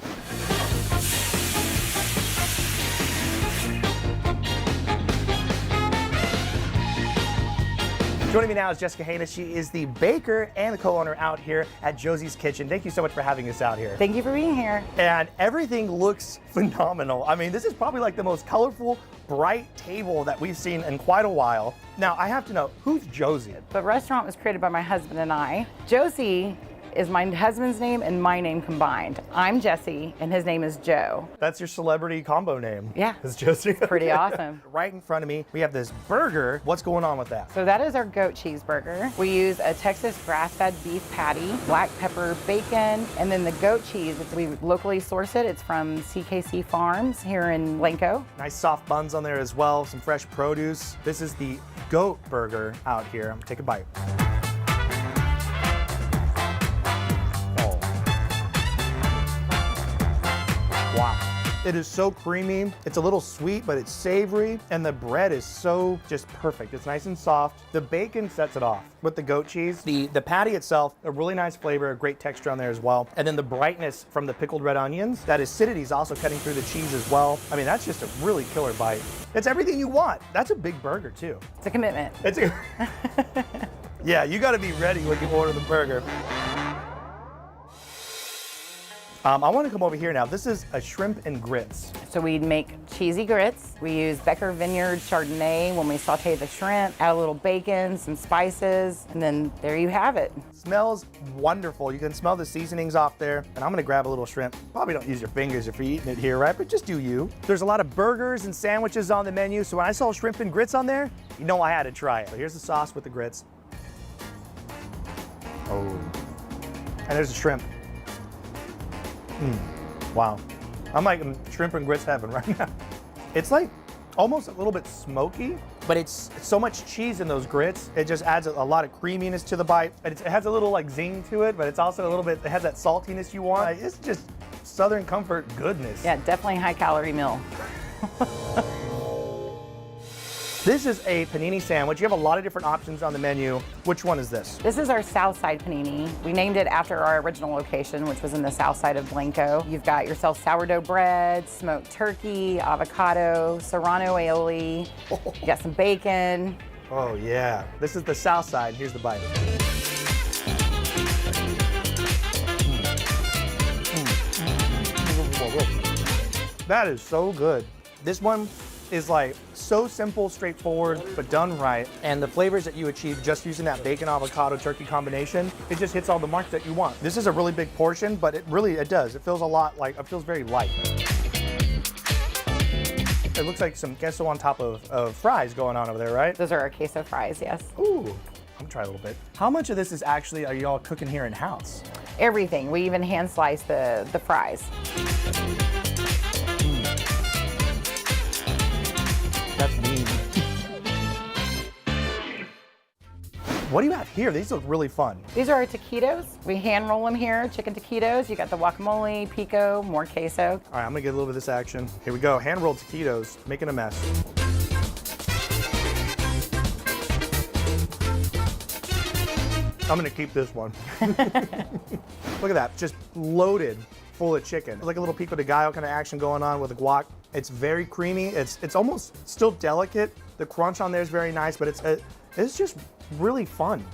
Joining me now is Jessica Haynes. She is the baker and the co-owner out here at Josie's Kitchen. Thank you so much for having us out here. Thank you for being here. And everything looks phenomenal. I mean, this is probably like the most colorful, bright table that we've seen in quite a while. Now, I have to know, who's Josie? The restaurant was created by my husband and I. Josie is my husband's name and my name combined. I'm Jessie, and his name is Joe. That's your celebrity combo name. Yeah. It's Josie. It's pretty awesome. Right in front of me, we have this burger. What's going on with that? So that is our goat cheeseburger. We use a Texas grass-fed beef patty, black pepper bacon, and then the goat cheese, we locally source it. It's from CKC Farms here in Blanco. Nice soft buns on there as well, some fresh produce. This is the goat burger out here. I'm gonna take a bite. Wow. It is so creamy. It's a little sweet, but it's savory. And the bread is so just perfect. It's nice and soft. The bacon sets it off with the goat cheese. The patty itself, a really nice flavor, a great texture on there as well. And then the brightness from the pickled red onions, that acidity is also cutting through the cheese as well. I mean, that's just a really killer bite. It's everything you want. That's a big burger too. It's a commitment. Yeah, you got to be ready when you order the burger. I want to come over here now. This is a shrimp and grits. So we make cheesy grits. We use Becker Vineyard Chardonnay when we saute the shrimp, add a little bacon, some spices, and then there you have it. Smells wonderful. You can smell the seasonings off there. And I'm gonna grab a little shrimp. Probably don't use your fingers if you're eating it here, right? But just do you. There's a lot of burgers and sandwiches on the menu. So when I saw shrimp and grits on there, you know I had to try it. So here's the sauce with the grits. Oh. And there's the shrimp. Wow. I'm like in shrimp and grits heaven right now. It's like almost a little bit smoky, but it's so much cheese in those grits. It just adds a lot of creaminess to the bite. And it has a little like zing to it, but it's also a little bit, it has that saltiness you want. It's just Southern comfort goodness. Yeah, definitely a high calorie meal. This is a panini sandwich. You have a lot of different options on the menu. Which one is this? This is our South Side panini. We named it after our original location, which was in the south side of Blanco. You've got yourself sourdough bread, smoked turkey, avocado, serrano aioli. You got some bacon. Oh yeah. This is the South Side. Here's the bite. That is so good. This one is like so simple, straightforward, but done right. And the flavors that you achieve just using that bacon, avocado, turkey combination, it just hits all the marks that you want. This is a really big portion, but it does. It feels a lot like, it feels very light. It looks like some queso on top of fries going on over there, right? Those are our queso fries, yes. Ooh, I'm gonna try a little bit. How much of this is actually, are y'all cooking here in-house? Everything. We even hand slice the fries. That's mean. What do you have here? These look really fun. These are our taquitos. We hand roll them here, chicken taquitos. You got the guacamole, pico, more queso. All right, I'm gonna get a little bit of this action. Here we go, hand rolled taquitos, making a mess. I'm gonna keep this one. Look at that, just loaded full of chicken. It's like a little pico de gallo kind of action going on with the guac. It's very creamy. It's almost still delicate. The crunch on there is very nice, but it's just really fun.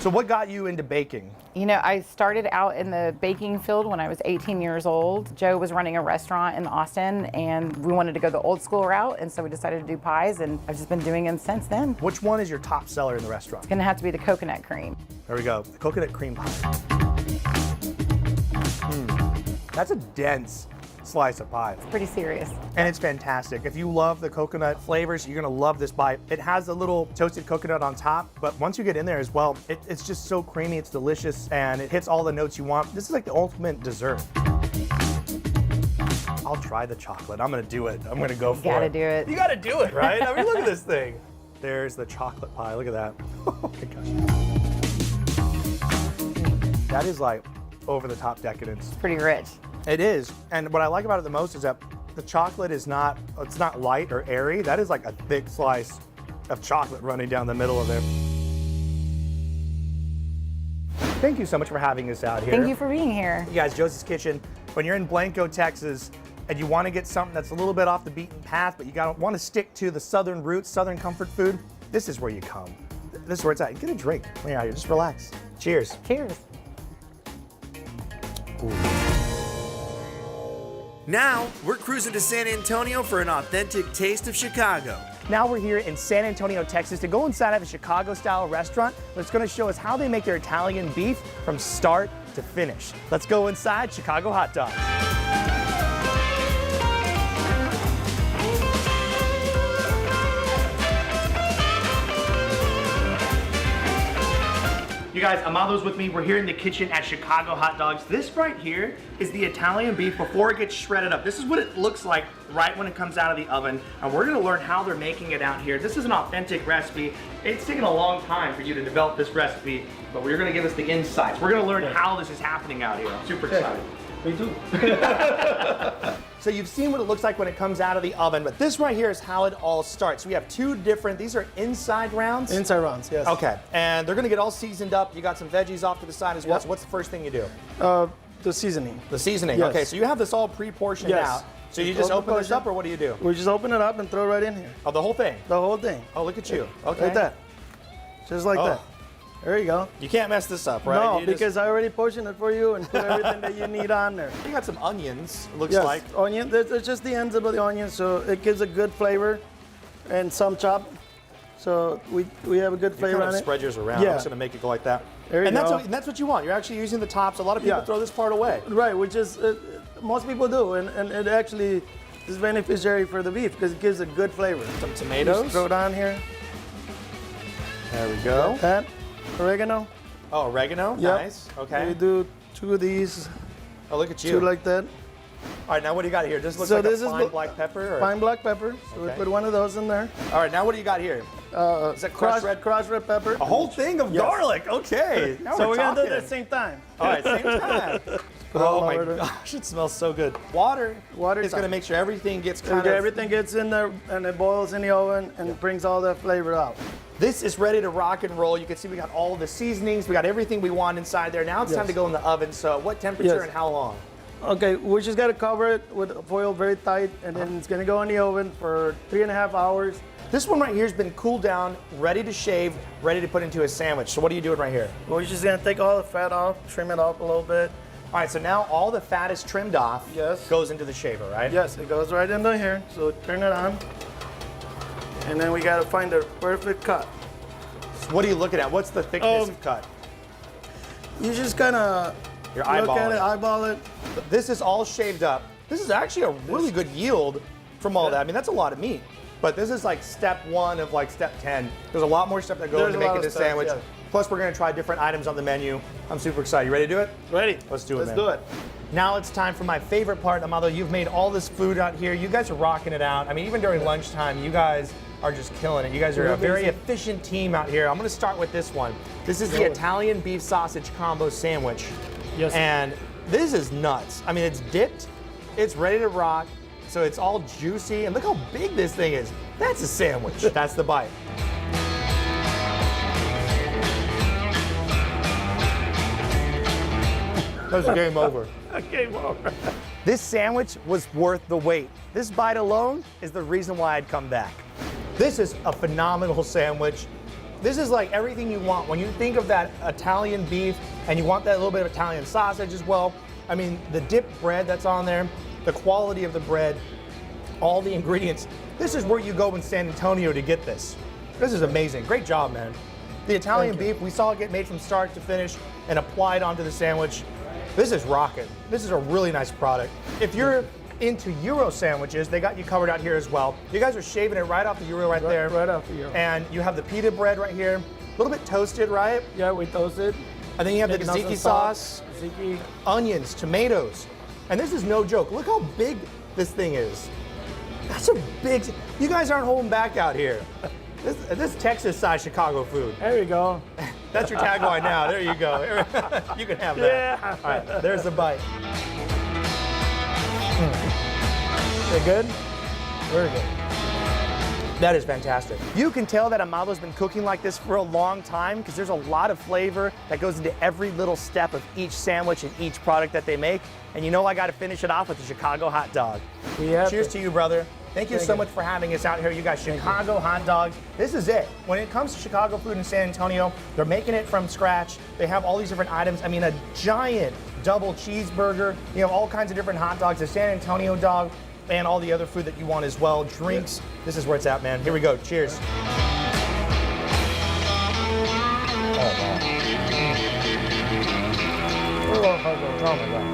So what got you into baking? You know, I started out in the baking field when I was 18 years old. Joe was running a restaurant in Austin, and we wanted to go the old school route, and so we decided to do pies, and I've just been doing them since then. Which one is your top seller in the restaurant? It's gonna have to be the coconut cream. There we go, the coconut cream pie. That's a dense slice of pie. It's pretty serious. And it's fantastic. If you love the coconut flavors, you're gonna love this bite. It has a little toasted coconut on top, but once you get in there as well, it's just so creamy, it's delicious, and it hits all the notes you want. This is like the ultimate dessert. I'll try the chocolate. I'm gonna do it. I'm gonna go for it. You gotta do it. You gotta do it, right? I mean, look at this thing. There's the chocolate pie. Look at that. Oh my gosh. That is like over the top decadence. It's pretty rich. It is, and what I like about it the most is that the chocolate is not light or airy. That is like a thick slice of chocolate running down the middle of there. Thank you so much for having us out here. Thank you for being here. You guys, Josie's Kitchen, when you're in Blanco, Texas, and you want to get something that's a little bit off the beaten path, but you want to stick to the Southern roots, Southern comfort food, this is where you come. This is where it's at. Get a drink when you're out here. Just relax. Cheers. Cheers. Ooh. Now, we're cruising to San Antonio for an authentic taste of Chicago. Now we're here in San Antonio, Texas to go inside of a Chicago-style restaurant that's going to show us how they make their Italian beef from start to finish. Let's go inside Chicago Hot Dogs. You guys, Amado's with me. We're here in the kitchen at Chicago Hot Dogs. This right here is the Italian beef before it gets shredded up. This is what it looks like right when it comes out of the oven. And we're gonna learn how they're making it out here. This is an authentic recipe. It's taken a long time for you to develop this recipe, but we're gonna give us the insights. We're gonna learn how this is happening out here. I'm super excited. Me too. So you've seen what it looks like when it comes out of the oven, but this right here is how it all starts. We have two different, these are inside rounds? Inside rounds, yes. Okay, and they're gonna get all seasoned up. You got some veggies off to the side as well. Yep. So what's the first thing you do? The seasoning. The seasoning, Yes. okay. So you have this all pre-portioned Yes. out. So you just open this up, or what do you do? We just open it up and throw it right in here. Oh, the whole thing? The whole thing. Oh, look at you. Okay. Like that. Just like that. There you go. You can't mess this up, right? No, You just- because I already portioned it for you and put everything that you need on there. You got some onions, it looks Yes, like. onion. It's just the ends of the onion, so it gives a good flavor, and some chop. So we have a good You flavor kind on of it. spread yours around. Yeah. I'm just gonna make it go like that. There you and go. that's what you want. You're actually using the tops. A lot of people Yeah. throw this part away. Right, which is most people do, and it actually is beneficiary for the beef because it gives a good flavor. Some tomatoes. Just throw it on here. There we go. Like that. Oregano. Oh, oregano. Yep. Nice. Okay. We do 2 of these. Oh, look at you. 2 like that. All right, now what do you got here? This looks So like this a is fine black pepper. Or? Fine black pepper. So we Okay. put one of those in there. All right, now what do you got here? Is that crushed red? Crushed red pepper. A whole thing of Yes. garlic. Okay. Now So we're gonna do it talking. at the same time. All right, same time. Put it all Oh my over there. gosh, it smells so good. Water. Water is going to make sure everything gets So kind of. everything gets in there and it boils in the oven and it brings all that flavor out. This is ready to rock and roll. You can see we got all the seasonings. We got everything we want inside there. Now it's time Yes. to go in the oven. So what temperature Yes. and how long? Okay, we just gotta cover it with foil very tight, and then it's gonna go in the oven for 3.5 hours. This one right here has been cooled down, ready to shave, ready to put into a sandwich. So what are you doing right here? We're just gonna take all the fat off, trim it off a little bit. All right, so now all the fat is trimmed off. Yes. Goes into the shaver, right? Yes, it goes right into here. So turn it on, and then we gotta find the perfect cut. So what are you looking at? What's the thickness of cut? You just kinda Your look eyeball at it. it, eyeball it. This is all shaved up. This is actually a really good yield from all that. I mean, that's a lot of meat. But this is like step 1 of like step 10. There's a lot more stuff that goes There's into a lot making of this steps, sandwich. yeah. Plus, we're gonna try different items on the menu. I'm super excited. You ready to do it? Ready. Let's do it, Let's man. do it. Now it's time for my favorite part, Amado. You've made all this food out here. You guys are rocking it out. I mean, even during lunchtime, you guys are just killing it. You guys are a very efficient team out here. I'm gonna start with this one. This is the Italian beef sausage combo sandwich. Yes. And this is nuts. I mean, it's dipped, it's ready to rock, so it's all juicy. And look how big this thing is. That's a sandwich. That's the bite. That's game over. Game over. This sandwich was worth the wait. This bite alone is the reason why I'd come back. This is a phenomenal sandwich. This is like everything you want. When you think of that Italian beef and you want that little bit of Italian sausage as well, I mean, the dipped bread that's on there, the quality of the bread, all the ingredients. This is where you go in San Antonio to get this. This is amazing. Great job, man. The Italian beef, we saw it get made from start to finish and applied onto the sandwich. This is rocking. This is a really nice product. If you're into Euro sandwiches, they got you covered out here as well. You guys are shaving it right off the Euro right there. Right off the Euro. And you have the pita bread right here. A little bit toasted, right? Yeah, we toasted. And then you have the Making tzatziki some sauce, tzatziki. onions, tomatoes. And this is no joke. Look how big this thing is. That's a big, you guys aren't holding back out here. This Texas-sized Chicago food. There you go. That's your tagline now. There you go. You can have that. Yeah. All right, there's the bite. They good? Very good. That is fantastic. You can tell that Amado's been cooking like this for a long time because there's a lot of flavor that goes into every little step of each sandwich and each product that they make. And you know I got to finish it off with the Chicago hot dog. Cheers to you, brother. Thank you so much for having us out here. You guys, Chicago hot dogs. This is it. When it comes to Chicago food in San Antonio, they're making it from scratch. They have all these different items. I mean, a giant double cheeseburger. You have all kinds of different hot dogs. The San Antonio dog, and all the other food that you want as well. Drinks. This is where it's at, man. Here we go. Cheers. Oh, wow. Oh, my God.